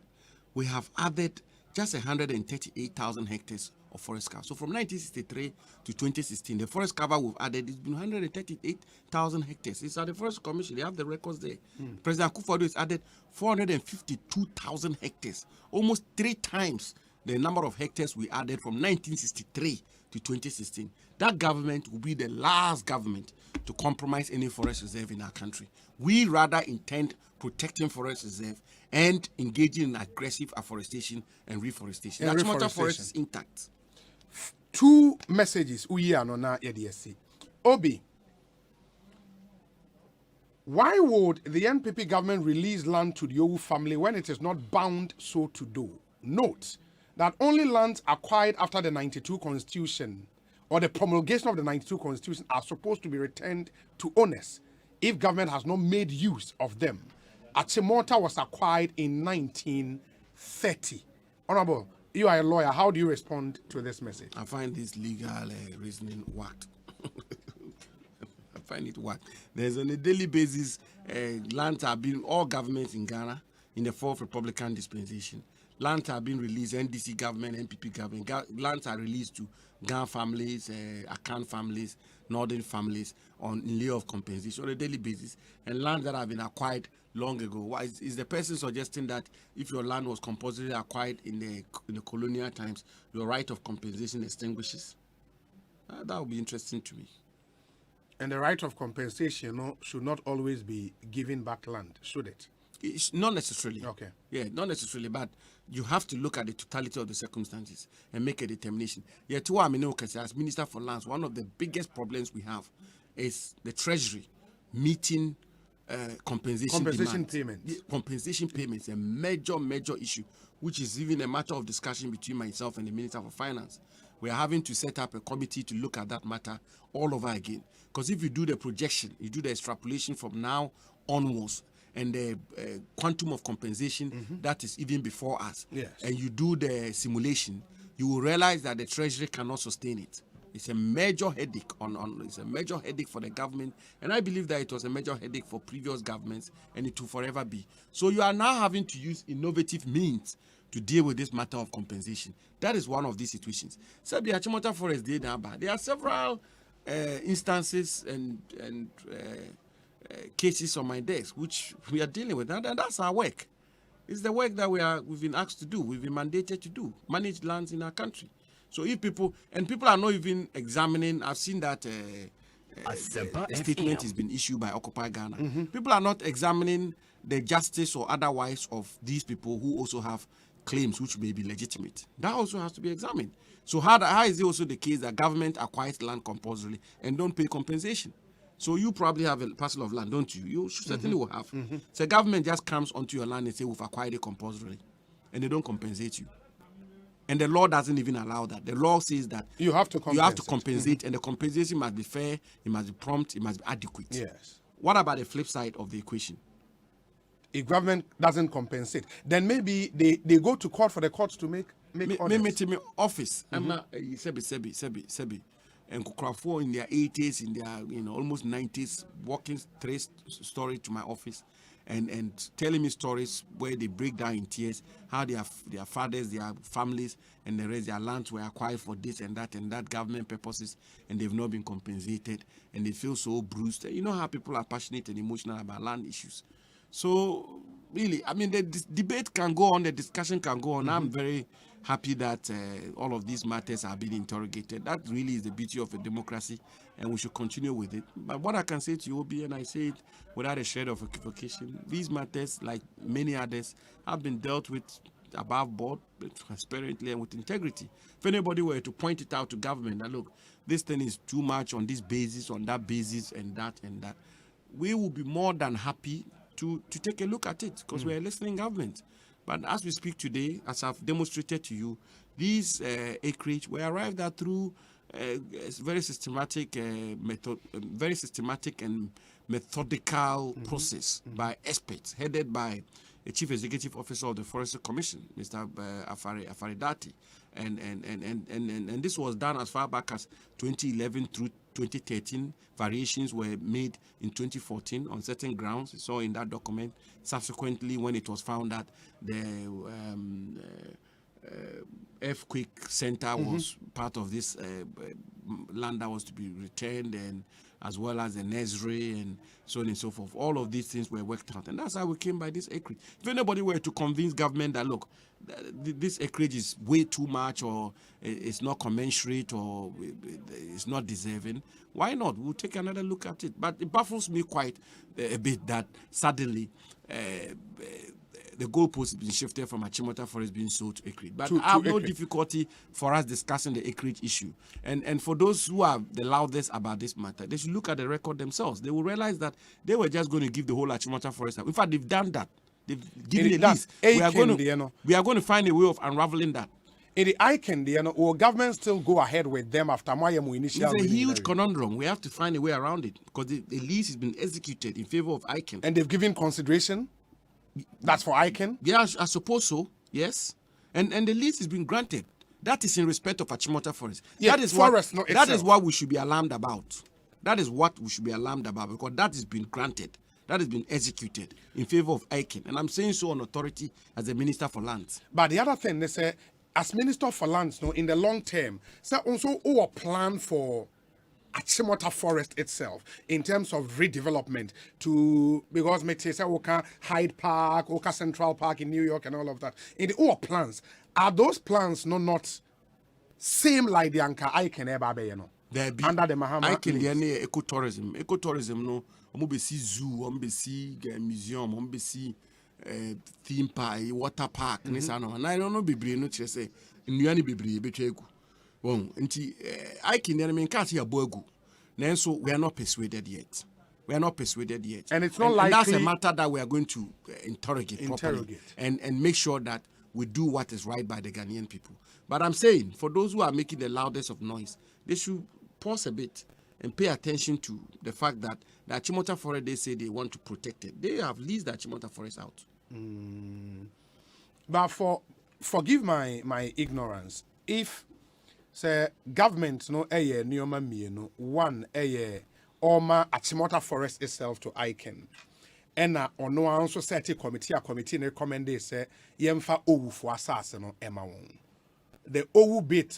we have added just 138,000 hectares of forest cover. So from 1963 to 2016, the forest cover we've added has been 138,000 hectares. It's at the Forest Commission. They have the records there. President Akufo-Addo has added 452,000 hectares, almost 3 times the number of hectares we added from 1963 to 2016. That government will be the last government to compromise any forest reserve in our country. We rather intend protecting forest reserve and engaging in aggressive afforestation and reforestation. The Asempa forest is intact. 2 messages we are on our EDSC. Obi, why would the NPP government release land to the OU family when it is not bound so to do? Note that only lands acquired after the 92 Constitution or the promulgation of the 92 Constitution are supposed to be returned to owners if government has not made use of them. Asempa was acquired in 1930. Honorable, you are a lawyer. How do you respond to this message? I find this legal reasoning worked. I find it worked. There's on a daily basis, lands are being, all governments in Ghana, in the 4th Republican dispensation, lands are being released, NDC government, NPP government, lands are released to Ghana families, Akan families, Northern families in lieu of compensation on a daily basis, and lands that have been acquired long ago. Why is the person suggesting that if your land was compulsorily acquired in the colonial times, your right of compensation extinguishes? That would be interesting to me. And the right of compensation should not always be giving back land, should it? It's not necessarily. Okay. Yeah, not necessarily, but you have to look at the totality of the circumstances and make a determination. Yeah, to what I mean, as Minister for Lands, one of the biggest problems we have is the Treasury meeting compensation payments. Compensation payments, a major issue, which is even a matter of discussion between myself and the Minister for Finance. We are having to set up a committee to look at that matter all over again. Because if you do the projection, you do the extrapolation from now onwards, and the quantum of compensation that is even before us, yes, and you do the simulation, you will realize that the Treasury cannot sustain it. It's a major headache it's a major headache for the government, and I believe that it was a major headache for previous governments, and it will forever be. So you are now having to use innovative means to deal with this matter of compensation. That is one of these situations. So the Asempa forest there are several instances and cases on my desk which we are dealing with, and that's our work. It's the work that we've been asked to do, we've been mandated to do, manage lands in our country. So if people are not even examining, I've seen that statement has been issued by Occupy Ghana. People are not examining the justice or otherwise of these people who also have claims which may be legitimate. That also has to be examined. So how is it also the case that government acquires land compulsorily and don't pay compensation? So you probably have a parcel of land, don't you? You certainly will have. So government just comes onto your land and say we've acquired it compulsorily, and they don't compensate you. And the law doesn't even allow that. The law says that you have to compensate, and the compensation must be fair, it must be prompt, it must be adequate. Yes. What about the flip side of the equation? If government doesn't compensate, then maybe they go to court for the courts to make orders. Me office. I'm not sebi. And Kukrafo in their 80s, in their almost 90s, walking straight story to my office. And telling me stories where they break down in tears how their fathers, their families, and the rest, their lands were acquired for this and that government purposes, and they've not been compensated, and they feel so bruised. You know how people are passionate and emotional about land issues. So really, I mean, the debate can go on, the discussion can go on. I'm very happy that all of these matters are being interrogated. That really is the beauty of a democracy, and we should continue with it. But what I can say to you, Obi, and I say it without a shred of equivocation, these matters, like many others, have been dealt with above board, transparently, and with integrity. If anybody were to point it out to government that, look, this thing is too much on this basis, on that basis, and that, we will be more than happy to take a look at it, because we are listening government. But as we speak today, as I've demonstrated to you, these acreage were arrived at through a very systematic and methodical process by experts, headed by the Chief Executive Officer of the Forestry Commission, Mr. Afaridati. And this was done as far back as 2011 through 2013. Variations were made in 2014 on certain grounds. You saw in that document. Subsequently, when it was found that the earthquake center was part of this land that was to be returned, and as well as the nursery and so on and so forth. All of these things were worked out, and that's how we came by this acreage. If anybody were to convince government that, look, this acreage is way too much, or it's not commensurate, or it's not deserving, why not? We'll take another look at it. But it baffles me quite a bit that suddenly the goalpost has been shifted from Achimota Forest being sold to acreage. But I have no difficulty for us discussing the acreage issue. And for those who are the loudest about this matter, they should look at the record themselves. They will realize that they were just going to give the whole Achimota Forest up. In fact, they've done that. They've given a list. We are going to find a way of unraveling that. In the icon, will government still go ahead with them after Mayamu initial? It's a huge conundrum. We have to find a way around it, because the lease has been executed in favor of icon. And they've given consideration? That's for icon? Yeah, I suppose so, yes. And the lease has been granted. That is in respect of Achimota Forest. Yeah, that is what we should be alarmed about. That is what we should be alarmed about, because that has been granted. That has been executed in favor of icon. And I'm saying so on authority as a Minister for Lands. But the other thing, they say, as Minister for Lands, in the long term, so also our plan for Achimota Forest itself in terms of redevelopment because say Oka Hyde Park, Oka Central Park in New York and all of that. In the our plans, are those plans not same like the Anka Icon Eba under the Mahama? Icon the ecotourism. Ecotourism no ombesi zoo, ombesi museum, ombesi theme park, water park, and I don't know bebre no chese say nnuane bebre betweku. I can can't hear Bogu. So we are not persuaded yet. And it's not likely. And that's a matter that we are going to interrogate properly and make sure that we do what is right by the Ghanaian people. But I'm saying, for those who are making the loudest of noise, they should pause a bit and pay attention to the fact that the Achimota Forest, they say they want to protect it. They have leased the Achimota Forest out. But forgive my ignorance. If say government one Oma Achimota Forest itself to Icon. And no also set a committee recommend say yemfa owu for assassin no Emma. The owu bit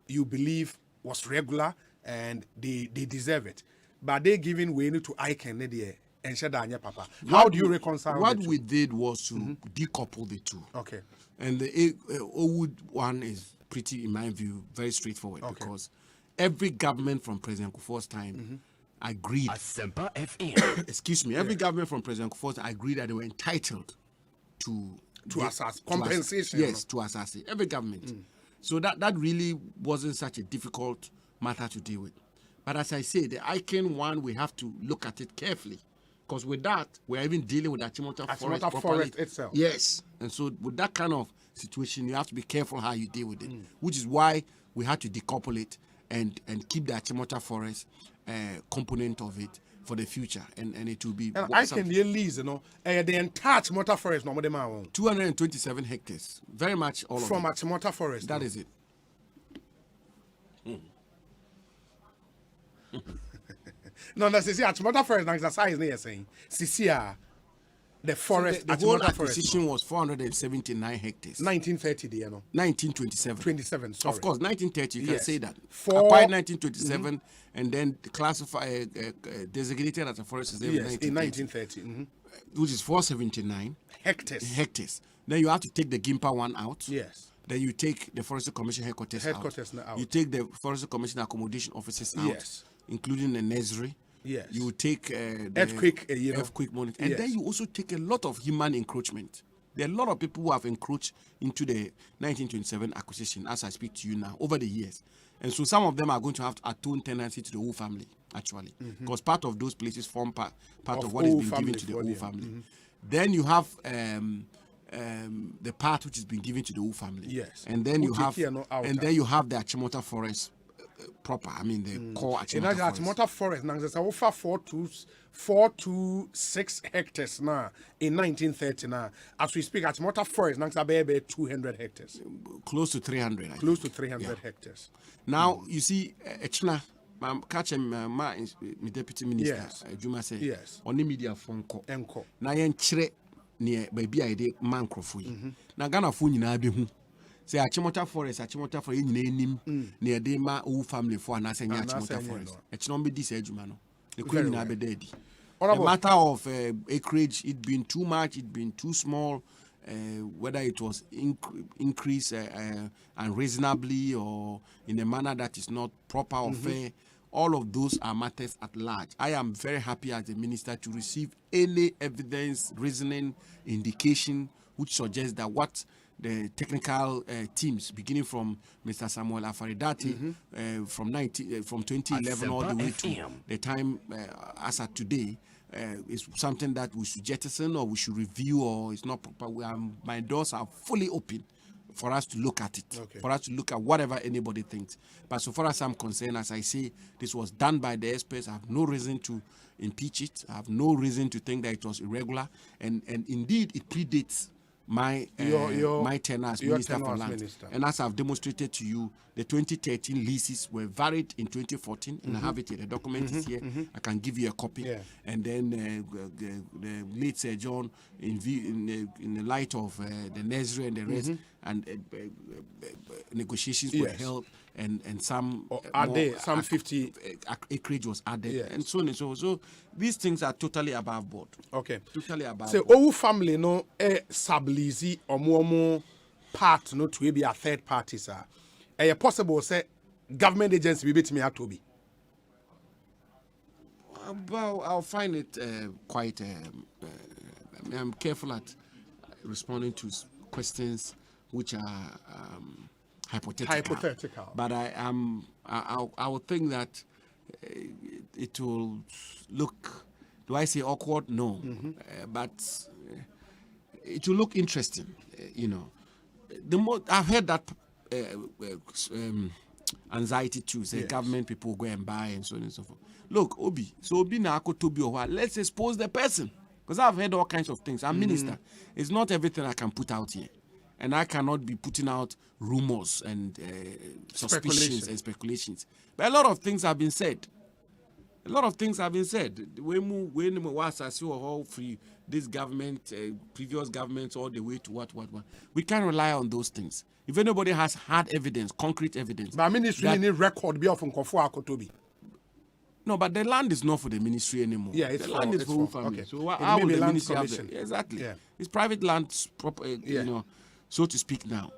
you believe was regular and they deserve it. But they giving way to Icon and Shadanya Papa. How do you reconcile what we did was to decouple the two. Okay. And the owu one is pretty, in my view, very straightforward because every government from President Kufuor's time agreed. Asempa FM. Excuse me. Every government from President Kufuor agreed that they were entitled to assess compensation. Yes, to assess it. Every government. So that really wasn't such a difficult matter to deal with. But as I say, the ICANN one, we have to look at it carefully. Because with that, we're even dealing with Achimota Forest itself. Yes. And so with that kind of situation, you have to be careful how you deal with it. Which is why we had to decouple it and keep the Achimota Forest component of it for the future. And it will be... And I can lease, the entire Achimota Forest, no more than my own. 227 hectares. Very much all from of it. From Achimota Forest. That is it. No, that's Achimota Forest. That's size near saying. Sisia, the forest. So the whole acquisition was 479 hectares. 1930, you know. 1927. 27. Sorry. Of course, 1930. You can say that. Acquired 1927, and then classified, designated as a forest reserve in 1930. Which is 479 hectares. Then you have to take the Gimpa one out. Yes. Then you take the Forestry Commission headquarters out. You take the Forestry Commission accommodation offices out. Yes. Including the nursery. Yes. You take the earthquake monitoring. And then you also take a lot of human encroachment. There are a lot of people who have encroached into the 1927 acquisition as I speak to you now over the years. And so some of them are going to have to atone tenancy to the whole family, actually. Because part of those places form part of what is being given to the whole family. Then you have the part which has been given to the whole family. Yes. And then you have the Achimota Forest proper. I mean the core Achimota Forest. Now there's over 426 hectares now in 1930 now. As we speak, Achimota Forest now is about 200 hectares. Close to 300. Close to 300 hectares. Now you see, Echna, catch my deputy minister, Juma say, yes, on the media phone call. Enko. Na yen chire near baby I did mancrofu. Na Ghana phone na be say Achimota Forest in name near the ma whole family for an Achimota Forest. It's not be this Jumano. The queen na be dead. A matter of acreage, it been too much, it been too small. Whether it was increased unreasonably or in a manner that is not proper or fair, all of those are matters at large. I am very happy as a minister to receive any evidence, reasoning, indication which suggests that what the technical teams, beginning from Mr. Samuel Afaridati, from 2011 all the way to the time as at today, is something that we should jettison or we should review or it's not proper. My doors are fully open for us to look at it, for us to look at whatever anybody thinks. But so far as I'm concerned, as I say, this was done by the experts. I have no reason to impeach it. I have no reason to think that it was irregular. And indeed, it predates my tenure as Minister for Land. And as I've demonstrated to you, the 2013 leases were varied in 2014, and I have it here. The document is here. I can give you a copy. And then the late Sir John, in the light of the nursery and the rest, and negotiations were held, and some some 50 acreage was added, and so on and so on. So these things are totally above board. Okay, totally above. So all family no sublizi or more part no to be a third party, sir. Possible say government agency be bit me have to be. Well, I'll find it quite. I'm careful at responding to questions which are hypothetical. But I would think that it will look. Do I say awkward? No, but it will look interesting. The more I've heard that anxiety too. Say government people go and buy and so on and so forth. Look, Obi na Tobi or what? Let's expose the person. Because I've heard all kinds of things. I'm minister. It's not everything I can put out here. And I cannot be putting out rumors and suspicions and speculations. But a lot of things have been said. This government, previous governments, all the way to what. We can't rely on those things. If anybody has hard evidence, concrete evidence. But ministry need record be of Kotobi. No, but the land is not for the ministry anymore. Yeah, it's the land is for whole family. Okay. So how will the ministry have exactly? Yeah. It's private land, so to speak now.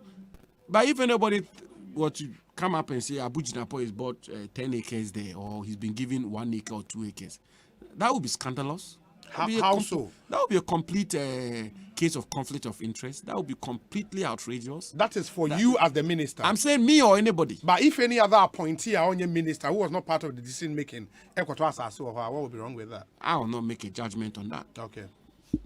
But if anybody were to come up and say Abu Jinapo has bought 10 acres there, or he's been given 1 acre or 2 acres. That would be scandalous. How so? That would be a complete case of conflict of interest. That would be completely outrageous. That is for you as the minister. I'm saying me or anybody. But if any other appointee or any minister who was not part of the decision making, what would be wrong with that? I will not make a judgment on that. Okay.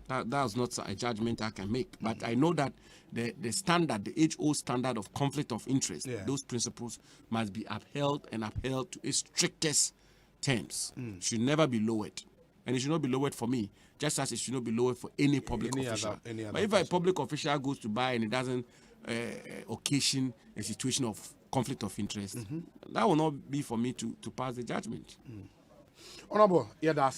That's not a judgment I can make. But I know that the standard, the HO standard of conflict of interest, those principles must be upheld to its strictest terms. Should never be lowered. And it should not be lowered for me, just as it should not be lowered for any public official. But if a public official goes to buy and it doesn't occasion a situation of conflict of interest, that will not be for me to pass the judgment. Honorable, that's yes,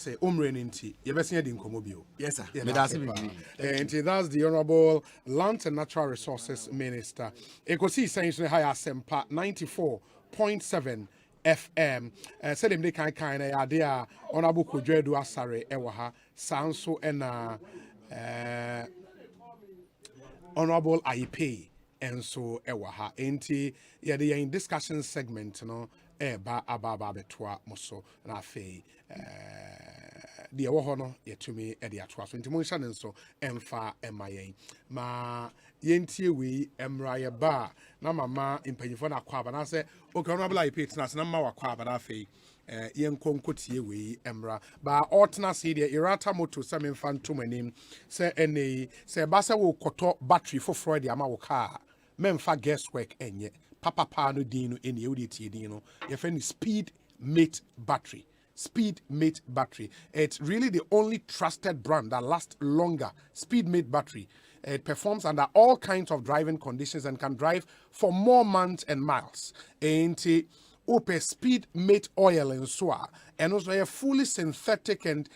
sir. And that's the Honorable Land and Natural Resources Minister. Ekosiisen On Asempa 94.7 FM. Said him they kind idea Honorable Kudredu Asare Ewaha Sanso and Honorable Aipe and so Ewaha. Enti they are in discussion segment, ba ababa betwa moso na fe de wo ho no yetumi e de atwa so ntimo nsa nso emfa emayen ma yentie we emra ye ba na mama impanyifo na kwa ba na se okay honorable IPT na se na ma wakwa ba na fe yenkonkotie we emra ba otna se de irata moto se memfa ntomanim se ene se ba se wo koto battery foforo de ama wo car memfa guesswork enye papa no dino in the dino your friend is speed mate battery. It's really the only trusted brand that lasts longer. Speedmate battery. It performs under all kinds of driving conditions and can drive for more months and miles. And Ope Speed Mate oil and so on. And also a fully synthetic and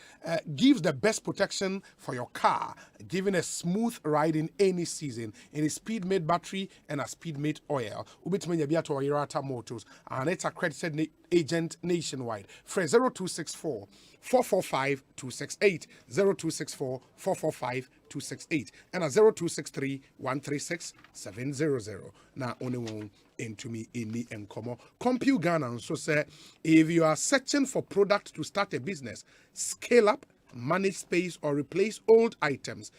gives the best protection for your car, giving a smooth ride in any season. In a Speed Mate battery and a Speed Mate oil. Ubitmenya biato Irata Motors, and it's accredited agent nationwide. Fre 0264 445 268 0264 445 268 and a 0263 136 700. Now only one into me in the encomo. Compute Ghana so say if you are searching for product to start a business, scale up, manage space, or replace old items.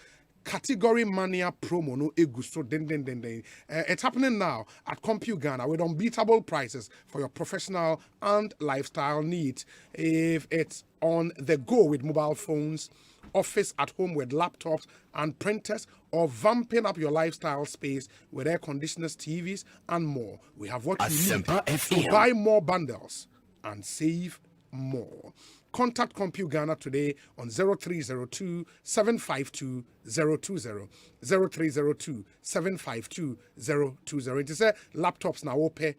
Category Mania promo no egusto den. It's happening now at Compute Ghana with unbeatable prices for your professional and lifestyle needs. If it's on the go with mobile phones, office at home with laptops and printers, or vamping up your lifestyle space with air conditioners, TVs, and more, we have what you need to buy more bundles and save more. Contact Compute Ghana today on 0302 752 020 0302 752 020. It is laptops now open.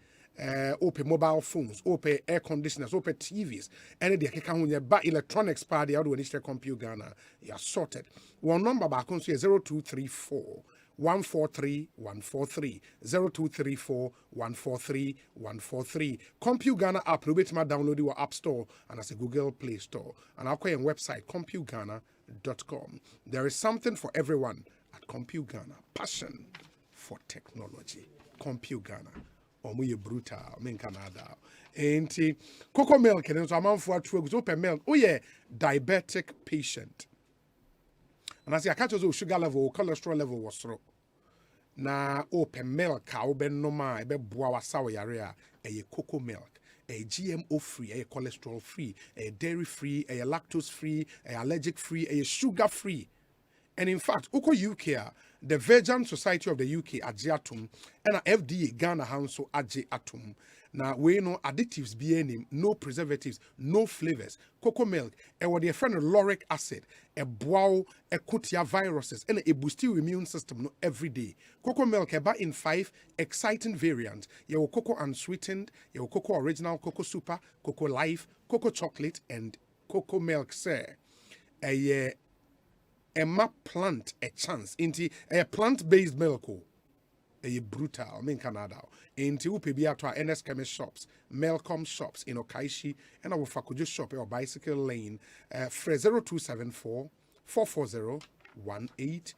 Mobile phones, air conditioners, TVs, and the electronics party out when it's Compute Ghana. You are sorted. One number back on 0234 143 143 0234 143 143. Compute Ghana app, you better download your app store and as a Google Play Store. And our website computeghana.com. There is something for everyone at Compute Ghana. Passion for technology. Compute Ghana. Omuye brutal, men Canada. Enti cocoa milk and so amount for open milk. Oh yeah, diabetic patient. And as I catch us sugar level, cholesterol level was through. Na open milk, cow ben no ma, be boa sawa yarea, a cocoa milk. A GMO free, a cholesterol free, a dairy free, a lactose free, a allergic free, a sugar free. And in fact, Oko UK, the Vegan Society of the UK, Atum, and FDA Ghana Hanso Atum. Now, we know additives being no preservatives, no flavors. Cocoa milk, and what their friend lauric acid, a bow, a kutia viruses, and a boost your immune system every day. Cocoa milk, about in 5 exciting variants. Your cocoa unsweetened, your cocoa original, cocoa super, cocoa life, cocoa chocolate, and cocoa milk, sir. Emma plant a chance into a plant-based milk. A brutal in Canada. Into Upibia to our NS Chemist shops, Melcom shops in Okaishi, and our Fakuju shop or Bicycle Lane, 0274 440 180.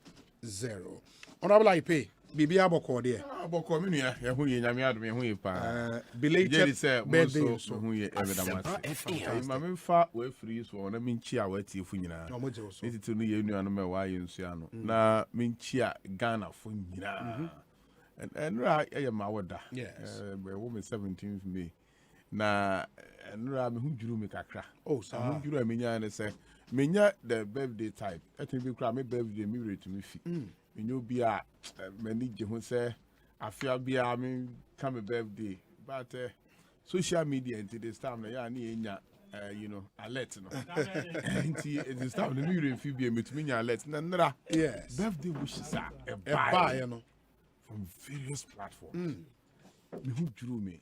Honorable IP. Bibi aboko there. Aboko me nua ye ho ye nyame adom ye ho ye pa. Belated birthday so ho ye everyday ma me fa we free so na me nchi a wati fu nyina. Me titu no ye nua no me wa ye nsu ano. Na me nchi a Ghana fu nyina. And ra ye ma woda. Yes. We wo me 17th May. Na nra me hu juru me kakra. Oh, so hu juru a me nya ne se me nya the birthday type. Etin bi kra me birthday me rate me fi. You be a many who say I feel be a me come a birthday, but social media until this time ya ni you know alert no until this time the mirror fi be me to me alert na yes birthday wishes are a buy you know from various platforms me who drew me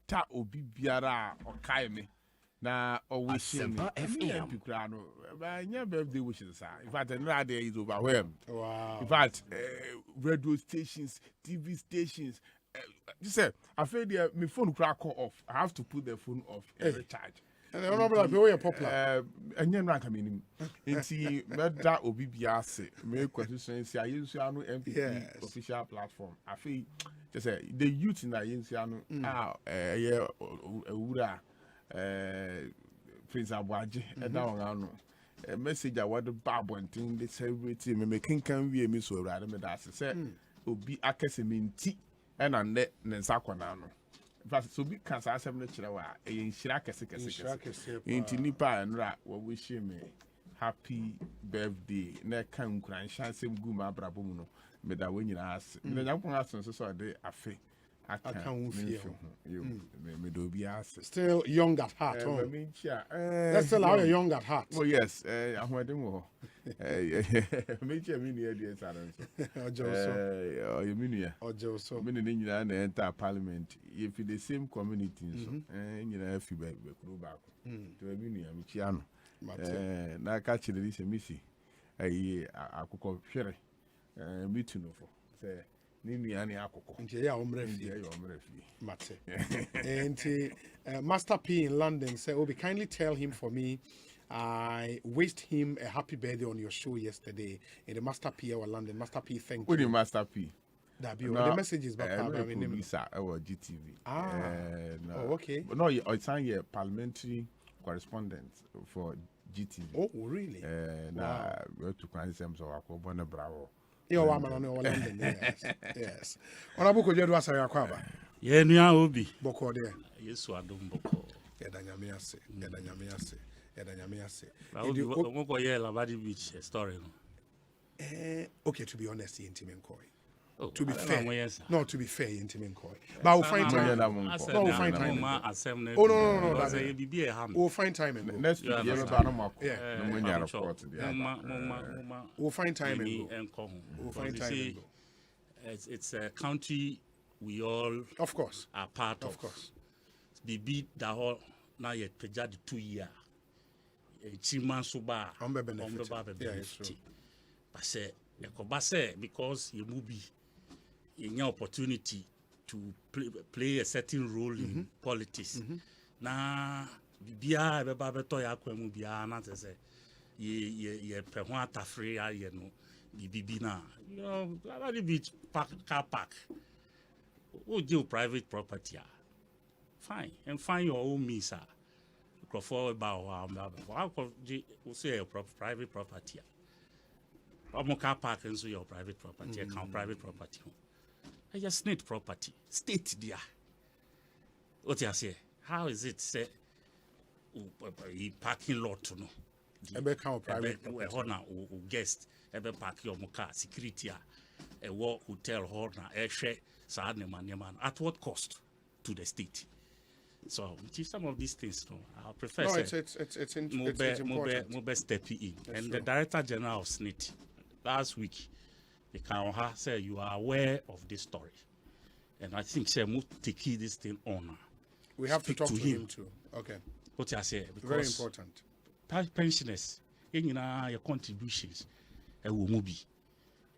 ta obi biara o kai me na always Asempa FM but yeah birthday wishes in fact another day is overwhelmed. Wow. In fact radio stations, TV stations, you say I feel my phone crack off. I have to put the phone off and recharge. And I'm not like popular. And you're not coming in. Inti meda obi biase me constituency I use no MPP official platform. I feel just say the youth in that use yeah ura Prince Abuaji and a message I want the babonting the celebrity me making can we me so rather me that say obi akaseminti and a net nensakwanano. But so big cancer assembly chirawa e nshira kese inti nipa nra we wish me happy birthday na kan kuran chance gu ma brabo mu no me da we nyina ase me da kon aso so de afe akan feel me do be ase still young at heart that's still how you're young at heart. Oh yes ahwede mo me che me ni e saran so you mean ya ojo me ni nyina na enter parliament if the same community so nyina afi be kuru ba ko to me ni ya me chia no na ka chire di se misi akukọ hwere meeting no for say ni nua ni akukọ nje ya omre fi mate and Master P in London said, "Obi, kindly tell him for me I wished him a happy birthday on your show yesterday in the Master P our London. Master P, thank you." What do you Master P? The messages back our GTV. No. Oh, okay. But no, it's a parliamentary correspondent for GTV. Oh, really? Wow. We have to consider so Akobona Bravo. Yo, I'm on London. Yes. Yes. Honorable Kojedu Asari Akwaba. Ye nua obi. Boko there. Yesu adom boko. Yedanyame ase. Omo ko ye Labadi Beach story no. Okay, to be honest, Intimenkoi. To be fair, no, to be fair, Intimenkoi. But we'll find time. We'll find time. Oh no. We'll find time. Next year, we'll find time and go. We'll find time. It's a country we all, of course, are part of. Of course. Bibi da ho na yet pejad 2 years. Chima suba. Benefit. But say, because you movie, in your opportunity to play a certain role in politics. Na bibia beba beto ya kwemu bia na say ye pehwa tafre ya ye no bibi na you know Labadi Beach car park o deal private property fine and find your own means for about how you say your private property car park and so your private property account private property I just need property state there what you say how is it say parking lot no ebe count private na guest ebe park your car security a walk hotel na ehwe sa na at what cost to the state? So some of these things no I prefer it's important. Mobile stepping in. That's and true. The Director General of SNIT last week the Kanha said you are aware of this story and I think say must take this thing on. We have to talk to him too. Okay. What I say because very important. Pensioners your contributions will move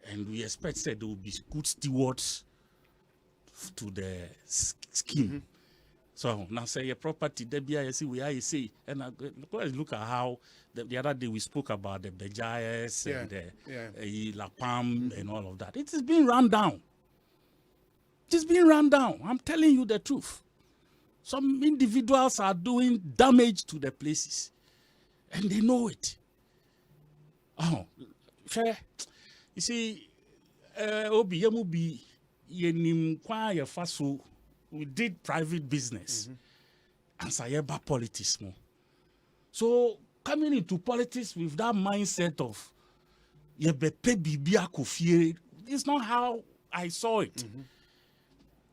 and we expect that there will be good stewards to the scheme. So now say your property, I see we are say, and look at how the other day we spoke about the Bejayes and the La Palm and all of that. It is being run down. It is being run down. I'm telling you the truth. Some individuals are doing damage to the places, and they know it. Oh, fair. You see, Obi Yemubi Yenim Kwa Yefaso, we did private business, and Sayeba politics more. So coming into politics with that mindset of Yebepe Bibia Kofie, it's not how I saw it.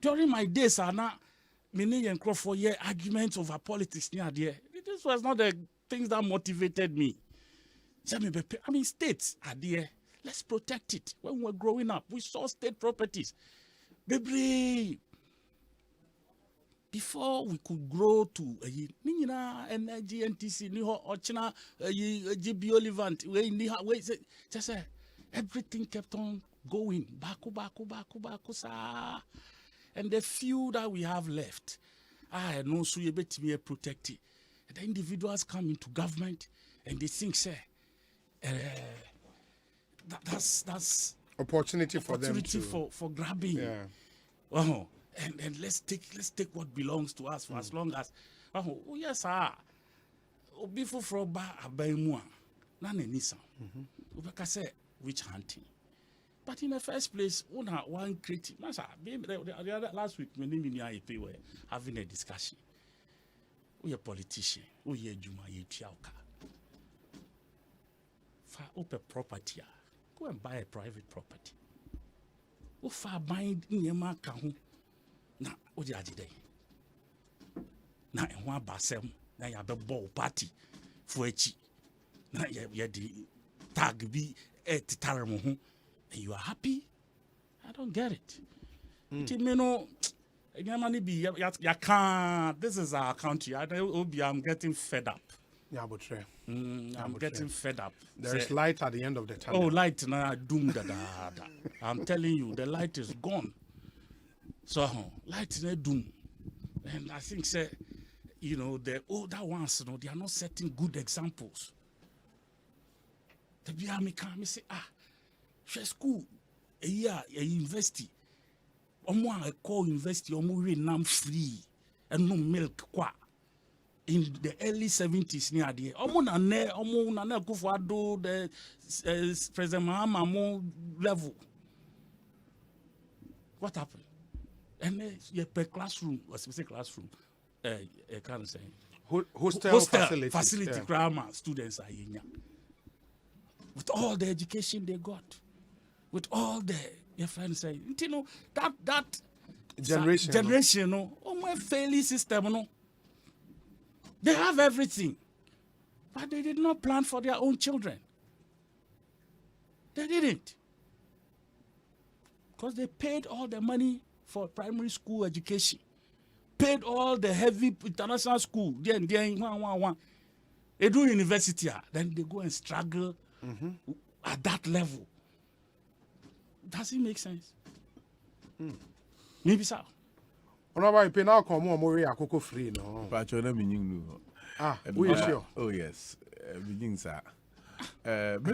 During my days, Anna, many and for year arguments over politics near there. This was not the things that motivated me. I mean, states are there. Let's protect it. When we were growing up, we saw state properties. Baby, before we could grow to energy NTC, GB Olivant, just everything kept on going. Baku, sa. And the few that we have left, I know so you better be protected. The individuals come into government and they think, say, that's opportunity for them to for grabbing. Yeah. Oh, and let's take what belongs to us for as long as. Oh yes, sir. Before from abaimua, na nenisa. Ubeka say witch hunting. But in the first place, one critic. Last week, when we were having a discussion. We are politician. We are Juma Yetiauka. For open property, go and buy a private property. Who far bind in your market? Na odi ajide. Na enwa basem na ya be ball party for echi. Na ya di tag bi etitare mo ho. And you are happy? I don't get it. This is our country. I'm getting fed up. Yeah, but I'm getting fed up. There is light at the end of the tunnel. Oh, light now, doom da. I'm telling you, the light is gone. So light is doom, and I think the older ones, they are not setting good examples. The BRM come say school a year a university. I call university nam free and no milk kwa. In the early 70s near the nane Kufuado the President Mahama level. What happened? And per classroom, a specific classroom, can't say hostel facility grammar students are in. With all the education they got, with all the your friends say, that generation, my failing system, they have everything, but they did not plan for their own children. They didn't, because they paid all the money for primary school education, paid all the heavy international school. Then they do university, then they go and struggle at that level. Does it make sense? Maybe so. Free no. Who is sure? Oh yes, begin sir. But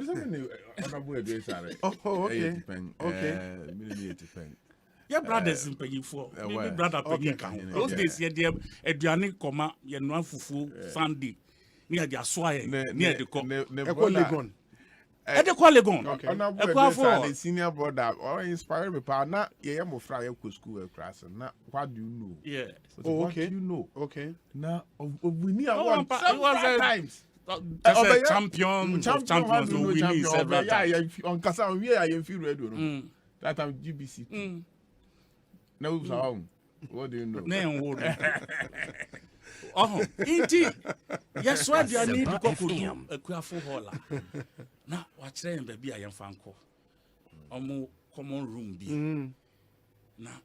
okay. Your brothers in paying for. Maybe brother paying count. Those days, yeah, Adriani Koma, yeah, no fufu Sunday near the Aswai, near the Ekoligon. At the Qualigon. Okay. Senior brother, or inspire me, partner. Yeah, I'm a fry school class. Now, what do you know? Yeah. Okay. You know. Okay. Now, we need one times. Champions who win several times. Yeah, on Casa, I feel ready. That time GBC. No, what do you know? Oh, indeed. Yes, what you need to go to a queerful holler. Now, watch them, baby. I am Fanco. Almost common room be. Now,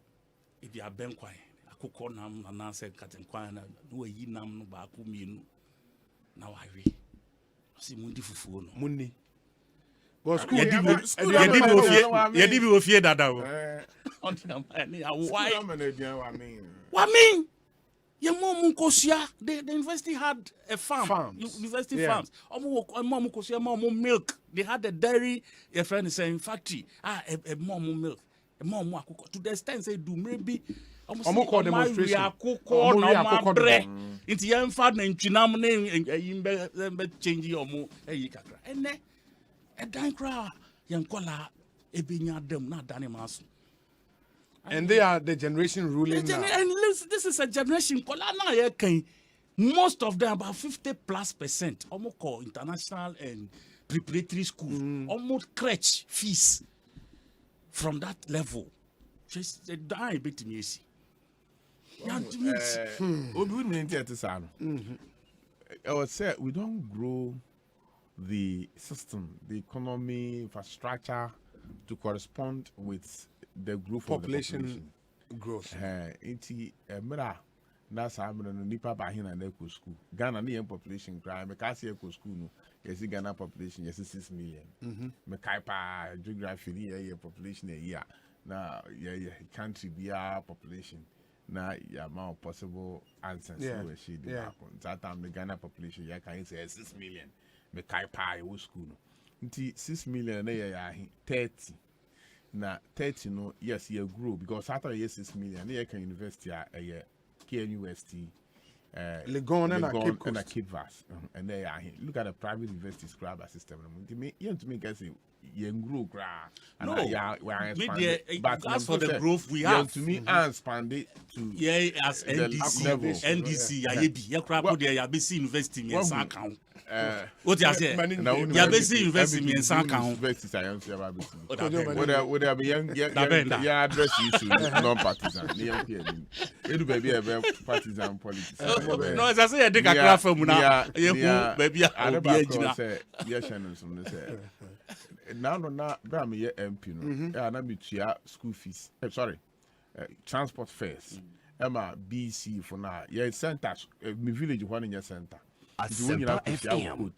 if you are Ben Quine, I could call them and answer Captain Quine, no ye nam no baku. Now I read. See Mundi Fufu. Mundi. Go school. You did be fear that. What mean? Your mom Kosia, the university had a farm. University farms. Mom Kosia, mom milk. They had a dairy, your friend is saying factory. A mom milk. more to the extent say do maybe Omo call demonstration. Akoko na bre inti yemfa na ntwinam na yimbe change omo eyi kakra ene edan kra yenkola ebenya dem na dane maso. And they are the generation ruling now. And this is a generation kola na ye kan most of them about 50+% almost call international and preparatory school almost crèche fees from that level just die bit me see I would say we don't grow the system, the economy, infrastructure to correspond with the growth population growth. That's how I'm going to ba hin and eco school. Ghana near population crime. Because eco school no. Yes, Ghana population yes 6 million. Me kaipa geography year population a year. Now country be our population. Now amount possible answers. We she do happen. That time the Ghana population can say 6 million. Me kaipa e school no. Nti 6 million na ya 30. Na 30 no yes you grow because after 6 million na can university a year. KNUST, Legon and Cape Vast, and they are here. Look at the private university scribe system. You to me, guess young grow no, but as for the growth we have to me, expand it to as NDC, Yabesi University in Sakau. What you say? Yabesi University in Sakau. Would there be young address issue non-partisan? It baby a partisan politics. No, as I say, I think I craft from now. Baby, I don't say yes, Shannon. Now, Bram, ye MP, and I'm school fees. Sorry, transport fares. Emma BC for now. Yeah, center. My village one in your center. Asempa FM.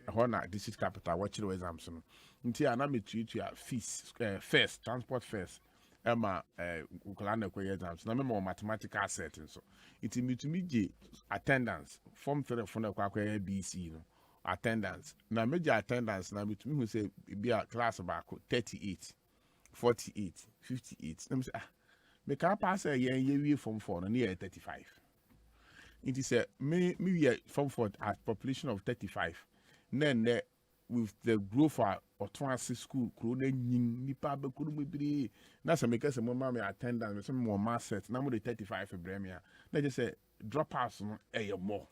Hona district capital. Watch your exams. Until I'm to fees, fares, transport fares. Emma, Ukulana exams. Now, more mathematical settings. So, it's me to me attendance. Form 3 for the BC. Attendance. Now, major attendance. Now, between who say be a class about 38, 48, 58. Let me say, me can't pass a year from 4 and near 35. It is a me from 4 at population of 35. Then with the growth of transit school, nipa be be. That's a make us a more attendance, some more mass sets. Now, the 35 for Bremia. They just say dropouts more.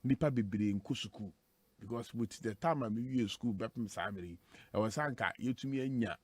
Nipa bibiri in Kusuku because with the time I use school back in Samiri, I was anka you to me enya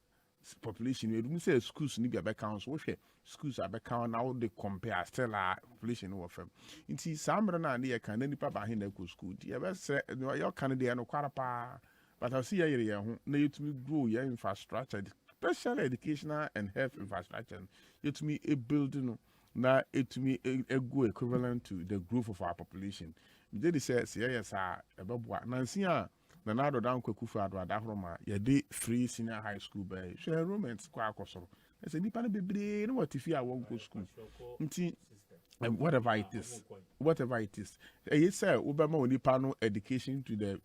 population. You don't say schools need to be accounts. What schools are account now they compare still our population of them. Inti Samira na near can nipa behind the school. The best say your Canada no quarapa, but I see here na you to me grow your infrastructure, especially educational and health infrastructure. You to me a building na it to me a go equivalent to the growth of our population. They say yes, about Nancy, Nanado down Kufa, Adahoma, ye free senior high school by share romance, Quacoso. I said, Nipan be what if you won't go school? Whatever it is. You say, Obama Nipano education to the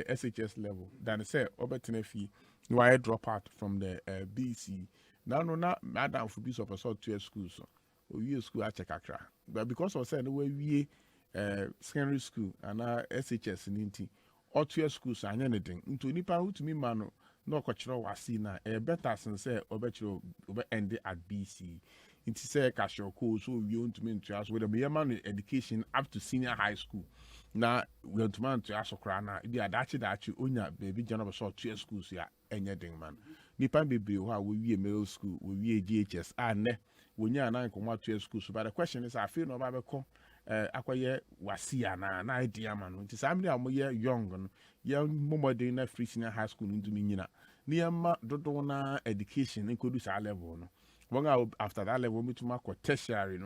SHS level, than say, Obertinefi, you are a dropout from the BC. Now, no, not Madame for piece of assault to your schools. We school at Chakakra. But because I said, the way we secondary school and SHS in Inti, or 2 schools and anything. Into Nipa who to me, man, no cultural was seen a better sense, or better end at BC. It is a casual course, so we want to mean to us with a mere man education up to senior high school. Now, we want to man to ask Okrana, be a dachi that you own baby general short 2 schools here, anything man. Nipa baby, how will be a middle school, will be a GHS, and when you are 9.2 schools. But the question is, I feel no Bible. Acquire wasia na idea man. It is somebody I'm young more than free senior high school into Minina. Near Dodona education in Kudus level. One after that level, me to mark tertiary.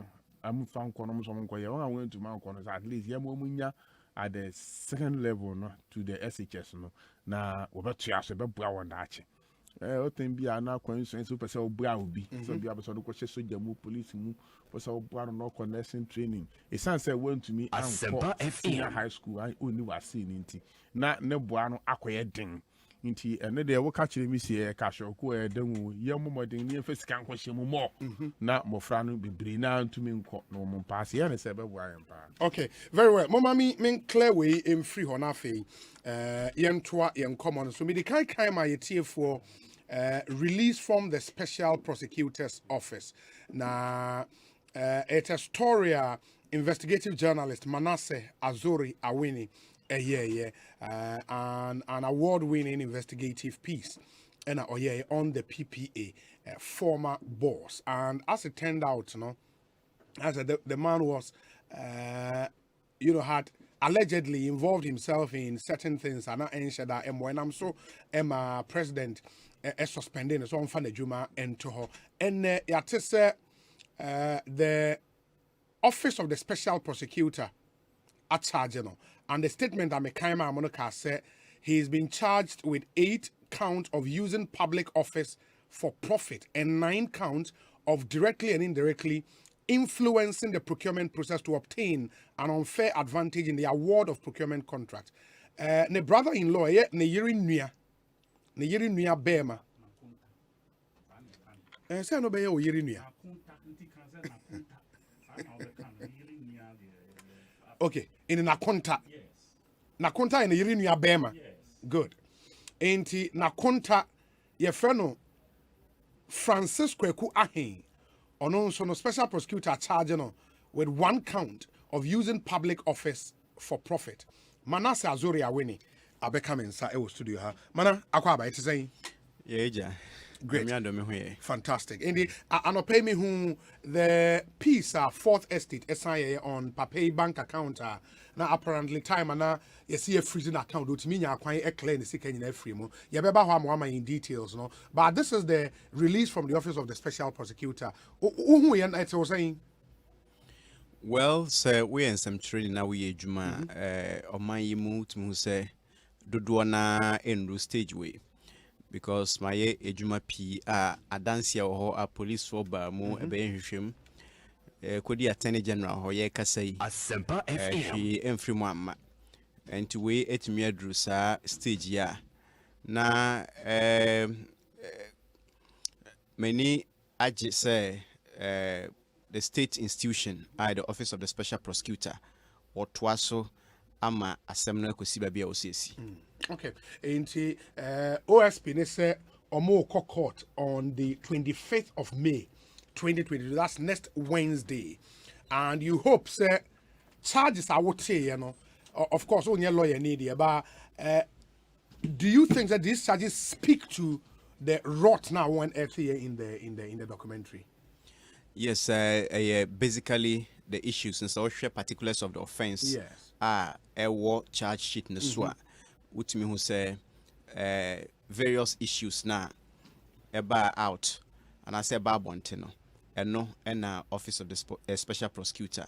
I'm found Conomus on Koya. I went to Mount Corners at least Yamunya at the 2nd level to the SHS. Now, over 2 years about Brown Dachi. Oten bi ana coincidence pese obua obi so bi abeso do kwese soja mu police mu pese obua no connection training e san say went to me Asempa FM high school I only was seeing nti na ne boa no akoye den nti ene de wo ka kire mi sie ka shoko e danwu ye momodin ni efesi kan kwhye mu mo na mofra no bebre na ntumi nkọ no mo pass ye ne se be bua yem pa. Okay, very well. Mama me clear way in free ho na fe yentoa yen common so me the kai my tie for release from the special prosecutor's office. Na it's a story investigative journalist Manasseh Azuri Awini an award-winning investigative piece and on the PPA former boss, and as it turned out, as the man was had allegedly involved himself in certain things, and when I'm so president suspending so on Juma and to her and the office of the special prosecutor at charge, and the statement that Mekaima Monica said he's been charged with 8 counts of using public office for profit and 9 counts of directly and indirectly influencing the procurement process to obtain an unfair advantage in the award of procurement contract. Ne brother-in-law, ne yiri nuya bema. Say no be o yiri nuya. Okay, in Nakonta. Yes. Nakonta in the Yirinia Bema. Yes. Good. Enti Nakonta ye freno Francis Kweku Ahin on no special prosecutor charged with 1 count of using public office for profit. Manasseh Azuri Awini abeka mensa e wo studio ha. Mana akwa ba ite say. Yeah, great. Fantastic. Indeed, I pay me who the piece 4th estate SIA on Papay bank account now apparently time and you see a freezing account which mean you quite a clear in free mo. You better have in details, no. But this is the release from the office of the special prosecutor. Who you was saying? Well, sir, we in some training now we juma on my mood to say do na end stage way. Because my ejuma P adansia or a police for ba mo ebehwehwem kodi attorney general ho ye kasai Asempa FM enfrimama and to we etimi adru sa stage ya na many age say the state institution the office of the special prosecutor or twaso ama asemna Ekosiba bia osesi. Okay, into OSP they say Omo court on the 25th of May 2020. That's next Wednesday, and you hope say charges I would say of course only a lawyer need it, but do you think that these charges speak to the rot now one here in the documentary? Yes, basically the issues and social particulars of the offense. Yes. A war charge sheet in the SWA. Which me who say various issues now about out and I say about Bontino and no and office of the special prosecutor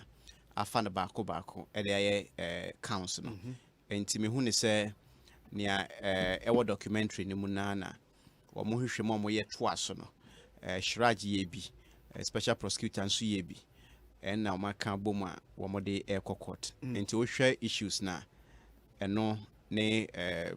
I found a bako at the council and to me who say near our documentary ni munana or muhishe momo ye twasono shiraji yebi special prosecutor and su yebi and now my boma wamode air court and to share issues now and no near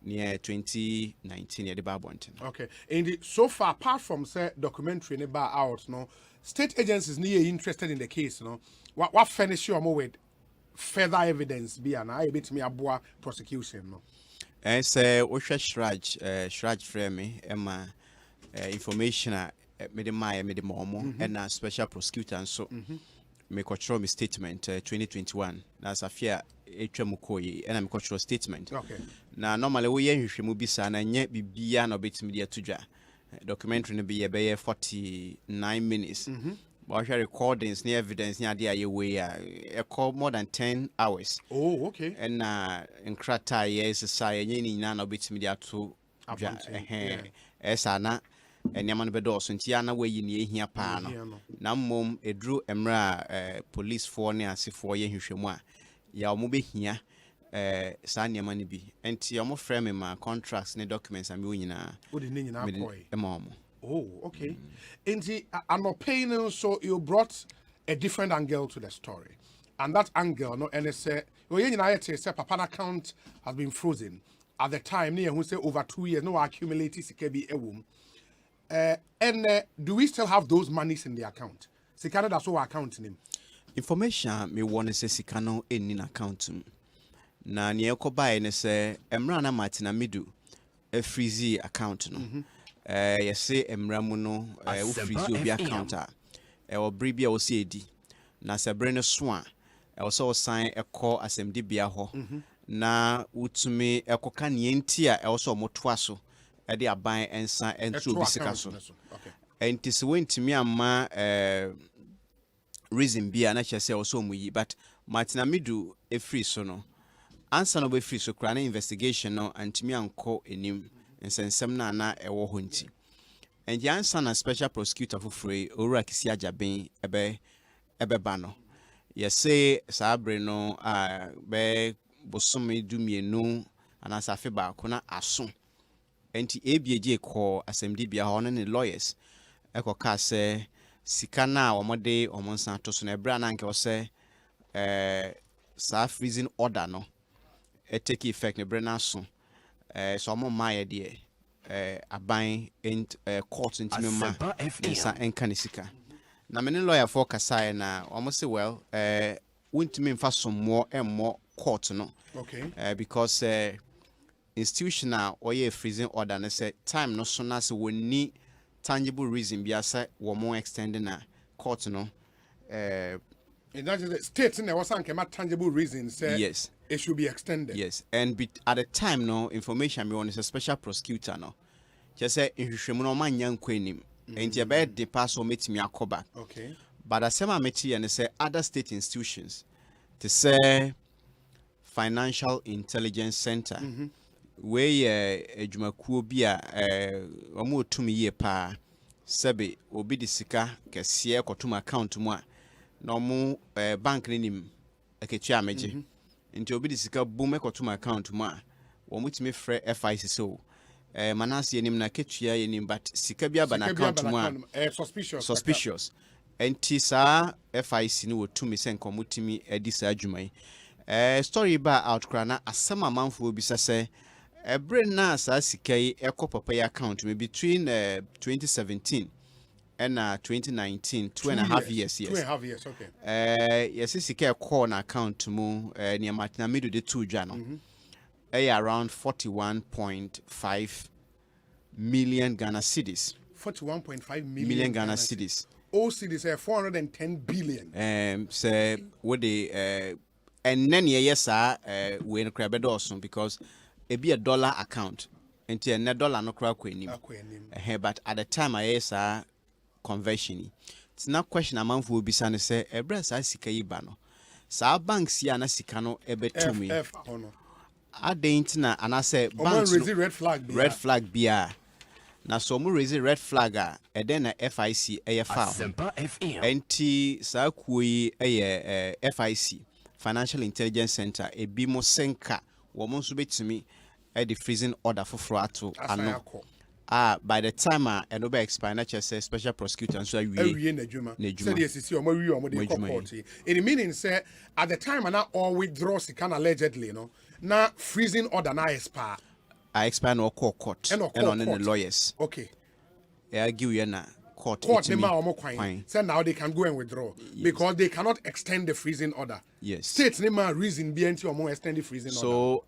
2019 at the Barbonton. Okay. And so far, apart from say documentary in bar out, no state agencies near interested in the case, no. What furnish you more with further evidence be an I bit me a boa prosecution, no. Say Osha Shraj frame Emma information made the momo and a special prosecutor and so make control statement 2021. That's a fear Mukoyi and I'm cultural statement. Okay. Now normally we hwehwemu bisa na nye bibia na obetimi de atudwa. Documentary no be about 49 minutes. But recordings, the evidence, the idea we call more than 10 hours. Oh, okay. And in Krata, yes, society, any none of its media to Esana, and Yaman Bedos, and Tiana, where you near here, Pano. Now, mom, a drew Emra police for near Sifor Yehushemwa. Ya mubi here, Sanya money be, and Tiamo frame my contracts and documents and winina. What is in our boy? Mom. Oh, okay. And I'm not paying, so you brought a different angle to the story. And that angle, no, and it's well, you know, say Papa account has been frozen. at the time, near who say over 2 years, no accumulate sikabi ewum. And do we still have those monies in the account? Sikano that's our account name. Information me want to say sikano in account. Na ni ekoba ne say emra na Martina midu a freezy account no. You say emra mu no wo freezy obi account a. Or bribia o see edi. Na se brene swan. Also sign a call assemdi bia ho. Na utumi ekoka nienti a also motoa so. E de aban ensa enso obi sika so. Enti se wentimi ama reason bia na chese also mu yi, but Martina midu e free so no. Answer no be free so kra na investigation no antimi anko enim nsensem na e wo ho nti. And the answer na special prosecutor for free ora kisi ajaben ebe ba no. Ye say sabre no be bosome dumienu anasa fe ba ko na aso. Enti ABJ call assemdi bia ho ne lawyers ekoka se sika na omode omonsan to so na bra na nke o se sa freezing order no take effect ne bra na so so mo maye de aban and court intimate ma nsa enka ne sika na me ne lawyer for kasai na almost say well wintimi mfa some more court no because institutional or ye freezing order na say time no so na say woni tangible reason bia say wo mo extending na court no and that is the state in there was some tangible reasons say yes it should be extended. Yes, and at the time no information me on is a special prosecutor no. Just say ihwehwemu no man yan kwanim. And you be the pass or meet me akoba. Okay. But as I met and say other state institutions to say Financial Intelligence Center where adwumakuo bi a omo tumi ye pa sebe obi di sika kese ekotuma account mu a na omo bank nim eketwa ameje nti obi di sika boom ekotuma account mu a wo mutumi frɛ FIC so manase yenim na ketua yenim but sika bi aba na account mu a suspicious enti sa FIC no wotumi sɛ nkomutumi edi sa adwuma story ba outcry na asama manfo obi sɛ ebre na sa sika yi ekopapa ya account me between 2017 and 2019 2.5 years. 2.5 years, okay. Yes sika call na account mu near Martina middle de 2 dwa no around 41.5 million Ghana cedis. 41.5 million Ghana cedis. All cedis 410 billion. Say what the and then yes we in crab also because it be a dollar account until a dollar no crack but at the time I say conversion it's not question amount will be saying say a breast I sika ibano sa banks ya na sika no ebe to me I didn't na and I say banks red flag bia na so mu raise red flag and then a FIC Asempa enti sa kuyi FIC Financial Intelligence Center e bi mo senka wo mo so betimi the freezing order for frato ano by the time and over expire na say special prosecutor so we na juma say the SEC o mo wi o mo dey court it meaning say at the time na all withdraw sikan allegedly no na freezing order na expire no court and on the lawyers okay give you na court say now they can go and withdraw because they cannot extend the freezing order. Yes. States name reason BNT or more extend the freezing order. So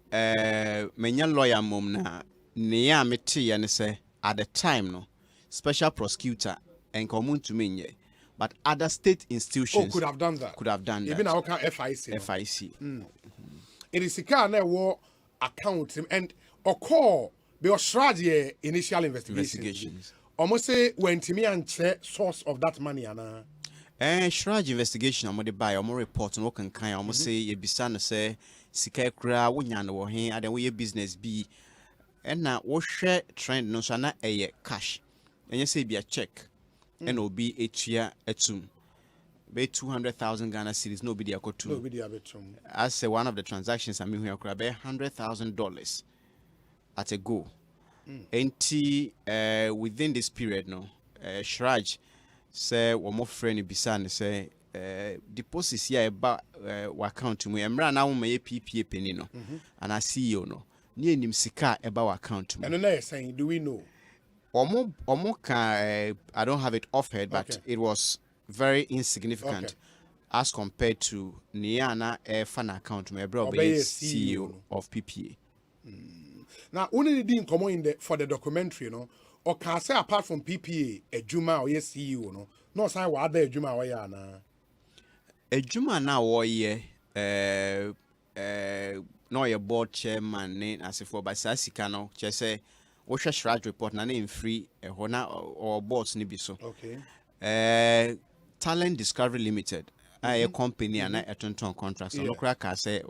menya lawyer mom na neya meti ya ne say at the time no special prosecutor and common to me but other state institutions could have done that. Even our FIC. FIC. It is a na war account and or call be strategy initial investigations. Almost say when Timmy and source of that money ana. Shraj investigation among the buy or more report no can kind almost say ye bisa say sika kra wonya no he and we business be and na wo share trend no so na cash and you say be a check and obi etua etum be 200,000 Ghana cedis no be there akotu no be there betum as say one of the transactions I mean we kra be $100,000 at a go. Within this period no Shraj say one more friend bisa say deposits here about account to me emra na wo me PPA penny no and I see you no ni enim sika eba wa account mo. And then saying, do we know? I don't have it offhand, but it was very insignificant as compared to Niana fan account me bro CEO of PPA. Now, only didn't come in for the documentary, or can say apart from PPA, a Juma or CEO, no sign what other Juma or yana. A Juma now or no your board chairman name as if for by Sasikano, just say Osha Shraj report na name free or boards nibiso. Okay. Talent Discovery Limited. A company and a tonton contract. So no crack I say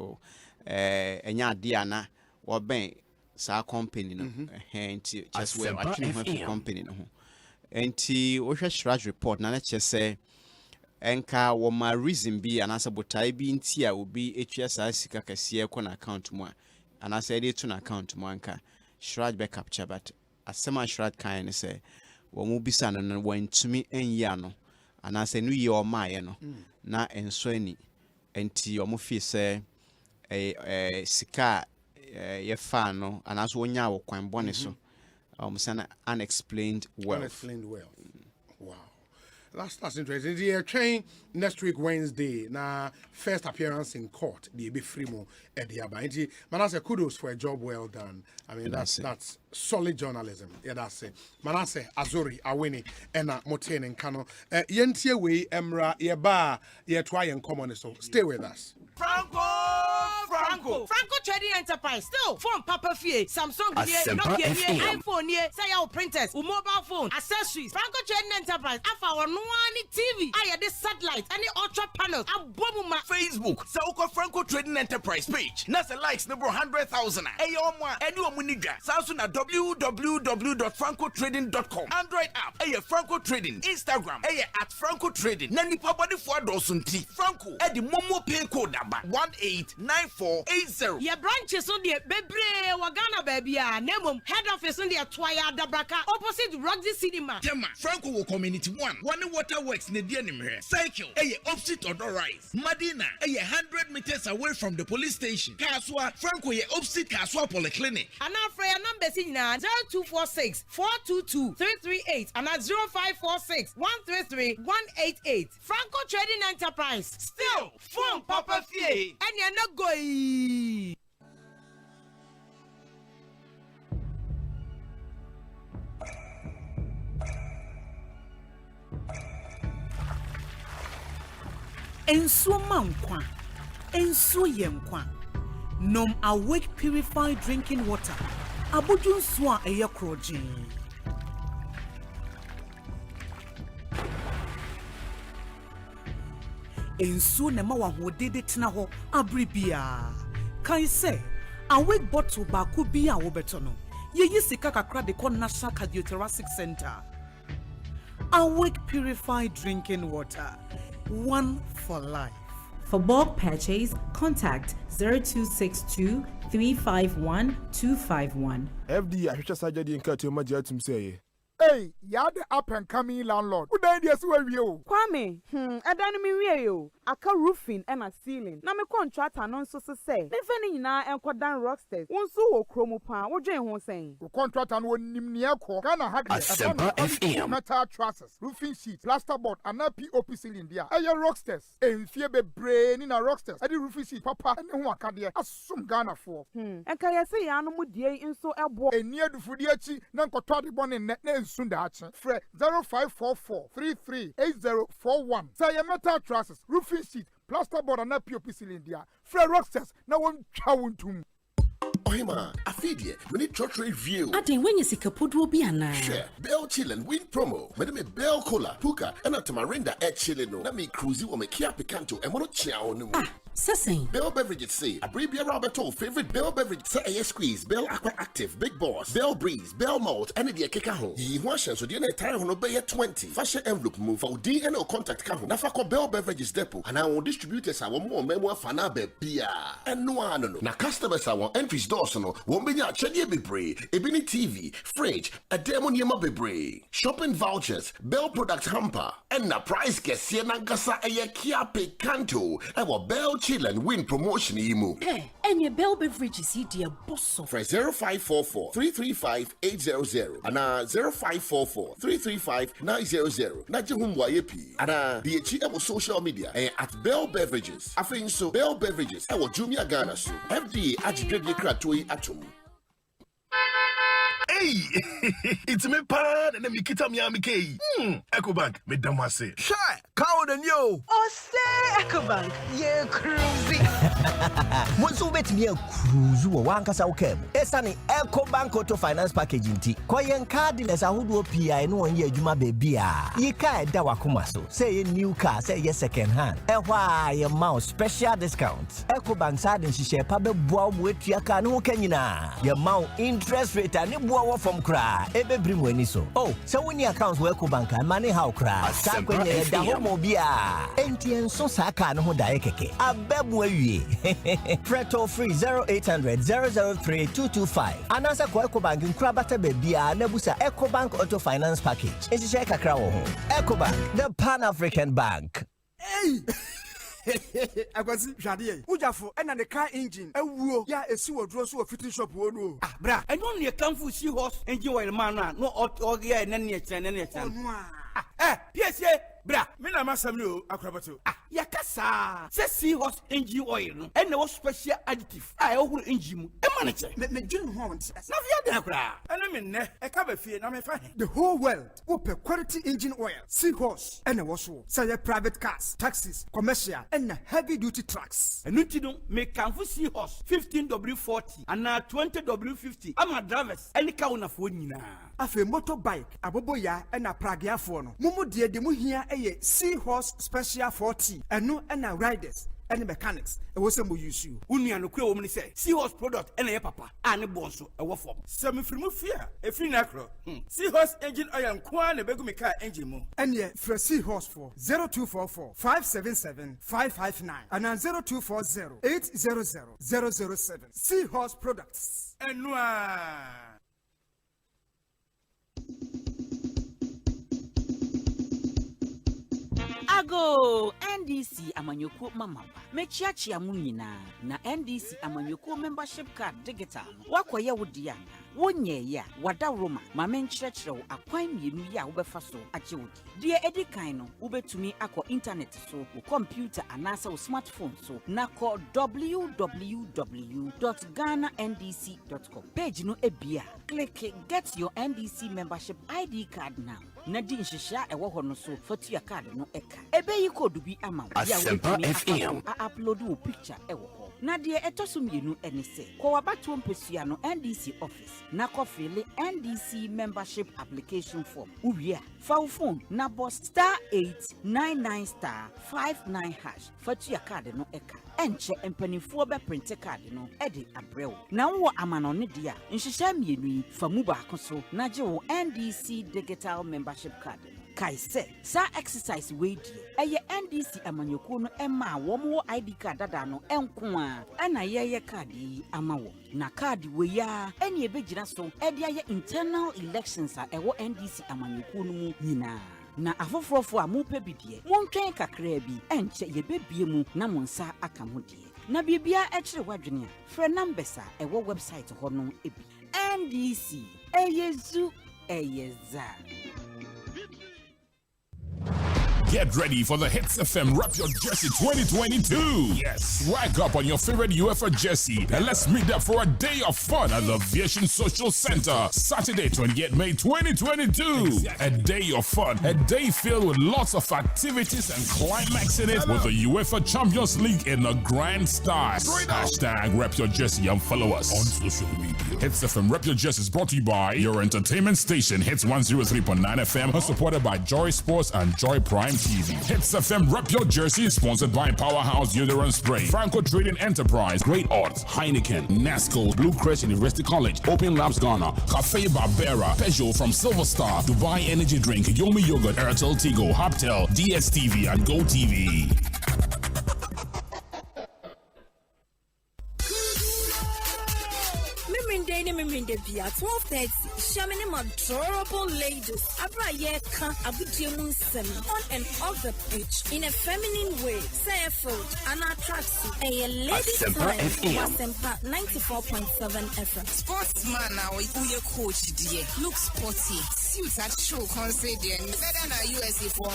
enya diana or bank sa company no enti just we actually have a company no enti Osha Shraj report na just say enka wo ma reason bi anasa botai bi nti a obi HSI sika kase ko na account mu anasa dey to na account mu anka Shraj be capture but asema Shraj kan say wo mu bisa no wantumi enya no anasa nu ye o maaye no na enso ani enti o mu fi say sika ye fa no anasa wonya wo kwan bone so sana unexplained wealth. Wow. That's interesting. The train next week Wednesday. Now first appearance in court. The be free mo at the Abainti. Manase, kudos for a job well done. I mean that's solid journalism. Yeah, that's it. Manase Azuri Awini Ena Moten and Kano. Yentie we Emra Yeba Yetwa and common. So stay with us. Franco Trading Enterprise still phone Papa Fie Samsung Nokia iPhone say printers mobile phone accessories. Franco Trading Enterprise afa one TV I this satellite any ultra panels abomuma Facebook so Franco Trading Enterprise page nasa likes number 100,000 ayomwa any omuniga Samsung na www.francotrading.com Android app Franco Trading Instagram at Franco Trading nani pabody for dosunti Franco the momo pin code number 189480. Your branches on the Bebre Wagana baby Nemum head office on the Twaya Dabraka opposite Roxy Cinema. Tema Franco Community 1 Waterworks Nedianim here. Cycle opposite Odor Rise. Madina 100 meters away from the police station. Kaswa Franco opposite Kaswa Polyclinic. And our prayer number is 0246 422 338 and at 0546 133 188. Franco Trading Enterprise. Still phone Papa Fie. And you're not going. Enso mankwa, enso yenkwa. Nom awake purified drinking water. Abudun swa eye krojin. Enso ne ma wahode tena ho abribia. Kai say awake bottle ba ku bi a wo beto no. Ye sika kakra de kon National Cardiothoracic Center. Awake purified drinking water. One for life. For bulk purchase, contact 0262 351 251. FD Ahisha Sajadi and Kato Majatum say. Hey, you're the up and coming landlord. Who died yes where you? Kwame, I don't mean you. Aka roofing and a ceiling. Na me contract anon so say. Nefeni na enko dan rocksters. Wonso wo kromo pa. Wo dwen ho sen. The contract and won nimnia ko. Kana hagre. Asempa FM. Metal trusses, roofing sheets, plasterboard and na POP ceiling dia. Aye rocksters. Enfie be brain na rocksters. Adi roofing sheet papa ene ho aka de. Asum Ghana for. Enka yesi ya no mu die nso ebo. Eni adufudi achi na nkoto de bone ne Sundachi. Fre 0544 338041. Say metal trusses, roofing sheet, plasterboard and POP cylinder. Fre rocksters na won chawuntum. Ohima, afidie, we need church review. Ade when you sikapodu bi ana. Share Bell Chillin win promo. Me Bell Cola, Puka, and Tamarinda at Chillino. Na me cruise o me Kia Picanto and mono chiao no. Sessing. Bell Beverages say, a Bribia Roberto favorite Bell Beverage say a squeeze, Bell Aqua Active, Big Boss, Bell Breeze, Bell Malt, and the Kekaho. Ye washes so the entire hono bay at 20. Fashion envelope move for DNO contact kaho. Nafako Bell Beverages Depot, and our distributors are more memoir fanabe beer. And no one. Na customers are entries dorsano, won't be at Chedi Bebre, Ebony TV, fridge, a demon yama bebre, shopping vouchers, Bell product hamper, and na price get Siena Gasa a Kia Picanto, our Bell chill and win promotion imo. And your Bell Beverages here, dear Bonsu. For 0544 335 800 and 0544 335 900. Najihum YP and the HM social media at Bell Beverages. I think so. Bell Beverages. I will Jumia Ghana so. FD Ajigre Kratoi Atom. Hey, it's me pan and me kita mi amike. Ecobank, me damase. Shy, cow and yo. Osei Ecobank, ye cruising. Bonsu bet me cruise wo wankasa wokem. Esane Ecobank Auto Finance Package nti. Koyen card dealers ahodo PI no won ye adwuma baby a. Ye ka da wakoma so. Say ye new car, say ye second hand. Ehwa ye mouse special discounts. Ecobank side nhihye pa be boa mo etua ka no kanyina. Ye mouse interest rate ani boa from cry. Ebe brim weni so. Oh, so when your accounts work bank and money how cry. Sakwe ye da homo bia. Enti enso saka no ho dae keke. Abebu awie. Preto free 0800 003 225. Anasa kwa Ecobank nkura bata bebia na busa Ecobank Auto Finance Package. Enti share kakra wo ho. Ecobank, the Pan-African Bank. Hey! Akwasi hwade ujafo ena ne car engine ewuo ya esi wodro so fitting shop wo no bra eno ne kamfu si horse engine oil man no ogia ene ne kyene piesie bra me na masam no akrabato yakasa se si horse engine oil no ene wo special additive a ehuru engine mu e ma ne kye me dwin ho won na via de akra ene me ne e ka ba fie na me fa the whole world open quality engine oil seahorse ene wo so say private cars taxis commercial and heavy duty trucks enuti no me kanfu seahorse 15W40 and 20W50 ama drivers ene ka wona fo nyina afi motorbike aboboya ena pragiafo no mumu de mu hia eye seahorse special 40 eno ena riders and mechanics e wo sem use you unua no kwe wo mni say seahorse product ena ye papa ane bonso e wo form sem firimu fia e firi na kro seahorse engine oil kwa na begu me car engine mu ene for seahorse for 0244 577 559 and 0240 800 007 seahorse products enua Ago NDC amanyoko mama mechiachia mu nyina na NDC amanyoko membership card digital wakoye wodiana wonye ya wadawroma ma menkyerɛkyerɛw akwan mienu ya wobefa so agye wodi de edikan no wobetumi akɔ internet so wo computer anasa wo smartphone so na kɔ www.ghanandc.com page no ebia click get your NDC membership ID card now na di nhyehyɛ ɛwɔ hɔ no so fatua card no ɛka ebeyi code bi ama ya wotumi upload wo picture ɛwɔ hɔ na de etoso mienu ɛne sɛ kɔ wabato mpesua no NDC office na kɔfile NDC membership application form uwia fa wo phone na boss *899*59# fatua card no ɛka enche empanifo be print card no ede abrew na wo amanone dia nhyehyɛ mienu yi fa mu ba akoso na gye wo NDC digital membership card kai se sa exercise we die eye NDC amanyoko no ema wo mo ID card dada no enko a ana yeye card yi ama wo na card we ya ene ebegyina so ede aye internal elections a ewo NDC amanyoko no mu nyina na afofrofo a mu pe bidie montwen kakra bi enche yebebie mu na monsa aka mo die na bibia ekire wadwene a frɛ numbers a ewo website ho no ebi NDC eyezu eyeza. Get ready for the Hits FM Rap Your Jersey 2022. Yes, rack up on your favorite UEFA jersey and let's meet up for a day of fun at the Aviation Social Center. Saturday, 28 May 2022. A day of fun, a day filled with lots of activities and climaxing it with the UEFA Champions League in a grand style. Hashtag Rap Your Jersey and follow us on social media. Hits FM Rap Your Jersey is brought to you by your entertainment station, Hits 103.9 FM, supported by Joy Sports and Joy Prime TV. Hits FM Rep Your Jersey is sponsored by Powerhouse Deodorant Spray, Franco Trading Enterprise, Great Odds, Heineken, NASCO, Blue Crest University College, Open Labs Ghana, Cafe Barbera, Peugeot from Silver Star, Dubai Energy Drink, Yomi Yogurt, Airtel Tigo, Hoptel, DSTV, and GoTV. Friday ni miminde bia 12:30. Shamini adorable ladies. Abra yeka abudiemu nsem on and off the pitch in a feminine way. Say fruit and attracts a ladies time. Asempa 94.7 FM. Sportsman now we coach dear. Look sporty. Suits at show concert there. Better than USA for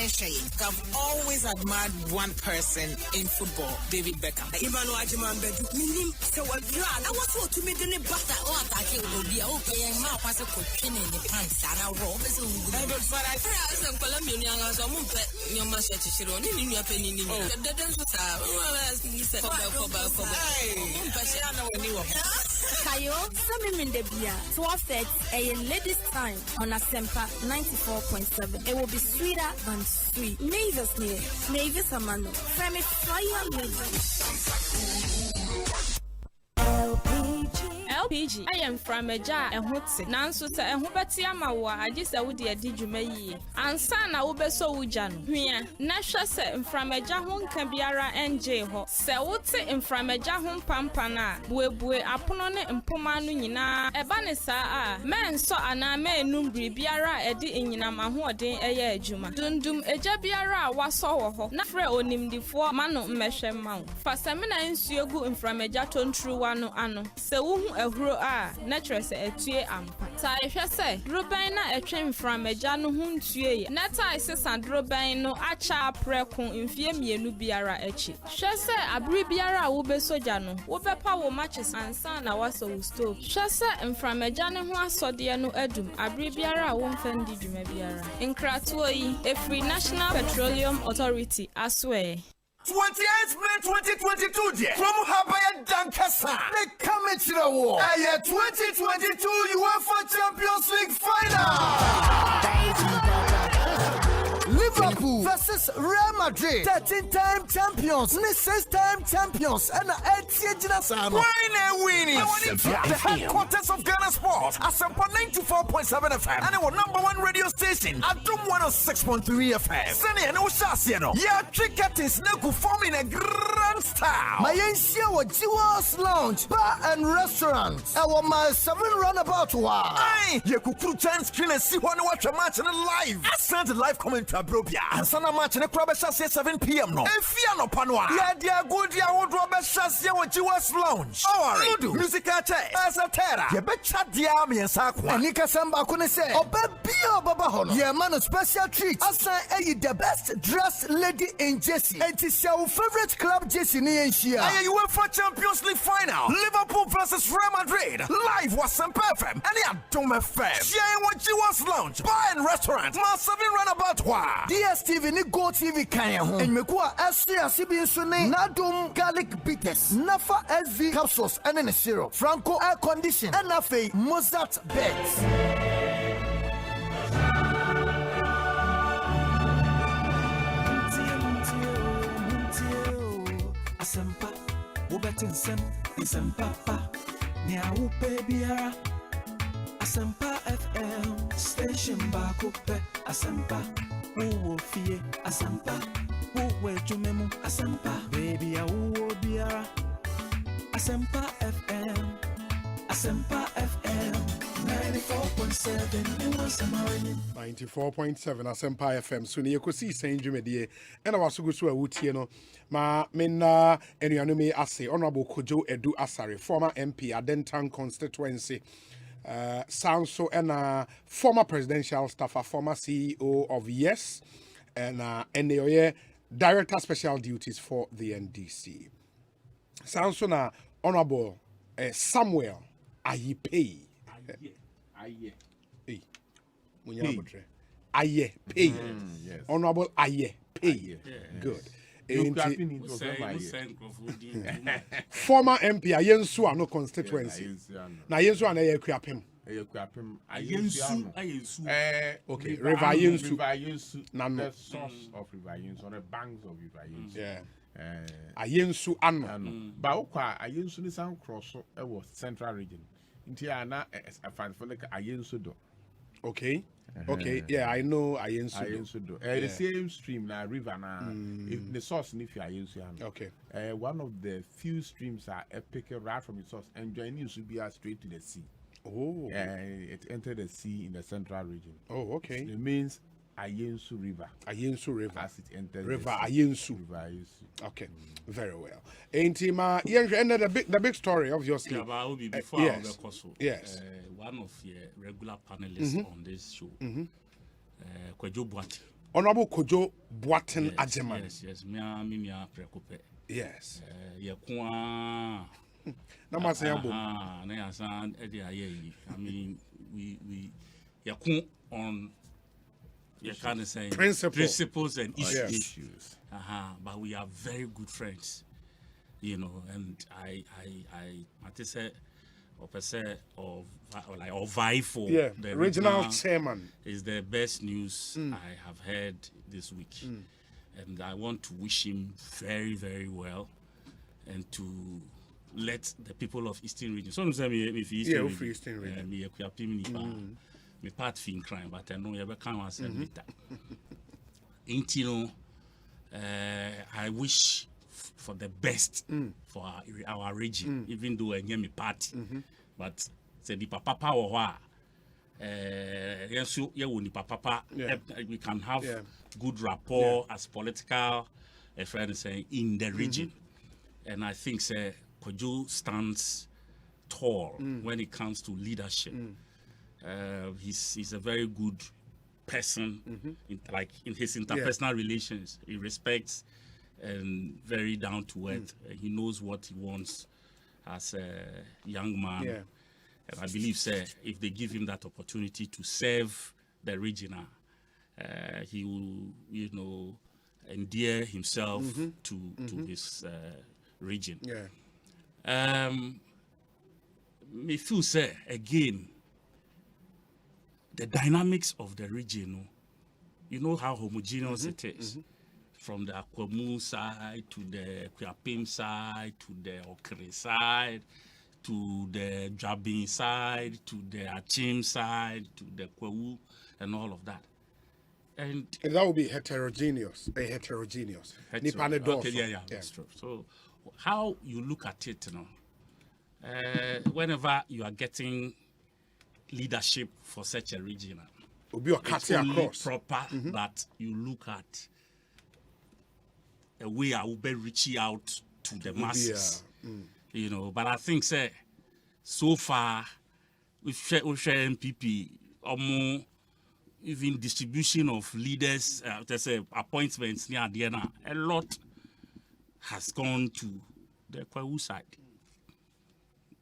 Asia. I've always admired one person in football, David Beckham. Imanu Ajiman Bedu. Minim so a grand. I was told to me the butter or attacking will be okay and now pass a cooking in the pants and I roll as a woman. But I try some Colombian as a woman, your master to show in your penny. The dance was Kayo, Samim in the Bia, 12:30 a ladies' time on Asempa 94.7. It will be sweeter than sweet. Mavis near, Mavis Amano, Femi Fire LPG. I am from a jar and hotse. Nansu sa and Hubatia Mawa, I just would dear did you may. And Sana Ube so Ujan. Here, Nasha said from a jahun Cambiara and J Ho. Sawute in from a jahun Pampana. Bue Aponone and Pomanu Nina. Ebanesa, man saw ana me numbri biara edi inyina maho den eye adwuma. Dundum eja biara waso ho. Nafre onim difo mano mmehwe mawo. Fasamina nsuo gu mframeja tontru wano ano. Se wuhu ehuro a natural se etue ampa. Ta ehwe se droban na etwe mframeja no hu ntue. Na ta isesa droban no acha preko mfie mienu biara echi. Hwe se abri biara wo be soja no. Wo be pa wo matches ansa na waso wo stove. Hwe se mframeja ne ho asode no adum. Abri biara wo mfandi dwuma biara. Nkratuo yi Efri National Petroleum Authority aswe. 28th May 2022 dear. From Habaya Dankasa. They come into the war. 2022 UEFA Champions League final. Liverpool versus Real Madrid. 13-time champions. 6-time champions. And 8th winning. The headquarters of Ghana Sports. Asempa 94.7 FM. And our #1 radio station. Adum 106.3 FM. Seni and Ushasiano. Yeah, cricket is now forming a grand style. My NCA was Jewel's Lounge, Bar and Restaurant. Our my 7 runabout war. Aye, you could through chance screen and see one watch a match in live. I sent a live commentary, Brobia. And Sana match in a club at 7 p.m. no. And Fiano Panwa. Yeah, dear good, dear old Robert Shassia with Jewel's Lounge. Oh, Ludu, musical chase. As a terror. You bet chat the army and Sakwa. And Nika Samba couldn't say, oh, Bio Babahono. Yeah, man, a special treat. I say, the best dressed lady in Jesse. And it's your favorite club, Jesse Nienshia. And you went for Champions League final. Liverpool versus Real Madrid. Live was Asempa FM. And yeah, Dome FM. Sharing what Jewel's Lounge. Bar and Restaurant. My 7 runabout war. DSTV ni Go TV kanya ho. And mekua SCA CBN Sune. Nadum garlic bitters. Nafa SV capsules and in a syrup. Franco air condition. And Nafe Mozart beds. Asempa, Ubetin Sem, Asempa, Nia Upe Biara, Asempa FM, Station Bakupe, Asempa, Uwo Fie, Asempa, Uwe Jumemu, Asempa, Baby Uwo Biara, Asempa FM, Asempa FM. 94.7 Asempa FM. So ni Ekosiisen On Asempa and I was so a wutie no ma mena enuanumi ase Honorable Kojo Edu Asare, former MP Adentan constituency. Sounds so and former presidential staffer, former CEO of Yes, and NAOye Director Special Duties for the NDC. Sounds so na Honorable Samuel Ayipei. Aye. Hey. Aye. Pay. Yes. Honorable Aye. Pay. Good. Former MP Ayensu no constituency. Na Ayensu na Ekwapem. Okay. River Ayensu. The source of River Ayensu, the banks of River Ayensu. Yeah. Ayensu ano. Ba okwa Ayensu ni san cross e was central region. Nti ana a fan for like Ayensu do. Okay. Okay, yeah, I know Ayensu. The same stream, na river, na the source, if you are okay. One of the few streams are epic right from the source, and joining should be straight to the sea. Oh. It entered the sea in the central region. Oh, okay. So it means Ayensu River. Ayensu River. As it enters River the sea. Ayensu. River Ayensu. Okay, very well. Intima, the big story, obviously. Yeah, but I will be before yes. Yes. One of your regular panelists on this show, Kojo Boatin. Honorable Kojo Boatin Ajeman. Yes. Me preoccupé. Yes. I mean, we on you kind of say principles and issues. But we are very good friends, you know. And I say, or vie for the regional chairman is the best news I have heard this week, and I want to wish him very, very well, and to let the people of Eastern Region. Some say me if Eastern Region, me part fin crime, but I know you can't answer me that. I wish for the best for our region, even though I am a party, but say the papa or yes, we can have good rapport as political friends in the region, and I think say Kojo stands tall when it comes to leadership. He's a very good person, in his interpersonal relations. He respects and very down to earth. He knows what he wants as a young man. And I believe, if they give him that opportunity to serve the region, he will, endear himself to his region. Me feel again, the dynamics of the region, you know how homogeneous it is. From the Akwamu side to the Kuyapim side to the Okre side to the Jabin side to the Achim side to the Kwawu and all of that. And that would be heterogeneous. Okay, that's true. So how you look at it, whenever you are getting leadership for such a region, it's only proper that you look at a way I will be reaching out to the masses, But I think, so far, with share MPP, even distribution of leaders, appointments near Diana, a lot has gone to the Kwawu side.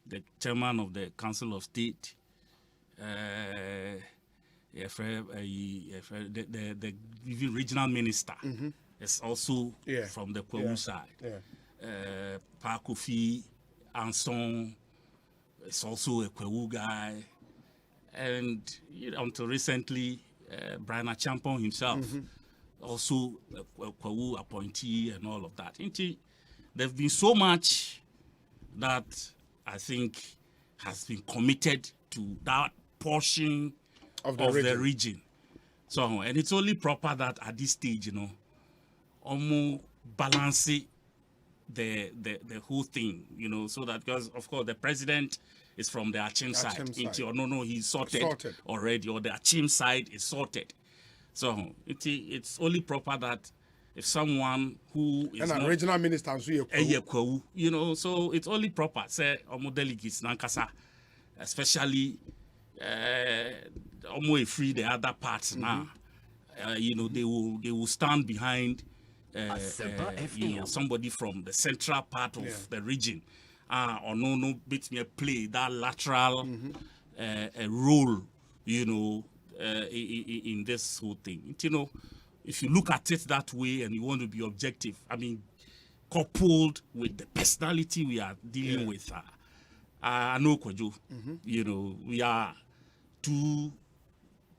The chairman of the Council of State, the even regional minister is also from the Kwawu side. Pakofi Anson is also a Kwawu guy. And until recently, Brian Achampon himself, also a Kwawu appointee and all of that. There's been so much that I think has been committed to that portion of the region. So, and it's only proper that at this stage, almost balance the whole thing, so that, because of course the president is from the Achim side. He's sorted already, or the Achim side is sorted. So it's only proper that if someone who is not regional minister, so it's only proper, say, delegates Nankasa, especially free the other parts now. They will stand behind somebody from the central part of the region. Or bit me play that lateral role, in this whole thing. If you look at it that way and you want to be objective, I mean, coupled with the personality we are dealing with, I know Kojo, we are two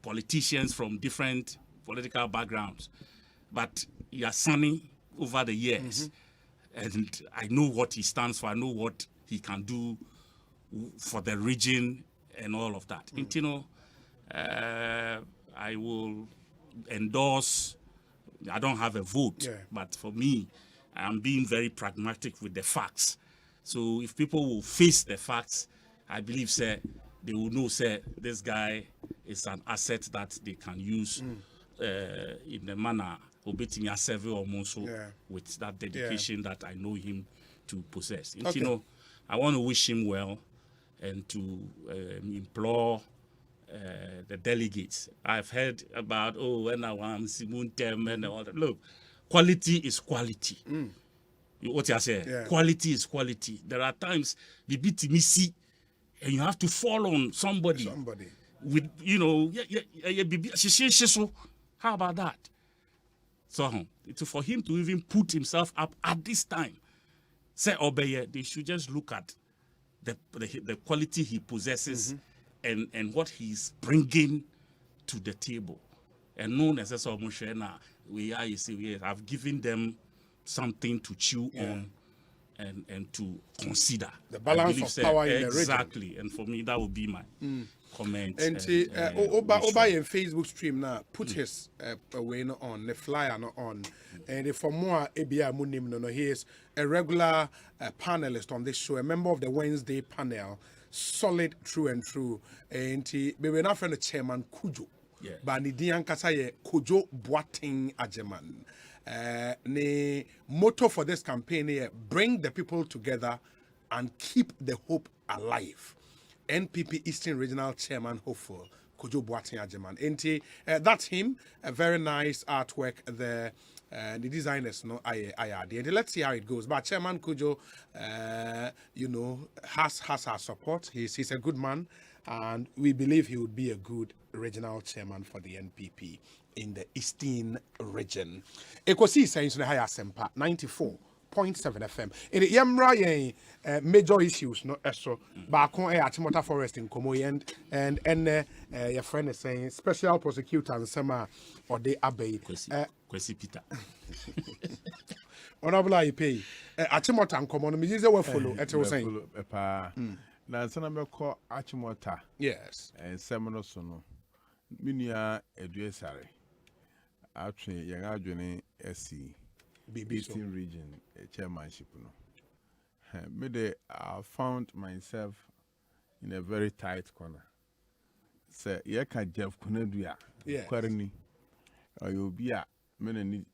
politicians from different political backgrounds, but you are sunny over the years. And I know what he stands for. I know what he can do for the region and all of that. I will endorse. I don't have a vote, but for me, I'm being very pragmatic with the facts. So if people will face the facts, I believe, sir, they will know, sir, this guy is an asset that they can use in the manner obeting a survey or also with that dedication that I know him to possess. And, you know, I want to wish him well and to implore the delegates. I've heard about, when I want Simon Tem and all that. Look, quality is quality. What you say? Quality is quality. There are times the beat me see, and you have to fall on somebody. With, you know, how about that? So for him to even put himself up at this time, say Obeye, they should just look at the quality he possesses and what he's bringing to the table. And no necessarily I've given them something to chew on and to consider. The balance of power in the region. Exactly. And for me, that would be my comment. And Oba in Facebook stream now, put his way on, the flyer on. And for more ABI Munim, no, he is a regular panelist on this show, a member of the Wednesday panel, solid, true and true. And we were not from the chairman Kujo. But Nidian Kasaye Kujo Boating Ajeman. The motto for this campaign here: bring the people together and keep the hope alive. NPP Eastern Regional Chairman hopeful Kojo Boating Ajeman. And that's him. A very nice artwork. The designers, no, and let's see how it goes. But Chairman Kojo, you know, has our support. He's a good man, and we believe he would be a good regional chairman for the NPP in the Eastern region. Ekosiisen On Asempa 94.7 FM. In the Yamra major issues, no so back on Achimota Forest in Komoy and your friend is saying special prosecutor and Sema or the Abbey. Kwesi Peter. Honorable IPay. Achimota and Komono, Mrs. will follow at was saying. Now, Senator call Achimota. Yes. And Seminosono. Minia Edresare. Actually, young Adrian SC. Eastern region chairmanship. I found myself in a very tight corner. Say, Yaka Jeff Kuneduya. Yes. Quarterly. Or you'll be a many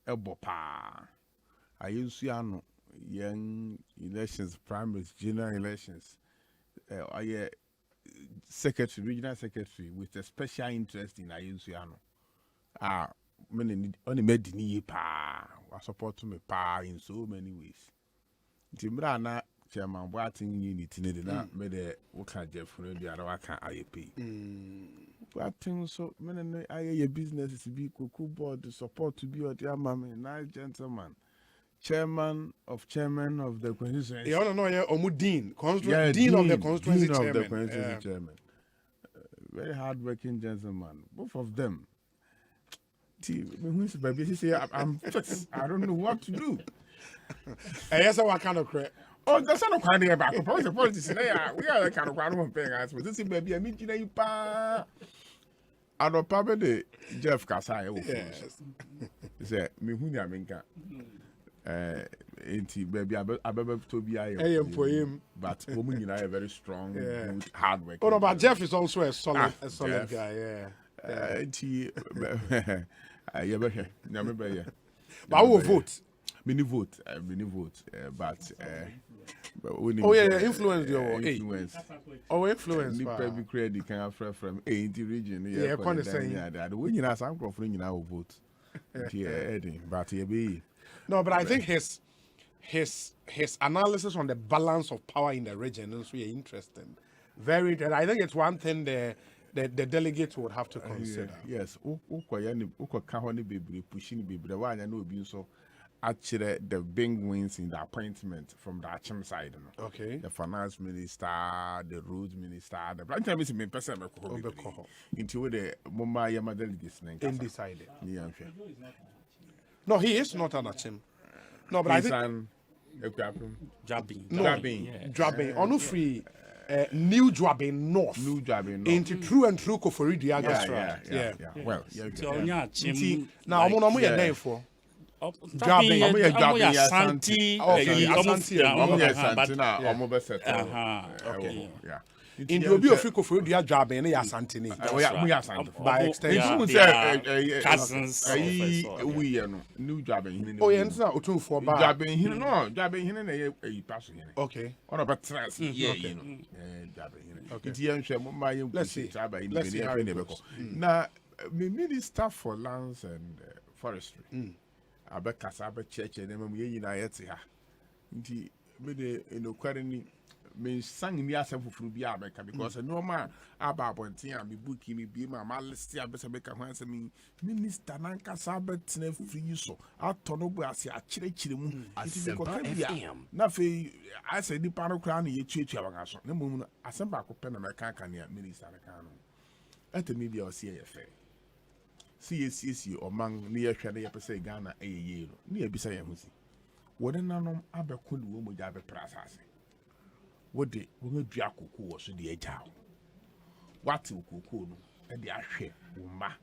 elbopa. I used to young elections, primaries, general elections. I secretary, regional secretary with a special interest in Ayusiano. Many only made the pa. I support me pa in so many ways. Timbrana chairman Watting unit needed not made a worker Jeff from the other IAP. Watting so many I business is to be cuckoo board the support to be or dear mammy, nice gentleman. Chairman of the constituency. You don't know, Dean of the constituency chairman. Very hard-working gentleman, both of them. I'm fixed. I don't know what to do. Yes, what kind of crap? Oh, that's not kind of about the politics. We are the kind of crowd of paying us. But this is baby, I mean, you pa. I don't probably Jeff Kasai. Yes. He said, me who ya minka. Baby, I better to be for him. But women, are very strong, good, hard work. Oh no, but Jeff is also a solid guy. But I will vote. Mini vote. But influence your influence. Influence. People credit can have from the region. Yeah, kind of saying that. When you have some crowd, you will vote. But no, but I think his analysis on the balance of power in the region is really interesting. Very interesting. I think it's one thing the delegates would have to consider. Yes. Actually, the big wins in the appointment from the Achim side. Okay. The finance minister, the roads minister, the branch minister, me person into the Mumbai Yama delegates. Undecided. Yeah. No, he is not an Achim. No, but he's I think Jabbing. Jabbing. On free. New Dwabin North. Into true and true Koforidua. That's right. Yeah. Well, now I'm on your name for. In the bio Frico for the job in Yasantini. By extension, cousins. We new job in oh, yeah, not 2 for job in here. No, job in here. Okay. On a trans. Yeah, you know. It's young. Let's see. Now, Minister for Lands and Forestry. I bet Casaba Church and then we united here. Indeed, me sang me as a Frubia because a normal about Pontia, me bookie me be my malice, I better make a handsome me. Minister Nanka Sabbath never free so. I told no as a chilling. Nothing, I said the panel crown ye church of us. No moon, Asempa pen American Minister Nakano. At the media or CFA. CSC or Mang near Shady Episode Ghana a year, near Bisaya Musi. What an unknown Abercool woman Jabba Prasas. What the woman Jaco was the Ejao. What to Kuku and the Ashe, Uma,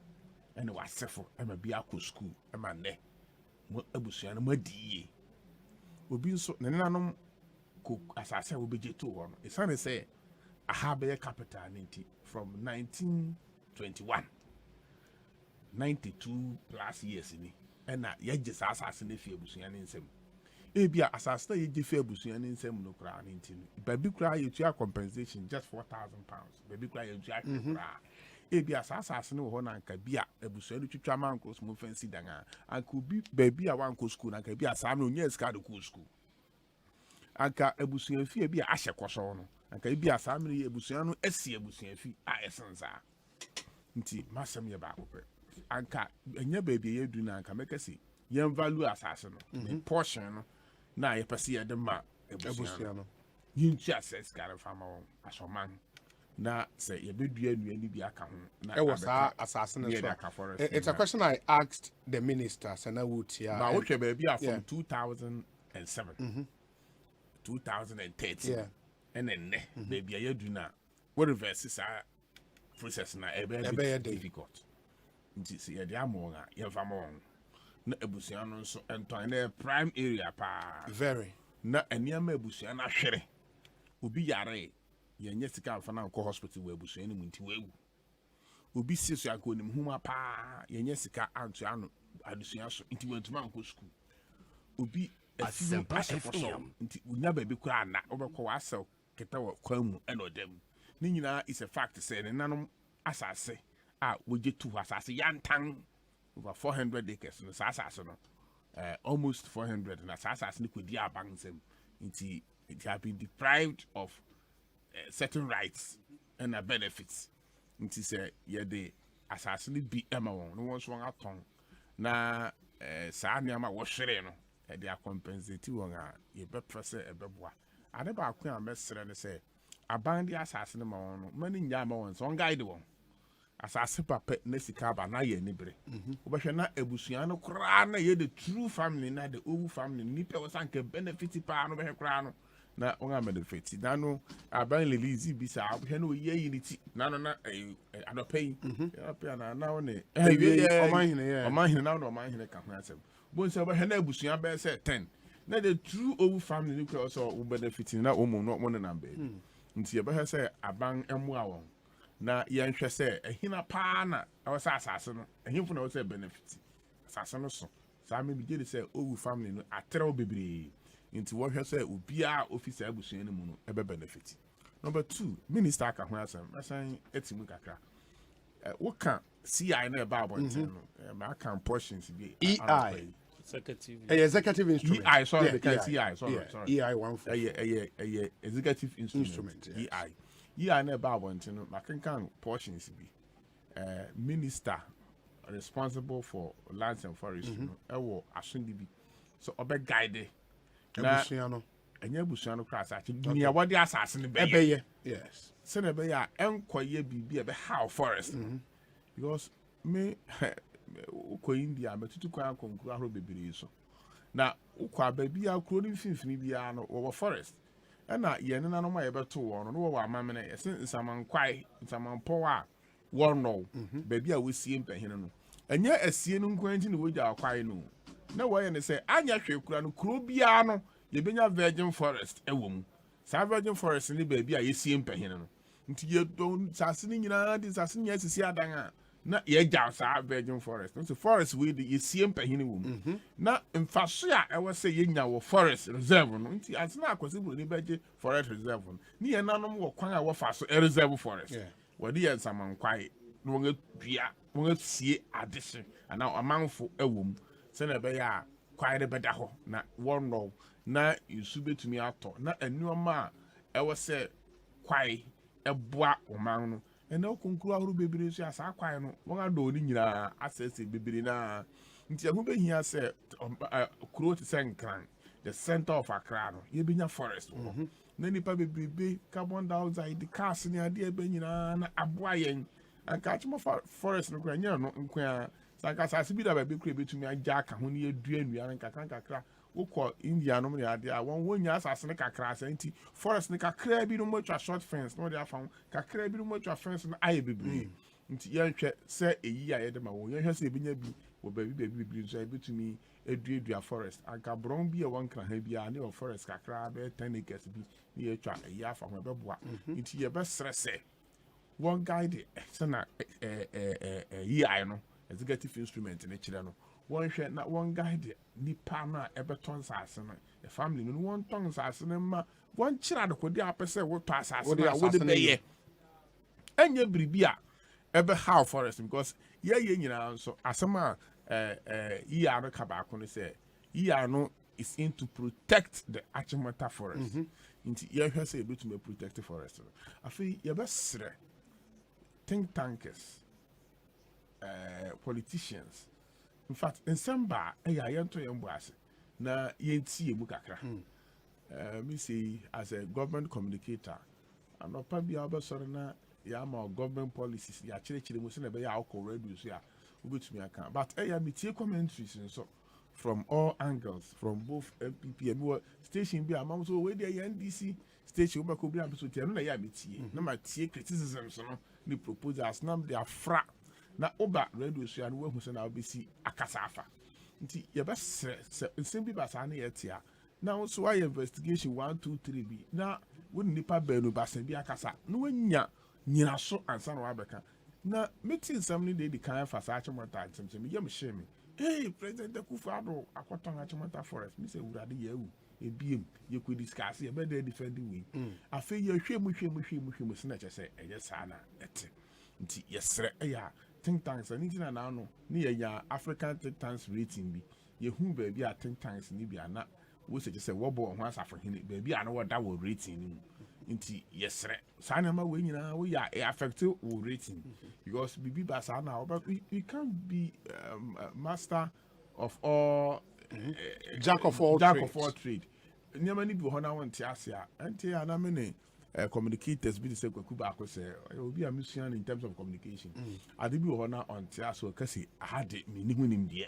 and was Sefo, and a Biaco school, and my neck. What a busian, my dear. Will be so nanum cook as I said, will be J2. It's only say a Haber capital from 1921. 92 plus years in it, and that yet just assassin if you busian in some. Ebia assassin, you fair busian in some no crown in tin. Baby cry you to compensation just £4,000. Baby cry you jack. Ebia assassin no one and cabia, a busian to Tramancos, move fancy danga, and could be baby a one school and cabia Samuel yes card school. And ca a busian fee be a asha quasono, and cabia Samuel a busiano, a sea busian fee, essence. Nti masam ye ba akopɛ anka enya baby ye du na anka mekasi ye value assassin no portion no na ye pese ye de ma ebusia no yinchi access kind of farmer asoman na say ye bedua nua ni bi aka ho na it was assassin as well. It's a question I asked the minister Sana Wutia. Now what baby are from 2007 2013 and then baby ye do na what reverses are process na ebe difficult nti se ye dey amon ye fa mon na ebusuan no so enton na prime area pa very na eniama ebusuan na hwere obi yare ye nya sika fa na ko hospital we ebusuan ni nti wewu obi sesu akọ nim huma pa ye nya sika anto ano adusuan so nti wantuma nko school obi Asempa FM nti unya ba bi kura na obekọ wa sel keta wa kwamu eno dem ni nyina is a fact say ne nanom asase a woje tu asase yantan over 400 acres no asase no almost 400 na asase ni kwedi abansem nti it have been deprived of certain rights and benefits nti say ye de asase ni bi ema won no won so won aton na saa niama wo hwere no e de compensate won a ye be press e beboa ade ba akwa a mesere ne say abandi asase ne ma won no mani nya ma won so on guide won asase papa na sika ba na ye nibre obehwe na ebusuan no kra na ye the true family na the owu family ni pe was anke benefit pa no behwe kra no na on am benefit na no aban release bi sa obehwe no ye unity na no na adopay na won e omanhine na no omanhine ka ho asem bon se obehwe na ebusuan be se 10 na the true owu family ni kra so benefit na omo no won na mbe nti ye behwe se aban emu awon na yenhwe se ehina pa na awasa asase no ehimfo na wose benefit asase no so sa me bi gede se owu family no atrɛw bebre nti wo hwe se obia officer abusuan no mu no ebe benefit. Number 2 minister aka ho asem asan etimu kakra wo kan CI na ba abonten no ma kan portions bi executive instrument EI sorry because CI sorry EI 14 executive instrument EI na ba abonten no ma kan portions bi minister responsible for lands and forests no ewo asundi bi so obe guide na ebusuano enya ebusuano class achi dunia wodi asase ne be yes se na be ya enkoye bibi ebe how forest because me uko India metutu kwa konkuru ahro bebiri so na ukwa ba bia kuro ni finfini bia no wo forest ɛna yɛn nananom a yɛbɛto wɔn no wɔ amamene yɛsɛ nsamankwai nsamanpɔ a wɔn no baabi a wɔsie mpɛhene no ɛnyɛ asie no nkwan nti na wɔgya akwai no na wɔyɛ ne sɛ anya hwɛ kura no kuro biara no yɛbɛnya virgin forest ɛwɔ mu saa virgin forest ne baabi a yɛsie mpɛhene no nti yɛdɔ sase no nyinaa de sase nyɛ sisi adan a na yɛgya saa virgin forest nti forest wei de yɛsie mpɛhene wɔ mu na mfaso a ɛwɔ sɛ yɛnya wɔ forest reserve no nti asena akwasi buroni bɛgye forest reserve no ne yɛn nanom wɔ kwan a wɔfa so reserve forest wɔde yɛ nsamankwai na wɔn adua wɔn asie adehye anaa amanfo ɛwɔ mu sɛnɛ ɛbɛyɛ a kwae de bɛda hɔ na wɔn nɔw na nsu bɛtumi atɔ na nneɛma a ɛwɔ sɛ kwae ɛboa ɔman no ɛna okonkuru ahoro bebree nso asa kwae no wɔn adɔ ne nyinaa asɛsɛ bebree na nti ɛho bɛhia sɛ kuro te sɛ Nkran the center of Accra no yɛbɛnya forest wɔ na nipa bebree carbon dioxide cars ne adeɛ bɛ nyinaa na aboa yɛn anka atwuma forest no kora nyɛ no nkoa sanka sase bi da ba bekura betumi agya aka ho ne yɛdua nnua no kakra wokɔ India no ne adeɛ a wɔn wonya asase ne kakra asɛ nti forest ne kakra bi no matwa short fence no de afa ho kakra bi no matwa fence no ayɛ bebree nti yɛnhwɛ sɛ eyi a yɛde ma wɔn yɛnhwɛ sɛ ebinya bi wɔ baabi bebree nso ebetumi eduadua forest anka bron bi a wɔn kra ha bi a ne wɔ forest kakra bɛ 10 acres bi ne yɛtwa eyi afa ho ɛbɛboa nti yɛbɛsrɛ sɛ wɔn guide sɛna yi no executive instrument ne kyerɛ no wɔn hwɛ na wɔn guide nipa no a ɛbɛtɔn nsase no the family no wɔn tɔn nsase no ma wɔn kyerɛ adekode apɛ sɛ wɔtɔ asase no a wɔde bɛyɛ ɛnyɛ biribi a ɛbɛhaw forest because yɛyɛ nyinaa nso asɛm a ER no ka baako no sɛ ER no is in to protect the Achimota forest nti yɛhwɛ sɛ yɛbɛtumi protect forest no afei yɛbɛsrɛ think tankers politicians in fact nsɛm ba ɛyɛ a yɛnto yɛn bo ase na yɛntie mu kakra me say as a government communicator anɔpa bi a wobɛsɔre na yɛama government policies yɛakyerɛkyerɛ mu sɛ na ɛbɛyɛ a wokɔ radio so a wobɛtumi aka but ɛyɛ metie commentaries nso from all angles from both MPP and station bi amam so we dey NDC station we ko bi am so tie no na ya metie na ma tie criticisms no ni proposals na dey afra na oba radio so ya no we hu se na obesi akasa afa nti ye be se nsem bi ba sa na ye tia na so why investigation 1 2 3 bi na wo nipa banu ba se bi akasa no wanya nyina so ansa na wabeka na meeting some ni dey kan fa sa achimota ntemtem ye me shame hey President Akufo-Addo akwatan Achimota forest me say urade yawu ebiem ye ko discuss ye be dey defend we afei ye hwemu se na che say eye sa na ete nti yesre ya think tanks ani tina na no ne ye ya African think tanks rating bi ye hu ba bi a think tanks ni bi ana wo se che say wo bo ho asafo hene ba bi ana wo da wo rating ni nti yesre sa na ma we nyina wo ya affect wo rating because bibi ba sa na we can't be master of all jack of all trade nyama ni bi ho na won ti ase a enti ana me ne communicators bi say kwaku ba ko say obi a mission in terms of communication ade bi ho na on ti ase o kasi ade me ni hunim de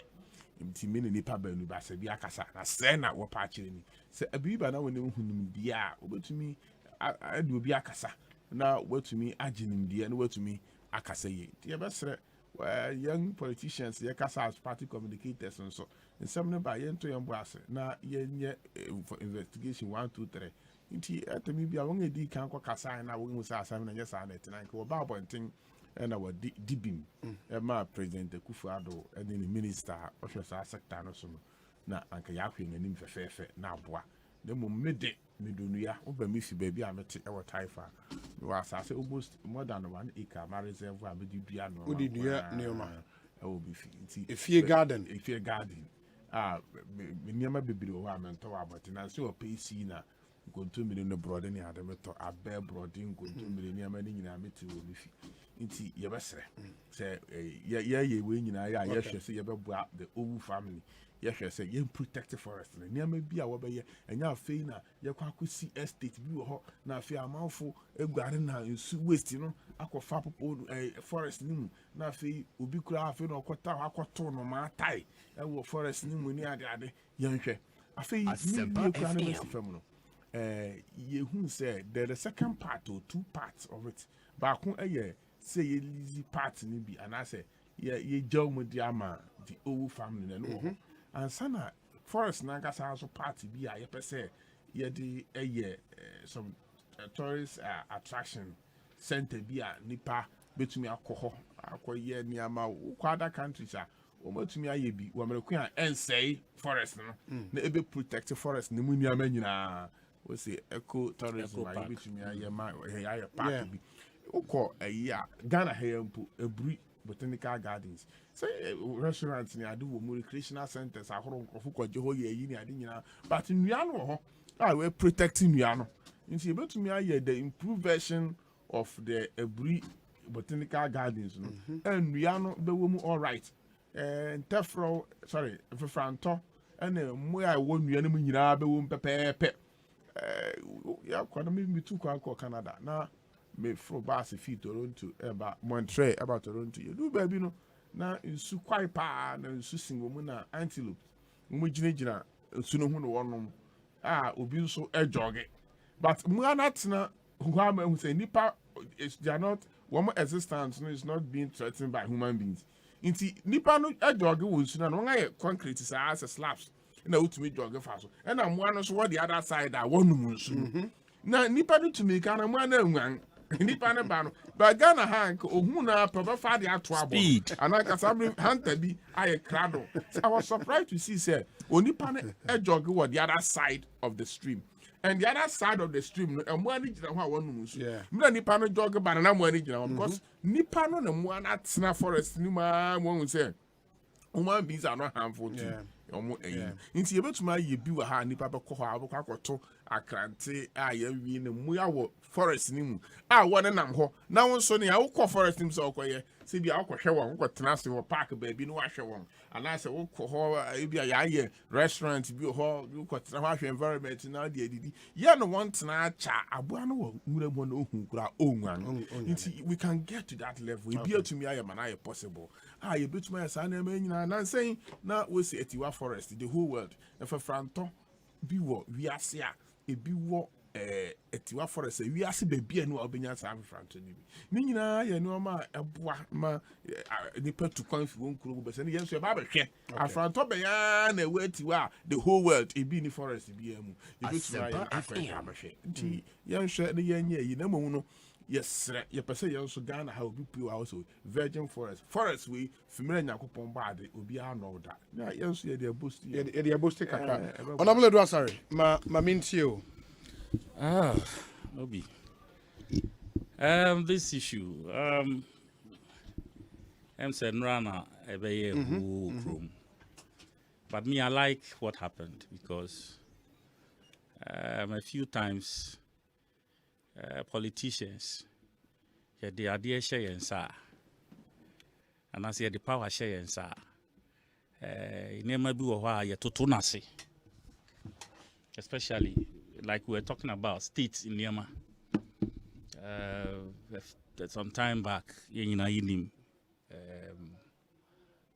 nti me ne nipa ba nu ba se bi akasa na se na wo pa kire ni se abi ba na woni hunim de a obetumi adu obi akasa na watumi aginimdie na watumi akasa ye tie besre young politicians ye kasa as party communicators nso nsem ne ba ye nto ye mbo ase na ye nye investigation 1 2 3 nti atemi bia won edi kan kwa kasa na won musa asam na nyesa na etina nke wo ba bonten na wa dibim ma President Akufo-Addo and the minister officer sector no so na anka ya hwe nanim fefefe na aboa na mede medonuya oba mi fi baabi a mete e wo taifa wa asase almost more than 1 acre ma reserve a mede dua no odi dua neoma e wo bi fi nti efie garden me niama bebiri wo amento wa aboti na se o pc na nkontomire no brode ne ade meto abe brode nkontomire niama ni nyina mete wo bi fi nti ye besere se ye we nyina ya ye hwe se ye beboa the owu family yehwe say ye protect forest na niam bi a wo be ye enya afei na ye kwa akosi estate bi wo ho na afei amanfo eguare na nsu waste no akofa popo forest ni mu na afei obi kura afei na okota akoto no ma tai e wo forest ni mu ni ade ye nhwe afei ni kura na sifam no Yehu say there's a second part or two parts of it. Back when say ye lazy part ni bi, and I say ye join with the old family and sana forest naga also party be a per se ye the some tourist attraction center be a nipa betumi akɔ akɔyɛ nneɛma wokɔ other countries a wɔmatumi ayɛ bi wɔmɛrɛko a ɛnsɛe forest no na ebe protect forest ne mu nneɛma nyinaa wɔsi eco tourism a yɛbɛtumi ayɛ ma ayɛ park bi wokɔ ayi a Ghana ha yɛ mpo eburi botanical gardens say restaurants ni ade wɔ mu recreational centers ahoro nkɔfo kɔgye hɔ yɛ ayi ni ade nyinaa but nnua no wɔ hɔ a we protecting nnua no nti yɛbɛtumi ayɛ the improved version of the eburi botanical gardens no and nnua no bɛwɔ mu all right ntɛfrɔ sorry mfefranto ɛna mmoa a ɛwɔ nnua no mu nyinaa bɛwɔ mu pɛpɛɛpɛ yɛakɔ no me tu kɔ Canada na me fro bus fi Toronto eba Montreal about Toronto you do baby no na nsu kwai pa na nsu singo mu na antelope mu gyina nsu no ho no wonom obi nso ejoge but mu anatena who am who say nipa they are not one existence no is not being threatened by human beings inti nipa no ejoge wo nsu na no nga concrete as slabs na utumi joge fa so and na mu ano so what the other side a wonum nsu na nipa no tumi ka na mu ana nwan nipa ne ba no but Ghana hank ohun na papa fa de ato abo and I can hunter bi aye crado. I was surprised to see say onipa ne ejog what the other side of the stream and the other side of the stream no emu ani gina ho a wonu musu me nipa no jog ba na mo ani gina because nipa no na mu ana tena forest ni ma mo say human beings are not harmful to nti yebetuma ye bi wa ha nipa bekɔ hɔ abekɔ akɔto akrante a yewie ne mu ya wɔ forest ni mu a wɔne nam hɔ na wo nso ne ya wokɔ forest ni mu sɛ ɔkɔyɛ sɛ bi a wokɔhwɛ wɔn wokɔtena se wɔ park baabi no wahwɛ wɔn anaasɛ wokɔ hɔ ebi a yɛayɛ restaurant bi hɔ wokɔtena hɔ ahwɛ environment na de adidi yɛ no wɔn tena acha aboa no wɔ nwura mu na ohun kura onwan nti we can get to that level ebi atumi ayɛ ma na ayɛ possible a yebetuma yɛ saa na ɛma nyina na nsɛn na wosi etiwa forest the whole world efa franto bi wo wiase a ebi wo etiwa forest wiase baabi anu obenya saa franto ni bi ni nyina ye no ma eboa ma nipa tu kwanfi won kuro bu bese ne yenso e ba behwe afranto be ya na we etiwa the whole world ebi ni forest bi amu ebi tu ya behwe nti yenhwe ne yenya yi na mamu no yes ye pese yenso Ghana ha obi pu also virgin forest we fimira nyakopon baade obi ano da na yenso ye de boost ye de boost kaka honorable Edward sorry ma minti o Obi this issue said Nrana ebeye krom but me I like what happened because a few times politicians the idea share and sa and as the power share and sa never be why to nasi especially like we were talking about states in Niama some time back in Inim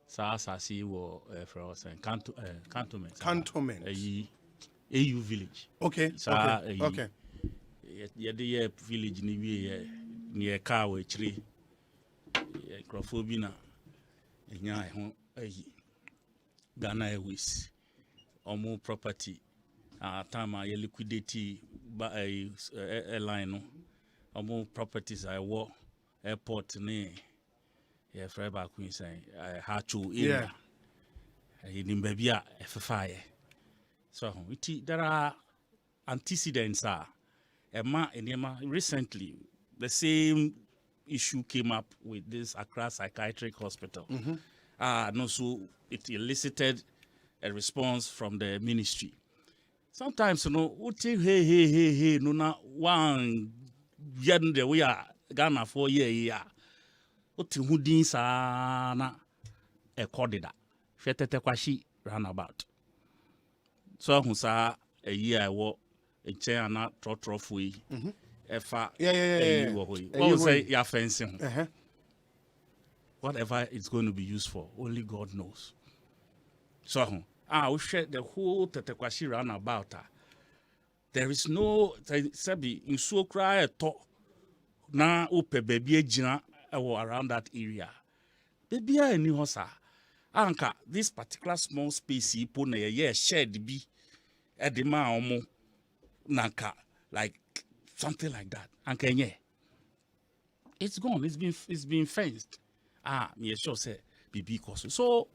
Sasasi were for us and cantonment AU village okay okay the village near Kawe tree, Crofobina, Ghana Airways, or more property, time I liquidity by a airline, or more properties I walk airport near Freiburg Queen saying I had to area in Babia FFI. So there are antecedents recently, the same issue came up with this Accra Psychiatric Hospital. And also, it elicited a response from the ministry. Sometimes, hey, no, na one year the way Ghana 4 year, Uti Hudin sana a cordida, Fetete Kwashi roundabout. So, Husa a year I walk. China trotrophy efa what say your fencing whatever it's going to be used for only God knows so we share the whole Tetekwashi roundabout there is no sabi in so cry to na ope baby ejina around that area. Baby any hosa. Anka this particular small space ipo na ye shared be edema omo nanka like something like that. Anka nye. It's gone. It's been fenced. Me sure say BB cost. So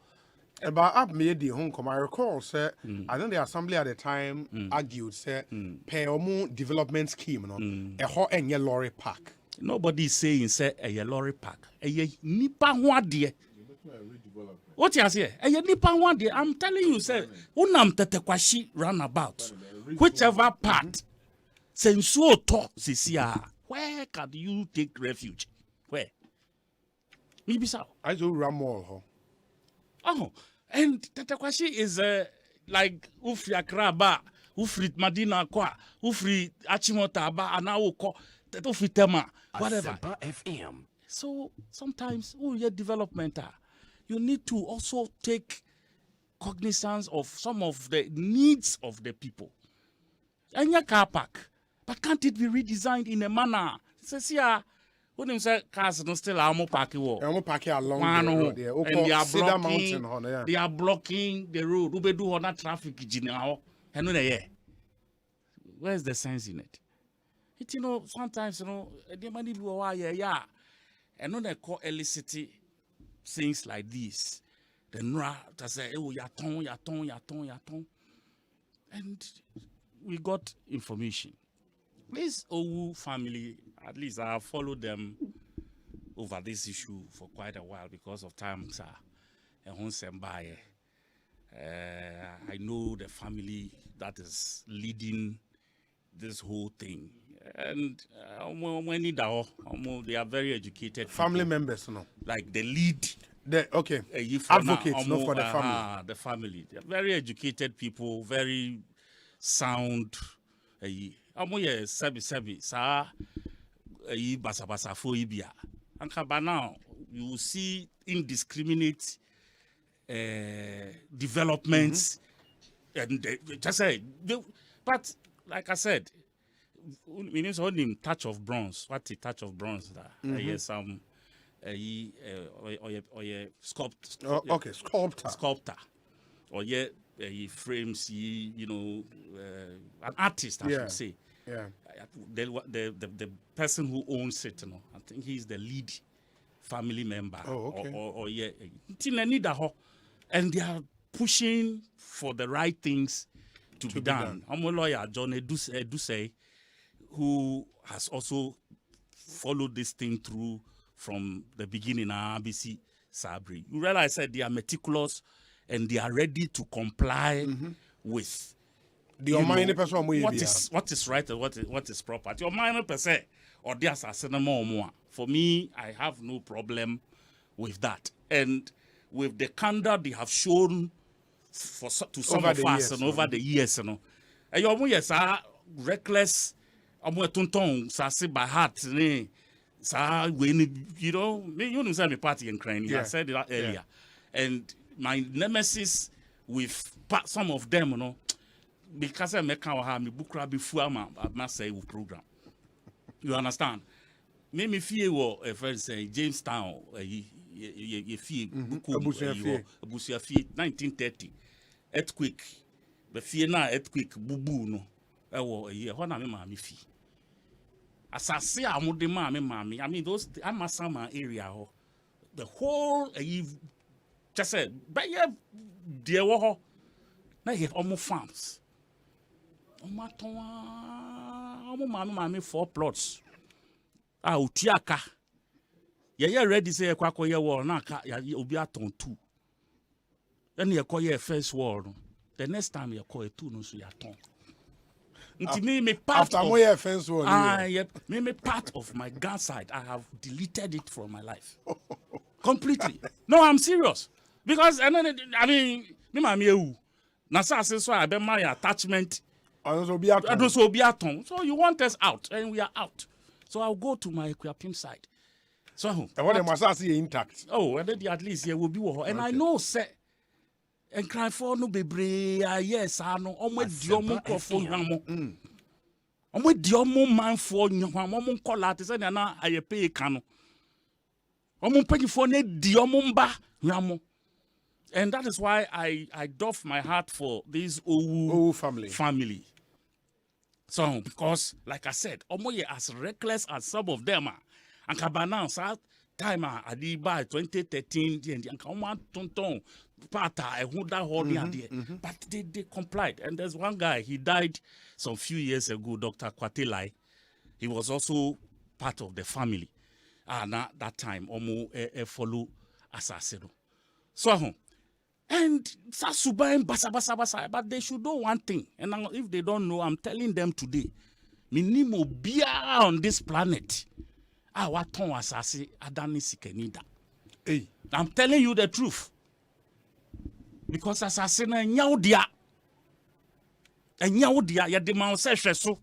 about up made the home come. I recall say I think the assembly at the time argued say pay omo development scheme no a hot and ye lorry park. Nobody is saying say a lorry park. A nipa wade. What you say? A nipa wade. I'm telling you say unam tetekwashi roundabout. Whichever part sensuo to sisia. Where can you take refuge? Where? Maybe so. I do Ramol. Oh, and Tetekwashi is like Ufri Akraba, Ufri Madina Kwa, Ufri Achimota Ba, and now Ufri Tema, whatever. Asempa FM. So sometimes, you're developmental. You need to also take cognizance of some of the needs of the people. And your car park. But can't it be redesigned in a manner? Says here, when you say cars don't still along the road, and they are blocking the road. Ube do on that traffic where's the sense in it? It sometimes they might be and when they call elicit things like this, then they say, oh, yaton, and we got information. This Owu family, at least I have followed them over this issue for quite a while because of time, sir. I know the family that is leading this whole thing. And they are very educated. Family people. Members, no? Like the lead. Advocates, not for the family. The family. They are very educated people, very sound. Amoye sabi sa basa fo ibia anka ba now you see indiscriminate developments and just say but like I said we need to name touch of bronze. What a touch of bronze that yes some sculptor or he frames an artist I should say. Yeah. The person who owns it, I think he's the lead family member. Oh, okay. And they are pushing for the right things to be done. I'm a lawyer, John Edusei, who has also followed this thing through from the beginning at RBC Sabri. You realize that they are meticulous and they are ready to comply with what is right and what is proper. Your minor per se or there's a more. For me, I have no problem with that. And with the candor they have shown to some of us and over the years, and you reckless, by heart, me, party and crying. I said that earlier. Yeah. And my nemesis with some of them, because I make our book before I must say program. You understand? Me feel a friend say Jamestown, you feel 1930 earthquake. The fear now earthquake bubu no. A year when I'm mammy fee. As I say, I'm the mammy. I mean those Amasama area. The whole just said, but yeah, dear war. Now you have almost farms. Mammy 4 plots. Utiaka. Yeah, ready say a quackoya war, naka, you'll be at on 2. Then you call your first war. The next time you call a 2, no, so you're tongue. Me part of my gun side, I have deleted it from my life. Completely. No, I'm serious. Because, I mean, so I bet my attachment. So you want us out, and we are out. So I'll go to my equipping side. So and what must I see intact? Oh, and then at least here will be war. And I know, say, and cry for no baby. Yes, I know. Omo di omo man for nyoma omo nkola te se na ayepe eka no. Omo mpanyifo ne di omo mba nyamo. And that is why I doff my heart for this Owu family. So because like I said, omo ye as reckless as some of them are. And kabana sa time adiba 2013 and omo tonton pata ehunda hodi ade. But they complied. And there's one guy, he died some few years ago, Dr. Kwatelai. He was also part of the family. And at that time, omo follow assassin. So and Sasuba basa, but they should know one thing. And if they don't know, I'm telling them today. Minimo bia on this planet. Waton asasi adani sikenida. Hey, I'm telling you the truth. Because asasina nyaudia. Nyaudia ya demand so.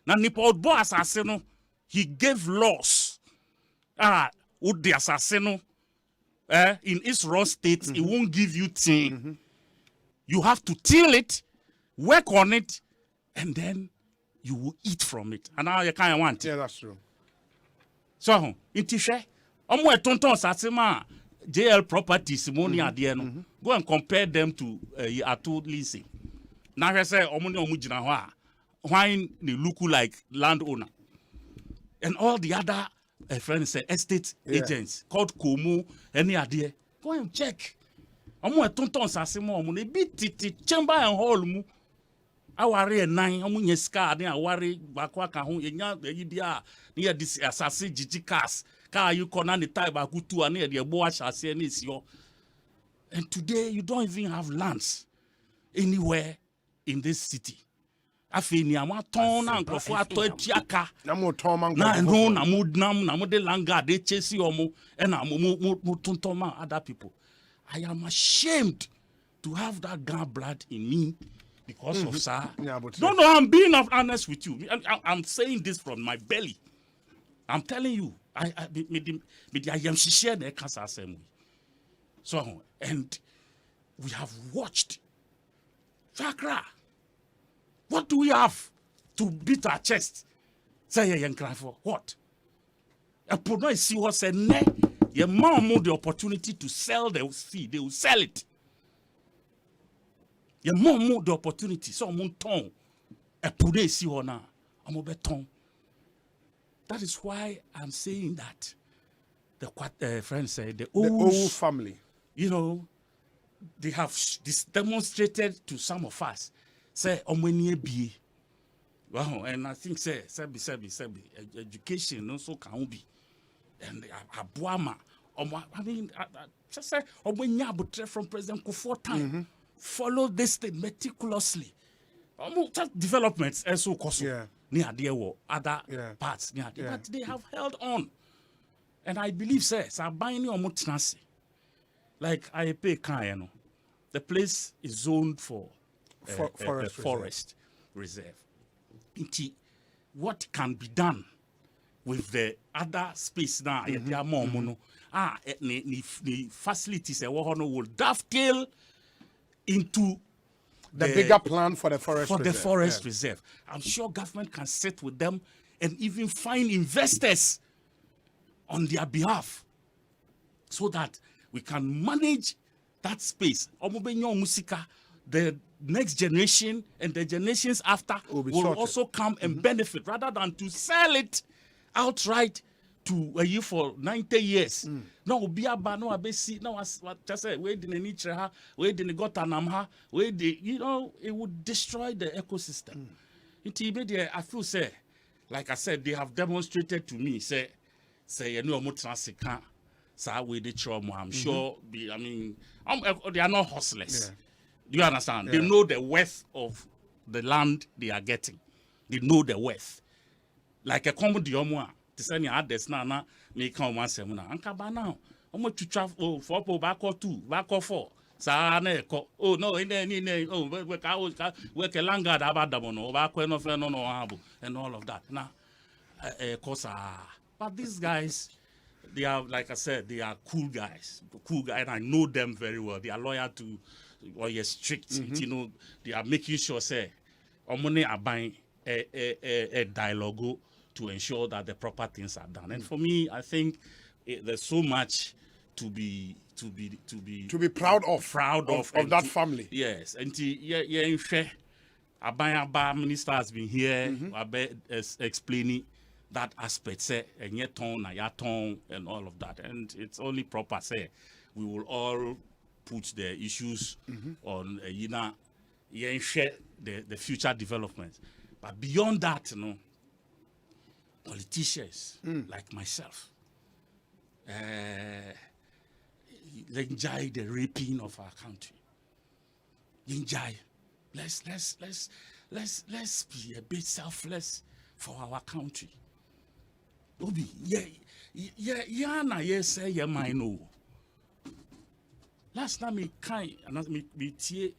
Na nipo bo asasino. He gave laws. Would the assassino in its raw state, it won't give you thing. You have to till it, work on it, and then you will eat from it. And now you can't want it. Yeah, that's true. So, in Tisha, I'm tonton sasima JL properties money at the end. Go and compare them to Atu leasing. Now I say omuni omujina why they look like landowner. And all the other friends say estate agents called Komu, any idea. Go and check. Omo tonton sasimo omo ne bititi chamber and hall mu. Aware nine omo nyeska ade aware bakwa ka ho yenya bia near this assassin Gigi cars. Car you corner the type bakutu and near the bo asase ni sio. And today you don't even have lands anywhere in this city. Afi ni amaton na nkrofo ato atiaka na mo ton man na no na mo na mo de langa de chase omo and na mo tonton man other people. I am ashamed to have that grand blood in me because of sir. No, I'm being honest with you. I'm saying this from my belly. I'm telling you. I am share the cancer assembly. So and we have watched Chakra. What do we have to beat our chest? Say young cry for what? A product see what said ne. Your mom the opportunity to sell the seed, they will sell it. Your mom the opportunity, so mon ton. A product see what now. I'm a beton. That is why I'm saying that the friends say the old family. You know, they have demonstrated to some of us. Say omwenye bi. Wow, and I think say education also can be. And abuama. I mean, just say omwenye abutre from President Kufuor time. Follow this thing meticulously. Just developments also cost. Near there were other parts near there, but they have held on. And I believe says are buying your mutinasi. Like I pay Kayano. The place is zoned for forest reserve. What can be done with the other space now? There are more the facilities will dovetail into the bigger plan for the forest reserve. I'm sure government can sit with them and even find investors on their behalf so that we can manage that space. The next generation and the generations after will also come and benefit rather than to sell it outright to a year for 90 years. No, be a bano abesi. No, just say we didn't need her, we didn't got anamha, we did, you know, it would destroy the ecosystem. I feel say, like I said, they have demonstrated to me, say you know, mutrasika, sa we the trauma. I'm sure. They are not hustlers. Do you understand? They know the worth of the land they are getting. They know the worth. Like a common diomwa, to send your address now, make come one seminar. Ankaba now. I'm going to travel for back or two, back or four. Oh no, in work a langard about the mono, back when of no and all of that. Now, but these guys, they are, like I said, they are cool guys. And I know them very well. They are loyal to, or you're strict, you know, they are making sure, say, money are buying a dialogue to ensure that the proper things are done. And for me, I think there's so much to be proud of that family. Yes, and Abaya minister has been here explaining that aspect, say, and yet tone, and all of that. And it's only proper, say, we will all put the issues on, share the future developments. But beyond that, politicians like myself, enjoy the raping of our country. Enjoy. Let's be a bit selfless for our country. Obi, say your mind. Last time me kind and me tie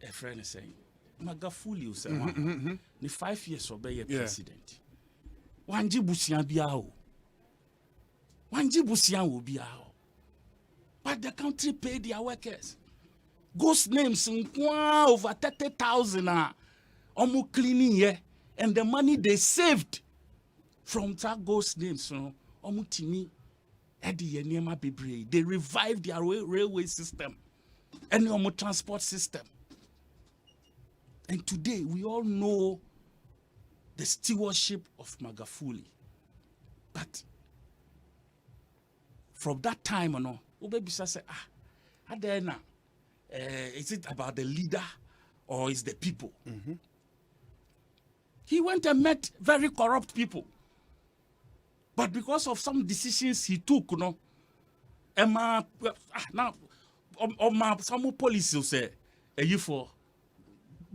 a friend saying, Magafuli say, ni 5 years obey president. Wanji busian biao. Wanji busian will be out. But the country paid their workers. Ghost names over 30,000 almost cleaning here, and the money they saved from that ghost names, they revived their railway system and transport system. And today we all know the stewardship of Magafuli. But from that time on, Ubebisa said, is it about the leader or is the people? He went and met very corrupt people. But because of some decisions he took, now some police say, you for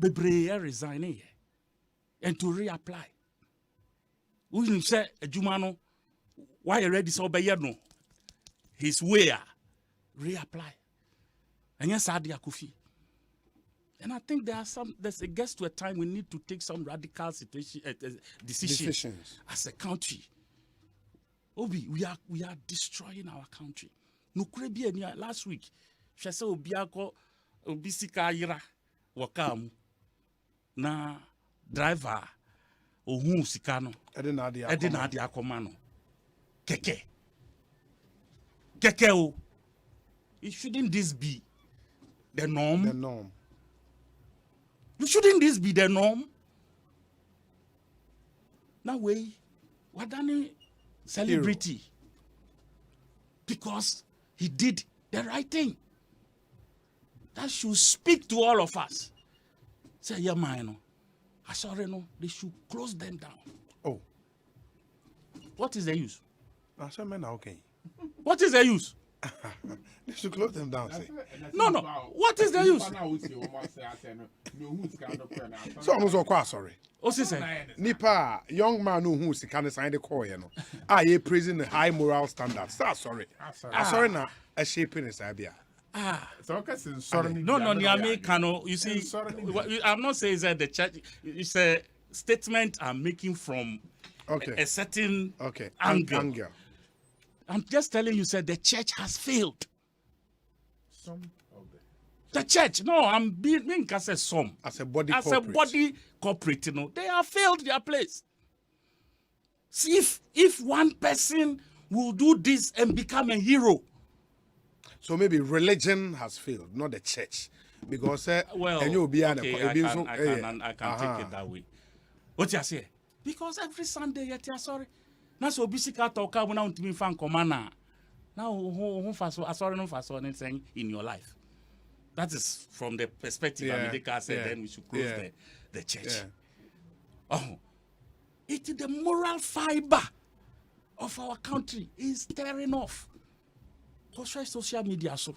Bebre resign and to reapply. We say, Jumano, why you ready so no? His way reapply. And yes, Akufi. And I think it gets to a time we need to take some radical decisions as a country. Obi, we are destroying our country. Last week, she said Obisika Ira Wakamu na driver Ohun Sikano Edinadi Akomano Keke o. Shouldn't this be the norm? Shouldn't this be the norm? Now what done celebrity because he did the right thing. That should speak to all of us. Say, yeah, man, they should close them down. Oh. What is the use? Okay. What is the use? They should close them down. No. What is the use? So almost quite sorry. What's he saying? Nipa, young man who can sign the call, you praising the high moral standards. That's sorry. Sorry now. A shaping is idea. No, you see, I'm not saying that the church. It's a statement I'm making from a certain angle. I'm just telling you, the church has failed. Some of the church. No, I'm being some. As a body corporate, they have failed their place. See, if one person will do this and become a hero. So maybe religion has failed, not the church. Because I can take it that way. What you say? Because every Sunday you're sorry. Now so bisika talk when I me fan commander. Now who faso anything in your life. That is from the perspective America said then we should close the church. It is the moral fiber of our country is tearing off. Because social media so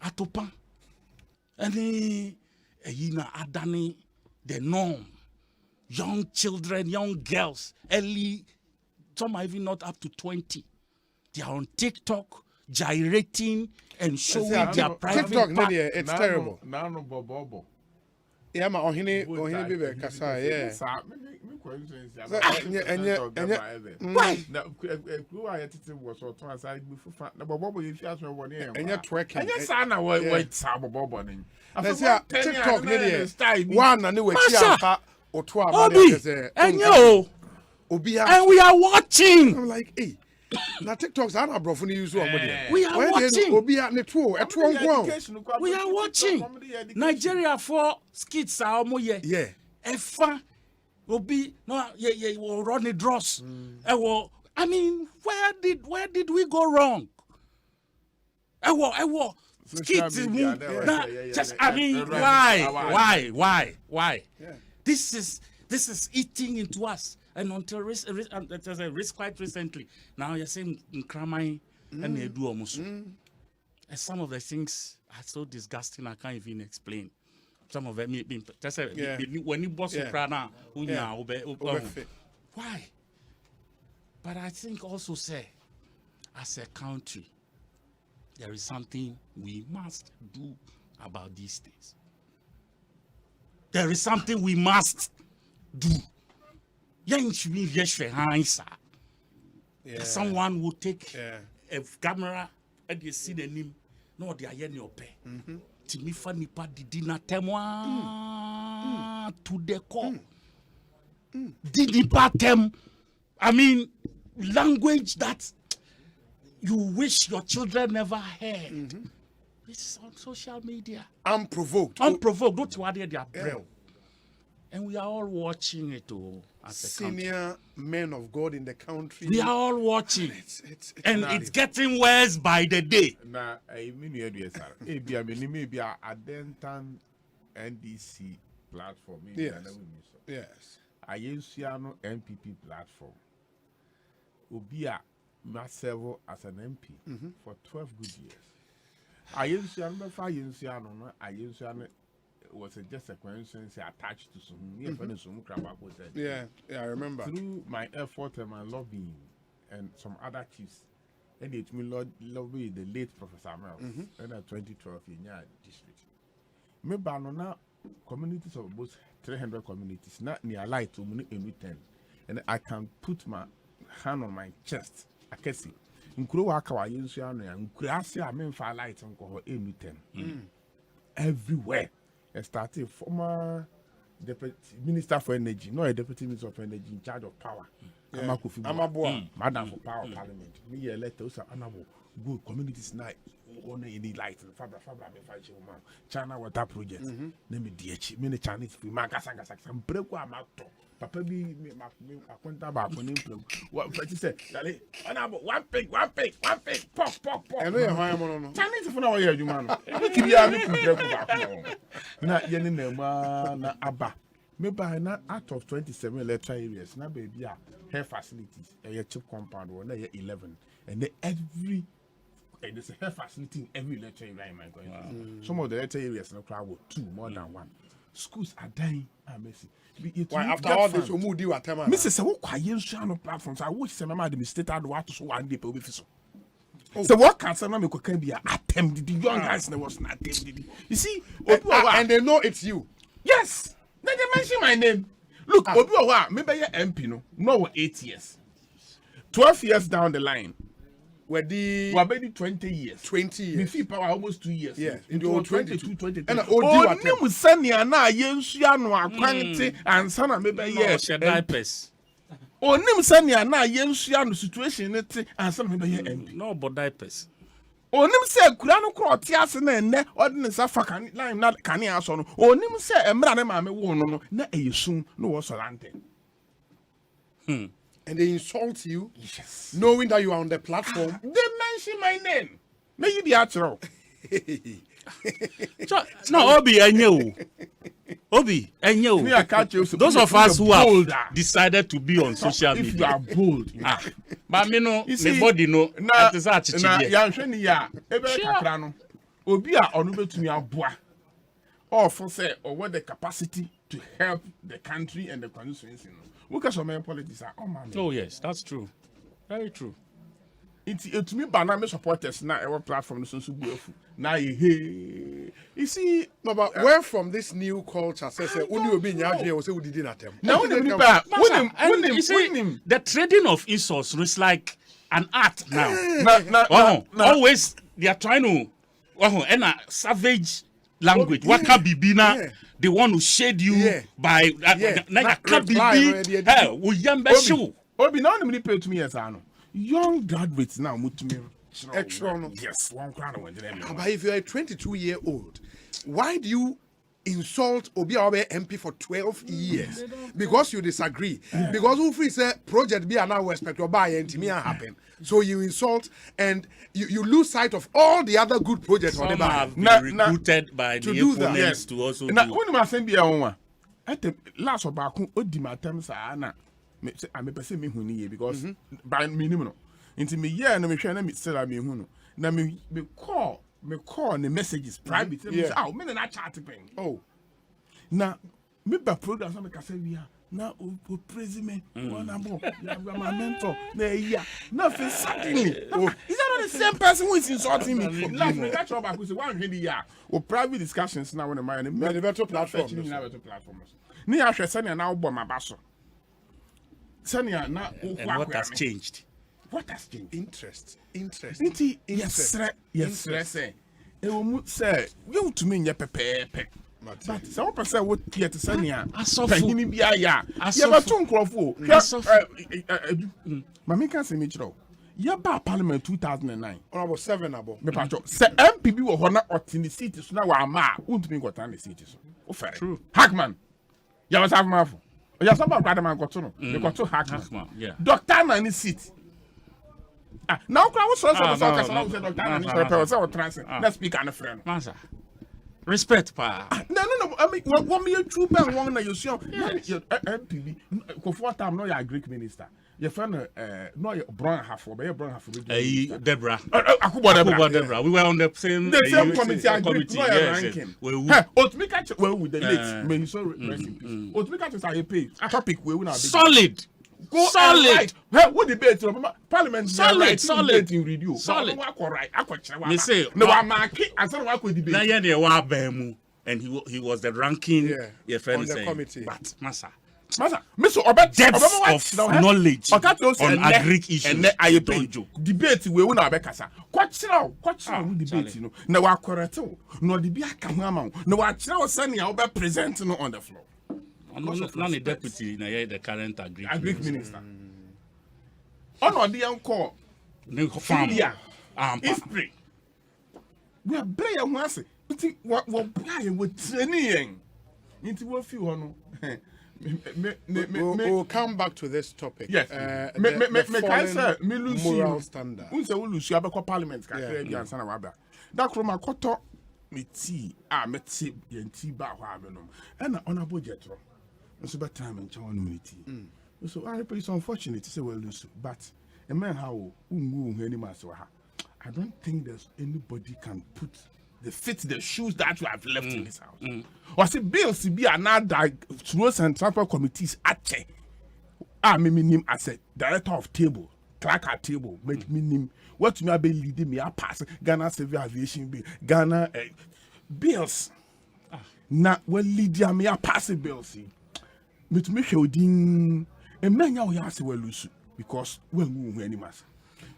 atopa and adani the norm. Young children, young girls, early, some are even not up to 20. They are on TikTok, gyrating and showing their private TikTok, it's terrible. Yeah, ma ohini bibe kasa, yeah. Why? TikTok, one and we Obi, and you, and we are watching. I'm like, hey, now TikTok's an abroad use we are watching. We are watching. Nigeria for skits are more yeah. Efa Obi no yeah will run the dross. I mean, where did we go wrong? Skits just I mean why? Yeah. This is eating into us. And until risk quite recently, now you're saying Kramai and they do almost. And some of the things are so disgusting I can't even explain. Some of them when you boss Ukraina, why? But I think also say, as a country, there is something we must do about these things. There is something we must do. Someone will take a camera and you see the name. No, they are in your pay. Timifa nipa didina temwa to the core. Didipa tem. I mean, language that you wish your children never heard. This is on social media. Unprovoked. Don't worry, they are brave. And we are all watching it as senior men of God in the country. We are all watching. It's getting worse by the day. Now, I mean, maybe a Denton NDC platform. Yes. I use MPP platform. Ubia myself as an MP for 12 good years. I use was just a coincidence attached to some yeah, I remember. Through my effort and my lobbying and some other chiefs, and it me lobby the late Professor Mel in 2012 in your district. Me banana communities of both 300 communities, not near light to me in 10, and I can put my hand on my chest. I can see. Nkuro waka wa yensu anu ya nkurasi a memfa light nko enu 10 everywhere. I started former deputy minister for energy, not a deputy minister of energy in charge of power. Madam for power parliament. Me a letter also honorable good communities night on any light and fabra China water project. Name me DH, many Chinese free Makasanga some break one Papa be akwenta ba ko nimplum. What you say? Dale, honorable one pig, pop. I know you no. Chinese for now here you man. We kibia me break back na yeni na aba. Me buy na out of 27 electoral areas na baby hair facilities a cheap compound one 11 and every and there's a hair facility in every electoral area in my country. Some of the electoral areas no crowd 2 more than 1. Schools are dying. Why after all this, we move the water. Mrs. What quiet platforms? I wish some administrator do to so one day per week. So what can some can be attempted? The young guys was not attempted. You see, and they know it's you. Yes, they mention my name. Look, Obiwa, maybe you're MP no 8 years, 12 years down the line. Were maybe 20 years. 20 years. Me feel power almost 2 years. Yes. In 22, 23. And Onim sanya na yensuya no akwante ansana maybe yes. Diapers. Onim sanya na yensuya no situation nete ansana maybe yes. No but diapers. Onim se kura no kro te ase na enne ordinance afa kan line na kan aso no. Onim se emra ne maame wo no na eyesun no wo solante. And they insult you, yes, knowing that you are on the platform. They mention my name. May you be natural. No, Obi, and you. Those of us who have decided to be on social media. If you are bold. But me no, nobody know. That is our Obi a onu betumi aboa. Or for say, or what the capacity to help the country and the constituency. Look at some men politics are oh yes, that's true. Very true. It me banana supporters now our platform so beautiful. Now you see no, but where from this new culture says only obi nyadwe we say we did at them. Now when him the trading of insults is like an art now. No. Always they are trying to and a savage language. What can be now? They want to shade you by Obi now many pay to me as I know. Young graduates now move to me. Extra. Yes, one crowd went to them. But if you're a 22-year-old, why do you insult Obi Awe MP for 12 years? Because you disagree. Because who free say project be now respect your buy and to me happen. So you insult and you lose sight of all the other good projects. Some have been recruited by the opponents to also do. Now, when I send you one, at the last of our terms are I'm a person me because by minimum into me yeah and me trying to sell me who now me call the messages private oh me na chat thing oh now me ba program so me can say we are now president one abo my mentor na yeah nothing suddenly is that not the same person who is insulting me last me catch up I say one really yeah or private discussions now when the man the better platform ni ahwe se na now bo mabaso. And what has changed? What has changed? Interest. Yes, say. Say, you to me, ya pepe. But some person would get to Sanya. Penny be ya. But two crofo. Mammy can say me. Ya ba Parliament 2009. Or 7 about. Me pacho. Say MPB were honor in the city. So now I'm ma. Won't be got on the city. True. Hackman. Ya was have my. Ya somebody brother man got to know. They got to Hackman. Yeah. Doctor Nani seat. Now crowd was Doctor Nani transit. Let's speak on a friend. Master. Respect pa. No. I mean, what me true ban one na you see MPB ko for time no ya Greek minister. Your friend no your brown half or your brown half. Deborah. Akubo Deborah. We were on the same committee. Yes. Well with the late may so rest in peace. Otmika say pay topic we na solid. Solid. What debate Parliament solid in review. Solid. Me say no wa mark and say wa ko debate. Na ye dey wa ba mu and he was the ranking on the committee. But Massa, Mr. depth of knowledge on agric issues. And I pay debate we will not be kasa. Kwachira debate you know. Na wa correct no the be aka ho ama. Na wa kira send ya be present no on the floor. Not a deputy na the current agric minister. Ono the anko no farm. History. We are prayer ho ase. What prayer we training into what few no. We'll come back to this topic. Yes. The moral standard. Unse we lose you parliament ka be ansa na wa ba. That kroma koto me tea me tea yenti ba ho abenom. E na ona budget ro. So by time and chow community. So I it's unfortunate to say we lose, but a man how I don't think there's anybody can fit the shoes that you have left in this house. Or see bills to be another roads and transport committees at me name as a director of table, clerk at table, make me name what me be leading me a pass Ghana Civil Aviation Bill, Ghana bills. Now well lead me a pass bills. Me to make odin e menya o ya se we lose because we hu animals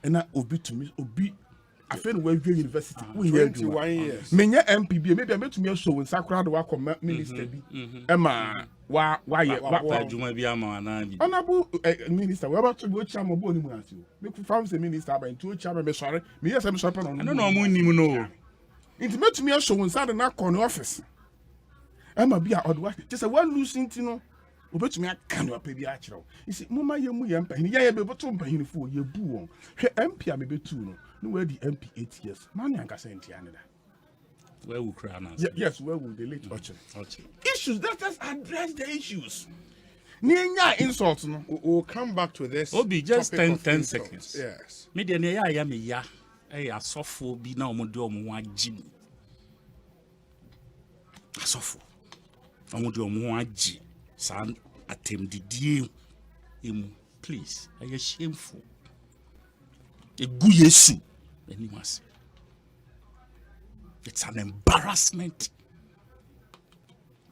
and na obi to me obi afen we university we here 21 years menya MPB maybe me to me show in sakura do akoma minister bi e ma wa adwuma bi ama na bi honorable minister we about to go chama bo ni mu ase me ku fam say minister ba into chama me sorry me yes me sorry no no mo nim no into me to me show in sad na corner office e ma bi a odwa just we losing ti no obetumi aka no apabi a kire. You see mama ye mu ye mpahini ye be boto mpahini fo ye bu won. Hwe MP a me betu no we di MP 8 years. Man yanka senti aneda. Where will cry now? Yes, where will the late Oche. Issues, let us address the issues. Nienya insult no. We'll come back to this. Obi just 10 seconds. Yes. Me de ne ya me ya. Asofo bi na omo de omo agi. Asofo. Omo de omo agi. San attempted him, please. I am shameful. A good yesu. It's an embarrassment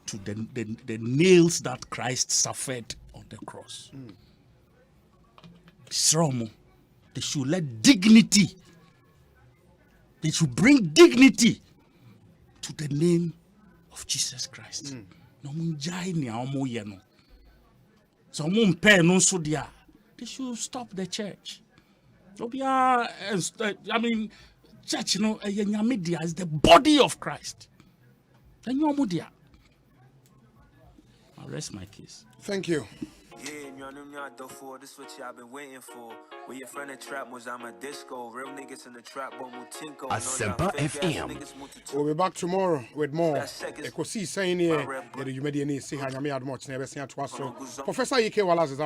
to the nails that Christ suffered on the cross. They should let dignity. They should bring dignity to the name of Jesus Christ. No munjai ni aomo ye no. So mun pay no so dia. They should stop the church. I mean, church, you know, media is the body of Christ. And you media. I'll rest my case. Thank you. Yeah, this is what y'all been waiting for. Where your friend of trap was I'm a disco. Real niggas in the trap, but Mutinko. Asempa FM. We'll be back tomorrow with more. Ekosiisen On Asempa. You made any see how you made much never seen to us. Professor Ike Wallace is